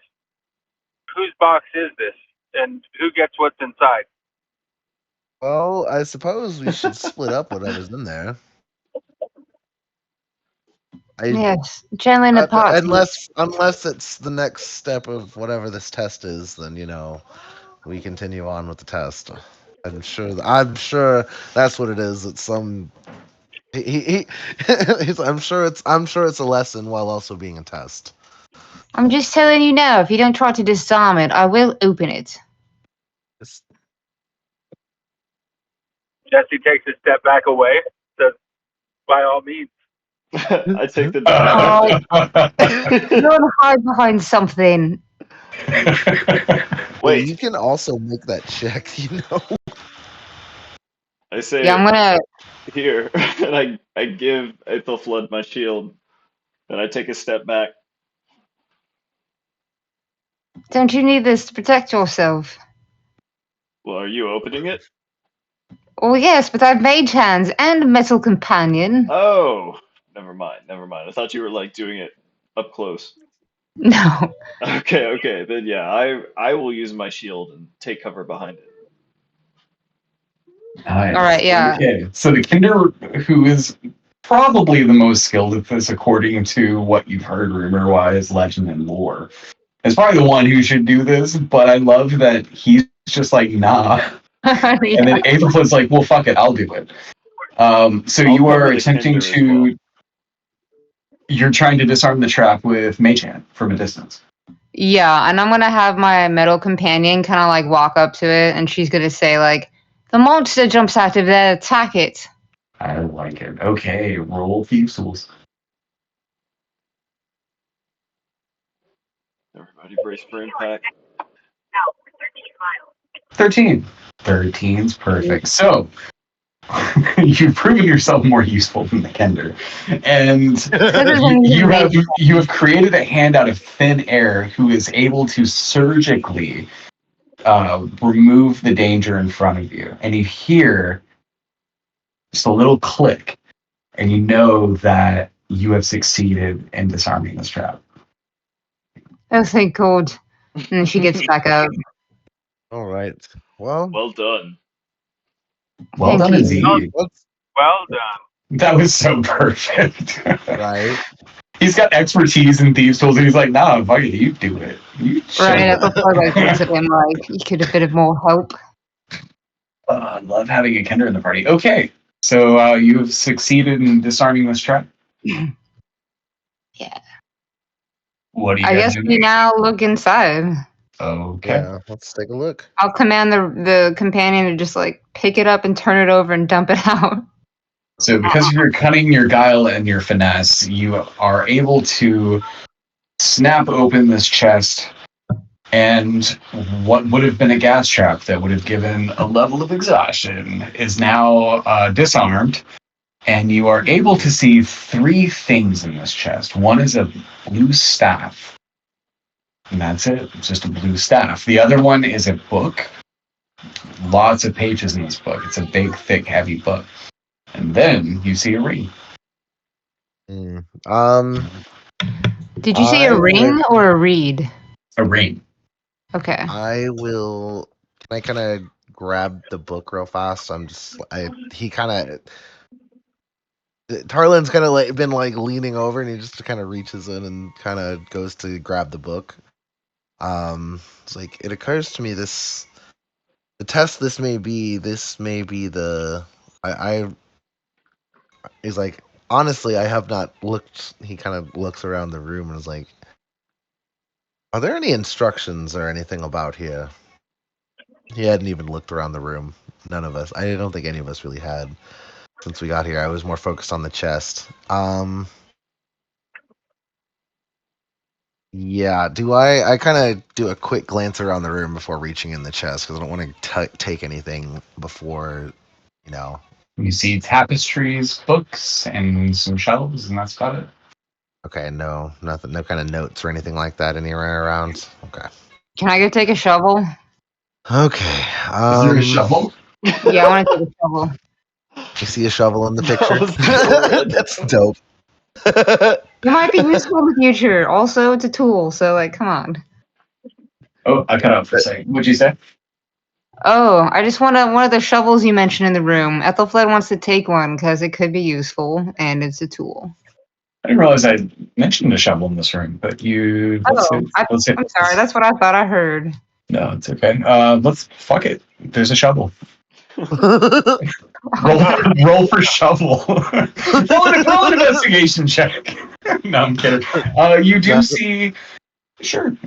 Speaker 2: whose box is this, and who gets what's inside?
Speaker 3: Well, I suppose we should split up whatever's in there.
Speaker 8: Yes, gently in the pot.
Speaker 3: Unless it's the next step of whatever this test is, then we continue on with the test. I'm sure that's what it is. It's some. I'm sure it's a lesson while also being a test.
Speaker 8: I'm just telling you now, if you don't try to disarm it, I will open it.
Speaker 3: It's-
Speaker 2: Jesse takes a step back away, says, by all means.
Speaker 4: I take the
Speaker 8: Oh. Don't hide behind something.
Speaker 4: Wait,
Speaker 3: you can also make that check.
Speaker 4: I say
Speaker 8: Yeah, I'm gonna.
Speaker 4: here, and I give Aethelflood my shield, and I take a step back.
Speaker 8: Don't you need this to protect yourself?
Speaker 4: Well, are you opening it?
Speaker 8: Oh, yes, but I've mage hands and a metal companion.
Speaker 4: Oh, never mind. I thought you were like doing it up close.
Speaker 8: No.
Speaker 4: Okay. Then yeah, I will use my shield and take cover behind it.
Speaker 1: Nice.
Speaker 8: All right, yeah.
Speaker 1: Okay, so the Kinder, who is probably the most skilled at this, according to what you've heard rumor-wise, legend, and lore, is probably the one who should do this. But I love that he's just like, nah.
Speaker 8: Yeah.
Speaker 1: And then Aethelflaed's like, well, fuck it, I'll do it. So
Speaker 4: I'll
Speaker 1: you are
Speaker 4: cover the
Speaker 1: attempting
Speaker 4: Kinder as
Speaker 1: to.
Speaker 4: well.
Speaker 1: You're trying to disarm the trap with Mage Hand from a distance.
Speaker 8: Yeah, and I'm gonna have my metal companion kind of like walk up to it, and she's gonna say like, "The monster jumps out of there, attack it."
Speaker 1: I like it. Okay, roll thieves tools.
Speaker 4: Everybody brace for impact.
Speaker 7: out for 13 miles.
Speaker 1: 13. 13's perfect. So you've proven yourself more useful than the Kender, and you have created a hand out of thin air who is able to surgically remove the danger in front of you, and you hear just a little click, and you know that you have succeeded in disarming this trap.
Speaker 8: Oh, thank God! And then she gets back up.
Speaker 3: All right. Well,
Speaker 4: Well done.
Speaker 1: Well
Speaker 8: Thank
Speaker 1: done,
Speaker 8: you.
Speaker 1: indeed.
Speaker 2: Well done.
Speaker 1: That was so perfect.
Speaker 3: right.
Speaker 1: He's got expertise in thieves tools, and he's like, "Nah, fuck it, you do it." You
Speaker 8: Right,
Speaker 1: shut
Speaker 8: at the point, like looks at him like, "You could have been of more help."
Speaker 1: I love having a Kender in the party. Okay, so you have succeeded in disarming this trap.
Speaker 8: Yeah.
Speaker 1: What do you
Speaker 8: I
Speaker 1: guys
Speaker 8: guess
Speaker 1: do?
Speaker 8: we now look inside.
Speaker 1: Okay.
Speaker 3: Yeah. Let's take a look.
Speaker 8: I'll command the companion to just like pick it up and turn it over and dump it out.
Speaker 1: So because of your cunning, your guile, and your finesse, you are able to snap open this chest And what would have been a gas trap that would have given a level of exhaustion is now disarmed. And you are able to see 3 things in this chest. One is a blue staff. And that's it. It's just a blue staff. The other one is a book. Lots of pages in this book. It's a big, thick, heavy book. And then you see a ring.
Speaker 8: Did you say a ring or a reed?
Speaker 1: A ring.
Speaker 8: Okay.
Speaker 3: I will. Can I kind of grab the book real fast? He kind of. Tarlin's kind of been leaning over, and he just kind of reaches in and kind of goes to grab the book. It's like it occurs to me the test this may be the he's like, honestly, I have not looked. He kind of looks around the room and is like, are there any instructions or anything about here? He hadn't even looked around the room. None of us. I don't think any of us really had. Since we got here, I was more focused on the chest. Yeah, I kind of do a quick glance around the room before reaching in the chest because I don't want to take anything before,
Speaker 1: You see tapestries, books, and some shelves, and that's about it.
Speaker 3: Okay, no, nothing, no kind of notes or anything like that anywhere around. Okay.
Speaker 8: Can I go take a shovel?
Speaker 3: Okay.
Speaker 1: Is there a shovel?
Speaker 8: Yeah, I want to take a shovel.
Speaker 3: You see a shovel in the picture? That's dope.
Speaker 8: It might be useful in the future. Also, it's a tool, so come on.
Speaker 1: Oh, I cut out for a second. What'd you say?
Speaker 8: Oh, I just want one of the shovels you mentioned in the room. Ethelfled wants to take one because it could be useful and it's a tool.
Speaker 1: I didn't realize I mentioned a shovel in this room, but you.
Speaker 8: I'm sorry. That's what I thought I heard.
Speaker 1: No, it's okay. Let's fuck it. There's a shovel. roll for shovel. roll an investigation check. No, I'm kidding. You do see. Sure.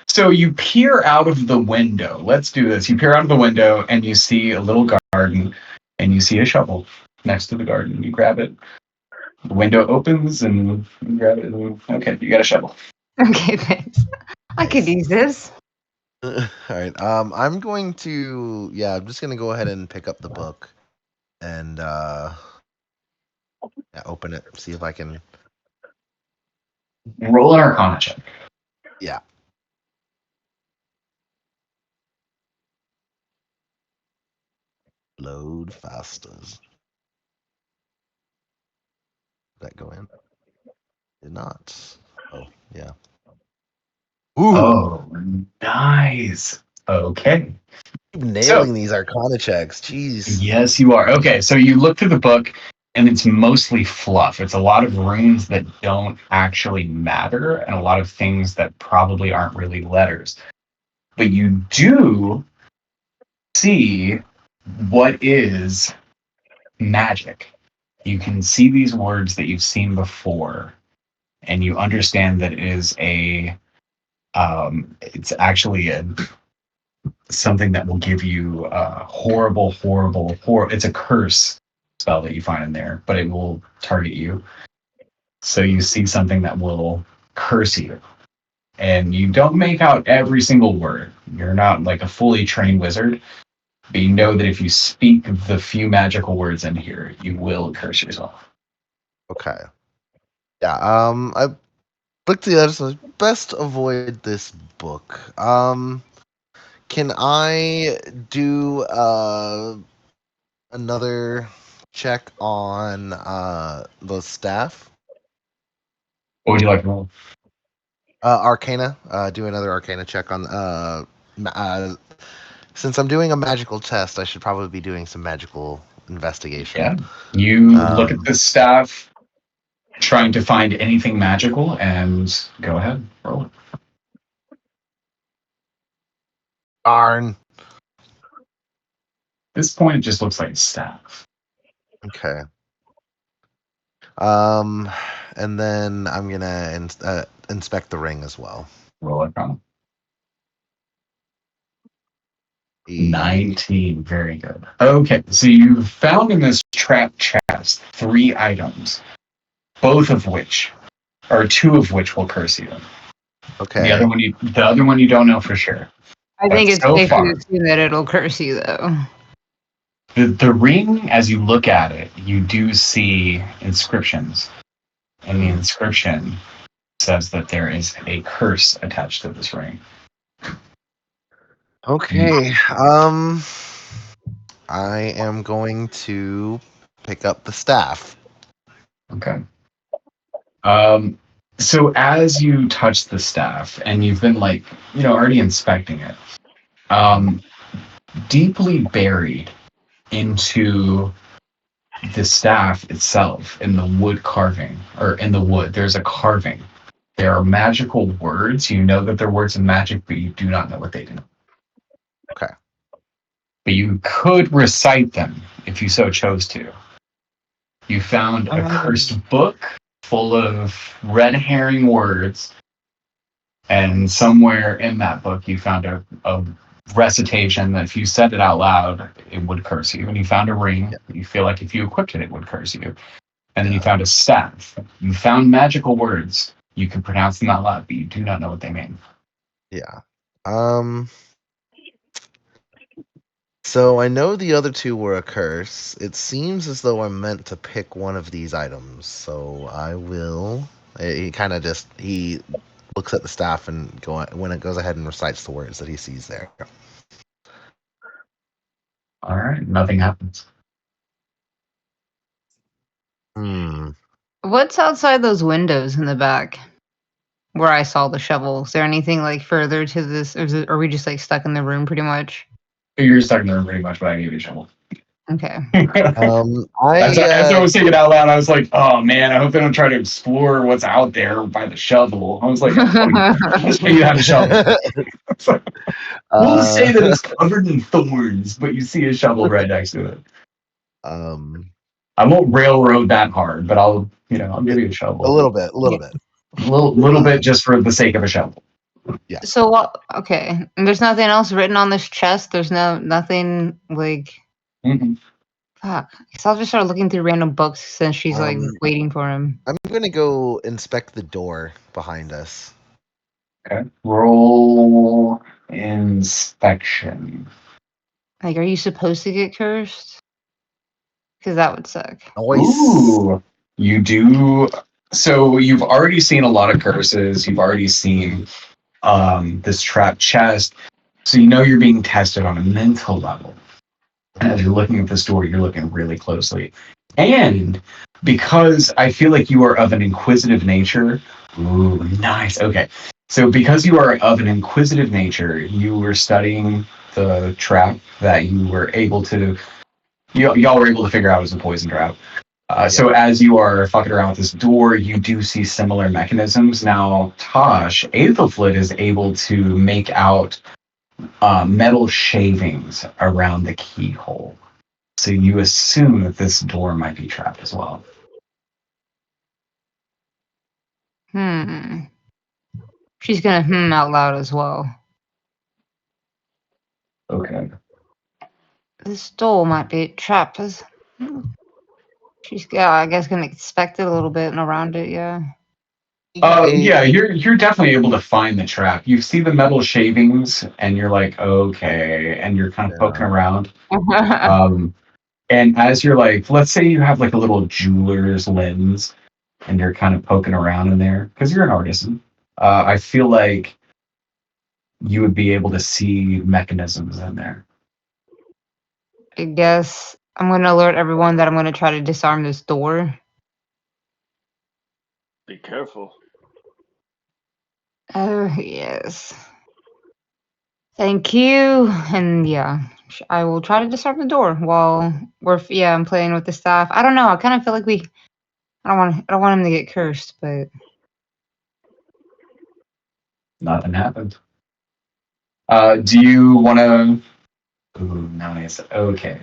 Speaker 1: So you peer out of the window. Let's do this. You peer out of the window and you see a little garden, and you see a shovel next to the garden. You grab it. The window opens and you grab it. Okay, you got a shovel.
Speaker 8: Okay, thanks. I could use this.
Speaker 3: All right. I'm going to. Yeah, I'm just gonna go ahead and pick up the book and open it. See if I can.
Speaker 1: Roll an Arcana check.
Speaker 3: Yeah. Load faster. Did that go in? Did not. Oh, yeah.
Speaker 1: Ooh. Oh, nice. Okay.
Speaker 3: Nailing these Arcana checks. Jeez.
Speaker 1: Yes, you are. Okay, so you look through the book, and it's mostly fluff. It's a lot of runes that don't actually matter, and a lot of things that probably aren't really letters. But you do see what is magic. You can see these words that you've seen before, and you understand that it is it's actually something that will give you horrible. It's a curse spell that you find in there, but it will target you. So you see something that will curse you. And you don't make out every single word. You're not like a fully trained wizard, but you know that if you speak the few magical words in here, you will curse yourself.
Speaker 3: Okay. Yeah. I looked at the others. So best avoid this book. Can I do another check on the staff?
Speaker 1: What would you like to roll?
Speaker 3: Arcana. Do another Arcana check on. Since I'm doing a magical test, I should probably be doing some magical investigation.
Speaker 1: Yeah. You look at the staff, trying to find anything magical, and go ahead, roll it.
Speaker 3: Darn.
Speaker 1: At this point, it just looks like staff.
Speaker 3: Okay. And then I'm gonna inspect the ring as well.
Speaker 1: Roll it, Ron. 19, very good. Okay, so you found in this trap chest 3 items, two of which will curse you.
Speaker 3: Okay.
Speaker 1: The other one you don't know for sure.
Speaker 8: I think it's
Speaker 1: so
Speaker 8: safe
Speaker 1: far,
Speaker 8: to assume that it'll curse you, though.
Speaker 1: the ring, as you look at it, you do see inscriptions, and the inscription says that there is a curse attached to this ring.
Speaker 3: Okay. I am going to pick up the staff.
Speaker 1: Okay. So as you touch the staff, and you've been already inspecting it, deeply buried into the staff itself, in the wood carving, or in the wood, there's a carving. There are magical words. You know that they're words of magic, but you do not know what they do.
Speaker 3: Okay.
Speaker 1: But you could recite them if you so chose to. You found a cursed book full of red herring words, and somewhere in that book you found a recitation that if you said it out loud, it would curse you. And you found a ring. You feel like if you equipped it, it would curse you. And then you found a staff. You found magical words. You can pronounce them out loud, but you do not know what they mean.
Speaker 3: Yeah. So I know the other two were a curse. It seems as though I'm meant to pick one of these items. So I will. He kind of he looks at the staff and when it goes ahead and recites the words that he sees there.
Speaker 1: All right, nothing happens.
Speaker 8: What's outside those windows in the back where I saw the shovel? Is there anything further to this, or are we just stuck in the room pretty much?
Speaker 1: You're stuck in the room pretty much, but I gave you a shovel.
Speaker 8: Okay.
Speaker 1: As I was saying it out loud, I was like, "Oh man, I hope they don't try to explore what's out there by the shovel." I was like, "Just you have a shovel." We'll say that it's covered in thorns, but you see a shovel right next to it. I won't railroad that hard, but I'll give you a shovel.
Speaker 3: A little bit.
Speaker 1: A little bit just for the sake of a shovel.
Speaker 3: Yeah.
Speaker 8: So what? Okay. And there's nothing else written on this chest. There's nothing like.
Speaker 1: Mm-hmm.
Speaker 8: Fuck. So I'll just start looking through random books since she's waiting for him.
Speaker 3: I'm gonna go inspect the door behind us.
Speaker 1: Okay. Roll inspection.
Speaker 8: Are you supposed to get cursed? Because that would suck.
Speaker 1: Ooh, you do. So you've already seen a lot of curses. You've already seen this trapped chest. So you know you're being tested on a mental level. And as you're looking at this door, you're looking really closely. And because I feel like you are of an inquisitive nature. Ooh, nice. Okay. So because you are of an inquisitive nature, you were studying the trap that you were able to y'all were able to figure out was a poison trap. So as you are fucking around with this door, you do see similar mechanisms. Now, Tosh, Aethelflid is able to make out metal shavings around the keyhole. So you assume that this door might be trapped as well.
Speaker 8: She's gonna out loud as well.
Speaker 1: Okay.
Speaker 8: This door might be trapped. She's, I guess, gonna inspect it a little bit and around it. Yeah.
Speaker 1: Yeah, you're definitely able to find the trap. You see the metal shavings, and you're like, okay, and you're kind of poking around. And as you're let's say you have a little jeweler's lens, and you're kind of poking around in there because you're an artisan. I feel like you would be able to see mechanisms in there.
Speaker 8: I guess I'm gonna alert everyone that I'm gonna try to disarm this door.
Speaker 4: Be careful.
Speaker 8: Oh, yes. Thank you. And yeah, I will try to disarm the door while I'm playing with the staff. I don't know. I kind of feel like I don't want him to get cursed, but
Speaker 1: Nothing happened. Do you want to? Ooh, nice. Okay.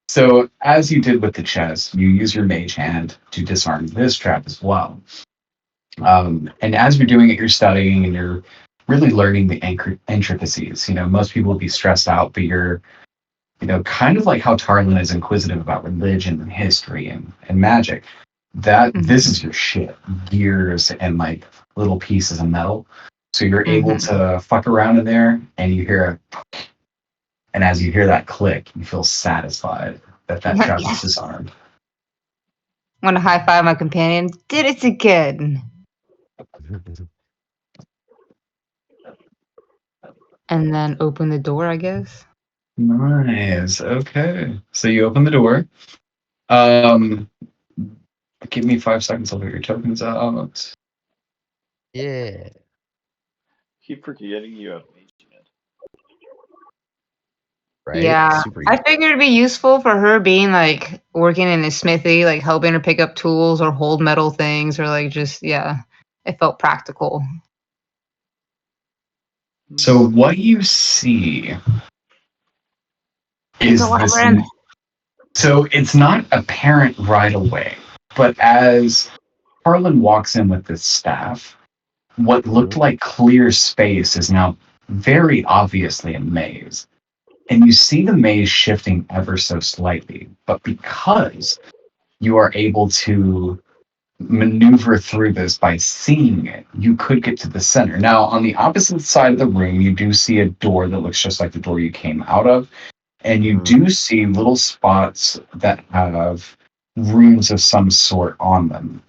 Speaker 1: So as you did with the chest, you use your mage hand to disarm this trap as well. And as you're doing it, you're studying and you're really learning the intricacies. Most people would be stressed out, but you're, kind of like how Tarlin is inquisitive about religion and history and magic. This is your shit. Gears and little pieces of metal. So you're able to fuck around in there, and you hear and as you hear that click, you feel satisfied that trap is disarmed.
Speaker 8: Want to high five my companion? Did it again. And then open the door, I guess.
Speaker 1: Nice. Okay. So you open the door. Give me 5 seconds. I'll get your tokens out.
Speaker 3: Yeah.
Speaker 4: Keep forgetting you have mage hand.
Speaker 3: Right?
Speaker 8: Yeah.
Speaker 3: Super
Speaker 8: I
Speaker 3: easy.
Speaker 8: figured it'd be useful for her being like working in a smithy, like helping her pick up tools or hold metal things or like just, yeah. It felt practical.
Speaker 1: So what you see
Speaker 8: It's
Speaker 1: is
Speaker 8: a
Speaker 1: this.
Speaker 8: labyrinth.
Speaker 1: So it's not apparent right away, but as Harlan walks in with this staff, what looked like clear space is now very obviously a maze. And you see the maze shifting ever so slightly, but because you are able to maneuver through this by seeing it, you could get to the center. Now, on the opposite side of the room, you do see a door that looks just like the door you came out of, and you do see little spots that have runes of some sort on them.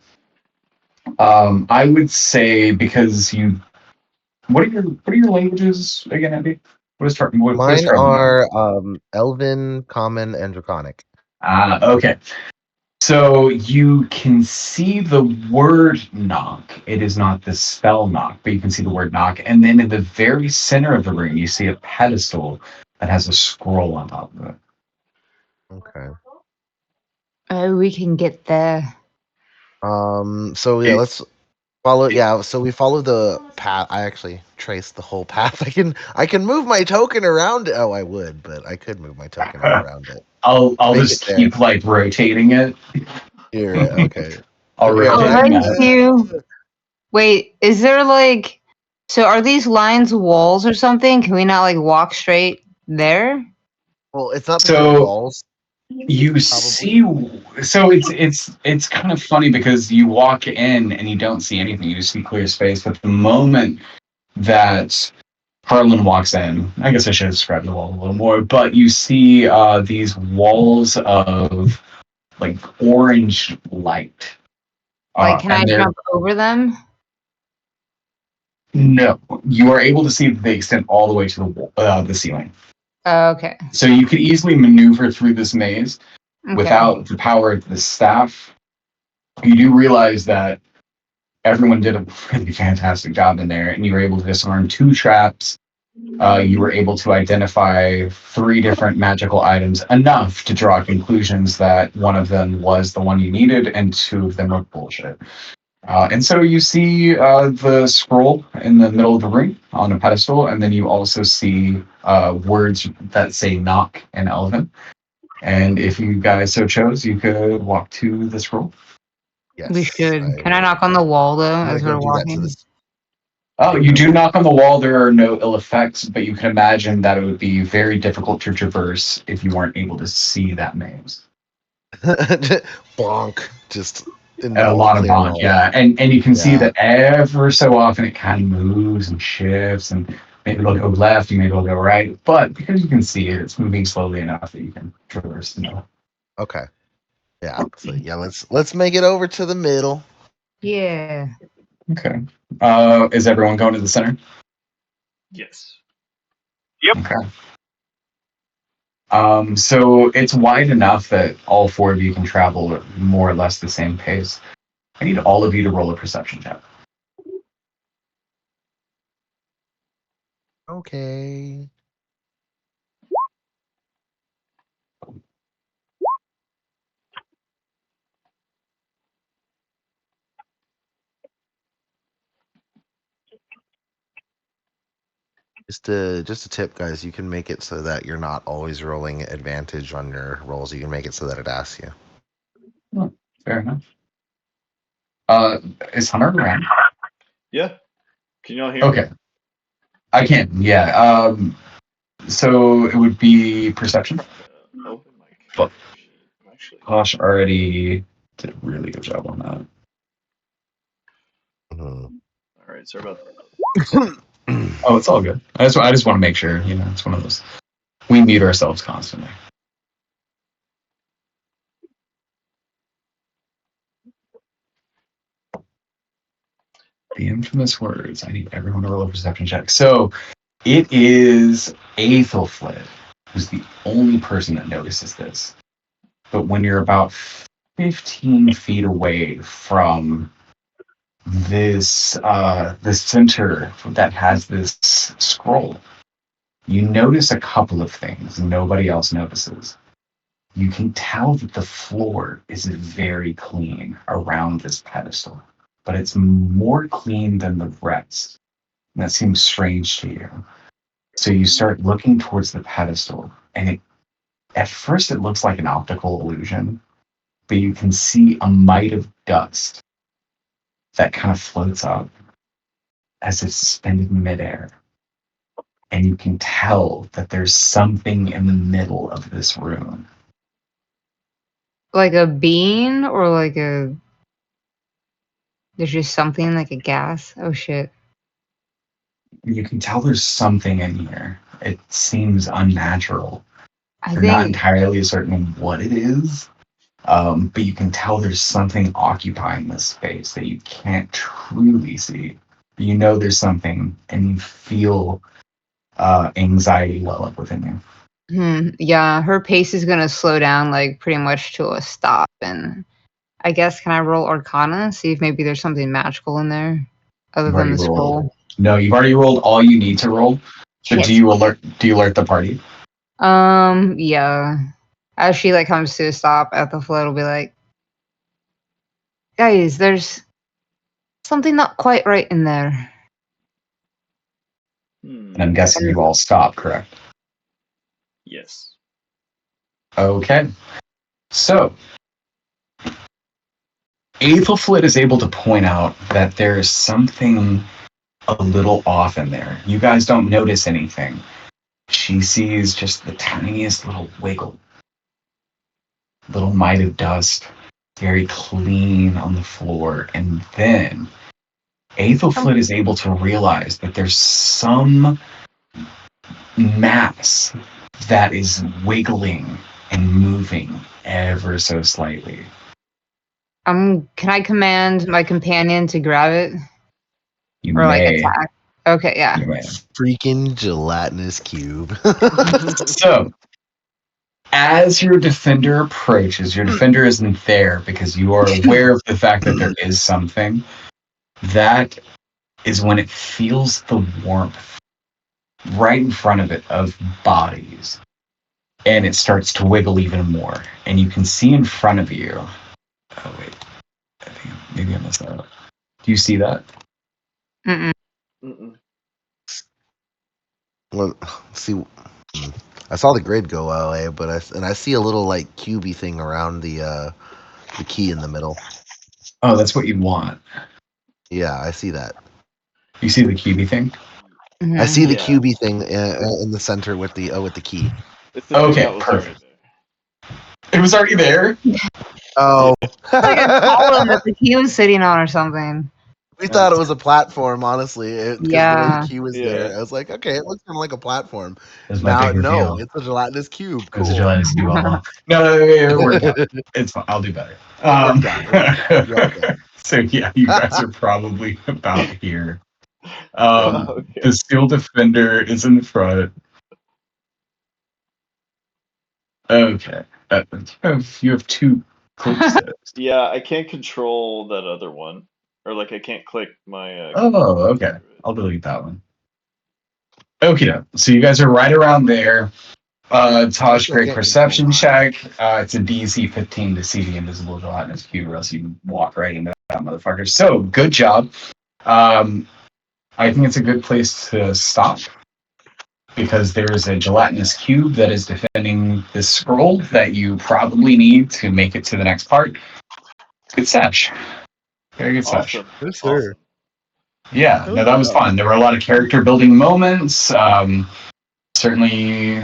Speaker 1: I would say because you, what are your languages again, Andy? What is
Speaker 3: Mine are Elven, Common, and Draconic.
Speaker 1: Okay. So you can see the word knock. It is not the spell knock, but you can see the word knock. And then in the very center of the room, you see a pedestal that has a scroll on top of it.
Speaker 3: Okay.
Speaker 8: Oh, we can get there.
Speaker 3: So yeah, let's follow. Yeah, so we follow the path. I actually traced the whole path. I can move my token around. Oh, I would, but I could move my token around it.
Speaker 1: I'll just keep like rotating it.
Speaker 3: Here, okay.
Speaker 1: I'll rotate
Speaker 8: Right
Speaker 1: that.
Speaker 8: here. Wait, is there like, so are these lines walls or something? Can we not like walk straight there?
Speaker 3: Well, it's not
Speaker 1: So
Speaker 3: walls.
Speaker 1: you see, so it's kind of funny because you walk in and you don't see anything. You just see clear space. But the moment that Harlan walks in, I guess I should have described the wall a little more. But you see these walls of like orange light.
Speaker 8: Like, can I
Speaker 1: And they're
Speaker 8: jump over them?
Speaker 1: no, you are able to see that they extend all the way to the ceiling.
Speaker 8: Okay.
Speaker 1: So you could easily maneuver through this maze
Speaker 8: Okay.
Speaker 1: without the power of the staff. You do realize that everyone did a really fantastic job in there, and you were able to disarm 2 traps. You were able to identify 3 different magical items, enough to draw conclusions that one of them was the one you needed, and 2 of them were bullshit. And so you see the scroll in the middle of the room on a pedestal, and then you also see words that say knock in Elven. And if you guys so chose, you could walk to the scroll.
Speaker 3: Yes.
Speaker 8: We should. Can I knock on the wall though
Speaker 3: I'm
Speaker 8: as
Speaker 3: gonna
Speaker 8: we're
Speaker 3: go do that to
Speaker 8: walking?
Speaker 3: this.
Speaker 1: Oh, you do knock on the wall. There are no ill effects, but you can imagine that it would be very difficult to traverse if you weren't able to see that maze.
Speaker 3: Bonk. Just in
Speaker 1: A lot of
Speaker 3: clear
Speaker 1: bonk,
Speaker 3: wall.
Speaker 1: yeah. And you can see
Speaker 3: Yeah.
Speaker 1: that ever so often it kind of moves and shifts, and maybe it'll go left, maybe it'll go right. But because you can see it, it's moving slowly enough that you can traverse the middle.
Speaker 3: Okay. Yeah. So yeah, let's make it over to the middle.
Speaker 8: Yeah.
Speaker 1: Okay. Is everyone going to the center?
Speaker 4: Yes.
Speaker 2: Yep.
Speaker 1: Okay. So it's wide enough that all 4 of you can travel at more or less the same pace. I need all of you to roll a perception check.
Speaker 3: Okay. Just a tip, guys. You can make it so that you're not always rolling advantage on your rolls. You can make it so that it asks you.
Speaker 1: Oh, fair enough. Is Hunter around?
Speaker 4: Yeah. Can y'all hear
Speaker 1: Okay.
Speaker 4: me?
Speaker 1: I can, yeah. So it would be perception.
Speaker 4: Open my
Speaker 1: But
Speaker 4: character sheet. I'm actually.
Speaker 1: Posh already did a really good job on that.
Speaker 3: Mhm.
Speaker 4: All right. Sorry about that.
Speaker 1: Oh, it's all good. I just want to make sure, it's one of those. We mute ourselves constantly. The infamous words. I need everyone to roll a perception check. So it is Aethelfled who's the only person that notices this. But when you're about 15 feet away from this center that has this scroll, you notice a couple of things nobody else notices. You can tell that the floor is very clean around this pedestal, but it's more clean than the rest. And that seems strange to you. So you start looking towards the pedestal, and at first it looks like an optical illusion, but you can see a mite of dust that kind of floats up as it's suspended in midair. And you can tell that there's something in the middle of this room.
Speaker 8: Like a bean or like a... There's just something like a gas? Oh shit.
Speaker 1: You can tell there's something in here. It seems unnatural.
Speaker 8: I
Speaker 1: You're not
Speaker 8: think...
Speaker 1: entirely certain what it is, but you can tell there's something occupying this space that you can't truly see. But you know there's something, and you feel anxiety well up within you.
Speaker 8: Yeah, her pace is gonna slow down like pretty much to a stop, and I guess can I roll Arcana, see if maybe there's something magical in there other
Speaker 1: You've
Speaker 8: than
Speaker 1: already
Speaker 8: the
Speaker 1: rolled.
Speaker 8: scroll?
Speaker 1: No, you've already rolled all you need to roll. So
Speaker 8: Shit.
Speaker 1: do you alert the party?
Speaker 8: Yeah. As she like comes to a stop at the float, will be like, guys, there's something not quite right in there.
Speaker 1: And I'm guessing you all stop, correct?
Speaker 4: Yes.
Speaker 1: Okay. So Aethelfled is able to point out that there's something a little off in there. You guys don't notice anything. She sees just the tiniest little wiggle, little mite of dust, very clean on the floor. And then Aethelfled is able to realize that there's some mass that is wiggling and moving ever so slightly.
Speaker 8: Can I command my companion to grab it?
Speaker 1: You
Speaker 8: Or like
Speaker 1: may.
Speaker 8: attack? Okay, yeah.
Speaker 1: You may.
Speaker 3: Freaking gelatinous cube.
Speaker 1: So, as your defender approaches, your defender isn't there because you are aware of the fact that there is something. That is when it feels the warmth right in front of it of bodies. And it starts to wiggle even more. And you can see in front of you. Oh, wait. I think maybe I messed that up. Do you see that?
Speaker 8: Mm-mm.
Speaker 4: Mm-mm.
Speaker 3: Well, see, I saw the grid go away, but I see a little like cubey thing around the key in the middle.
Speaker 1: Oh, that's what you want.
Speaker 3: Yeah, I see that.
Speaker 1: You see the cubey thing?
Speaker 8: Mm-hmm.
Speaker 3: I see the
Speaker 4: Yeah.
Speaker 3: cubey thing in the center with the key.
Speaker 4: It's the thing
Speaker 1: Okay,
Speaker 4: that was
Speaker 1: perfect.
Speaker 4: already there.
Speaker 1: It was already there?
Speaker 3: Oh,
Speaker 8: Like a column that the key was sitting on or something.
Speaker 3: we thought it was a platform, honestly, because the way the
Speaker 8: Yeah.
Speaker 3: key was
Speaker 4: Yeah.
Speaker 3: there. I was like, okay, it looks kind of like a platform.
Speaker 1: That was my
Speaker 3: Now,
Speaker 1: big reveal.
Speaker 3: no, it's a gelatinous cube.
Speaker 1: It was a
Speaker 3: Cool.
Speaker 1: gelatinous cube all along. No, it worked out. It's fine. I'll do better.
Speaker 3: Worked out. You're all good.
Speaker 1: So yeah, you guys are probably about here.
Speaker 4: Okay.
Speaker 1: The steel defender is in front. Okay. You have two clicks.
Speaker 4: Yeah, I can't control that other one. Or like I can't click my
Speaker 1: Oh, okay. I'll delete that one. Okay, so you guys are right around there. Tosh, great perception check. It's a DC 15 to see the invisible gelatinous cube, or else you can walk right into that motherfucker. So, good job. I think it's a good place to stop because there is a gelatinous cube that is defending this scroll that you probably need to make it to the next part. Good sesh. Very good sesh.
Speaker 4: Awesome.
Speaker 3: For sure.
Speaker 4: Awesome.
Speaker 1: Yeah, no, that was fun. There were a lot of character building moments. Certainly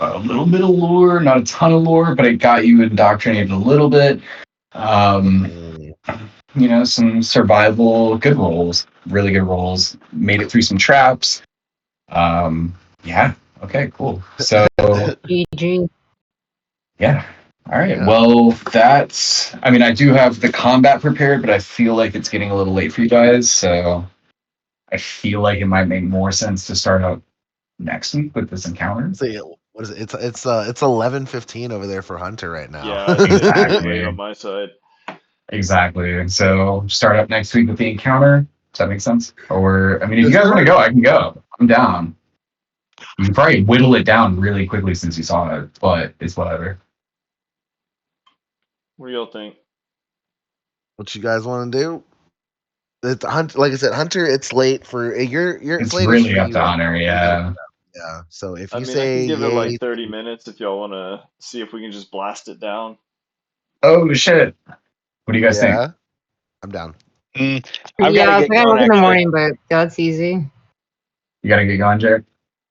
Speaker 1: a little bit of lore, not a ton of lore, but it got you indoctrinated a little bit. Some survival, good rolls. really good rolls. Made it through some traps. Yeah. Okay. Cool. So
Speaker 8: GG.
Speaker 1: yeah. All right.
Speaker 3: Yeah.
Speaker 1: Well, that's. I mean, I do have the combat prepared, but I feel like it's getting a little late for you guys. So I feel like it might make more sense to start out next week with this encounter.
Speaker 3: So, what is it? It's 11:15 over there for Hunter right now.
Speaker 4: Yeah, it's
Speaker 1: Exactly.
Speaker 4: late on my side.
Speaker 1: Exactly. So start up next week with the encounter. Does that make sense? Or I mean, if you guys want to go, I can go. I'm down. You can probably whittle it down really quickly since you saw it, but it's whatever.
Speaker 4: What do y'all think?
Speaker 3: What you guys want to do? It's like I said, Hunter. It's late for your
Speaker 1: It's
Speaker 3: slate is
Speaker 1: really
Speaker 3: free
Speaker 1: up to
Speaker 3: right
Speaker 1: Hunter, yeah.
Speaker 3: Yeah. So if
Speaker 4: I
Speaker 3: you
Speaker 4: mean,
Speaker 3: say
Speaker 4: I can give it
Speaker 3: yay,
Speaker 4: like 30 minutes if y'all want to see if we can just blast it down.
Speaker 1: Oh shit! What do you guys think?
Speaker 3: yeah, I'm down.
Speaker 9: I've
Speaker 8: Yeah,
Speaker 9: got
Speaker 8: I
Speaker 9: to
Speaker 8: was
Speaker 9: get
Speaker 8: like, I
Speaker 9: going,
Speaker 8: work in the
Speaker 9: actually.
Speaker 8: morning, but that's easy.
Speaker 1: You gotta get going, Jared.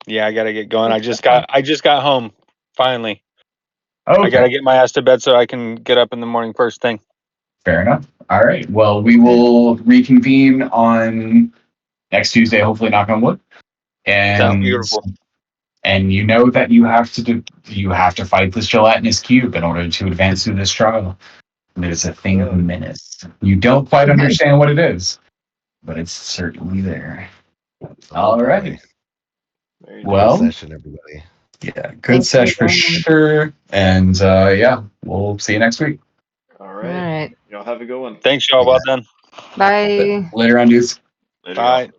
Speaker 9: Yeah, I got to get going. I just got home finally.
Speaker 1: Oh,
Speaker 9: I got to
Speaker 1: okay.
Speaker 9: get my ass to bed so I can get up in the morning first thing.
Speaker 1: Fair enough. All right. Well, we will reconvene on next Tuesday. Hopefully, knock on wood.
Speaker 9: Sounds
Speaker 1: And
Speaker 9: beautiful.
Speaker 1: and you know that you have to fight this gelatinous cube in order to advance through this trial. And it's a thing of menace. You don't quite understand what it is, but it's certainly there. All right.
Speaker 4: Very
Speaker 3: Good
Speaker 1: Well,
Speaker 3: session, everybody.
Speaker 1: yeah, good
Speaker 8: Thanks
Speaker 1: sesh for
Speaker 8: again.
Speaker 1: sure. And yeah, we'll see you next week.
Speaker 4: All
Speaker 8: All
Speaker 4: right.
Speaker 8: right.
Speaker 4: Y'all have a good one.
Speaker 9: Thanks, y'all.
Speaker 3: Yeah.
Speaker 9: Well done.
Speaker 8: Bye.
Speaker 1: Later on, dudes.
Speaker 4: Later, y'all.
Speaker 9: Bye.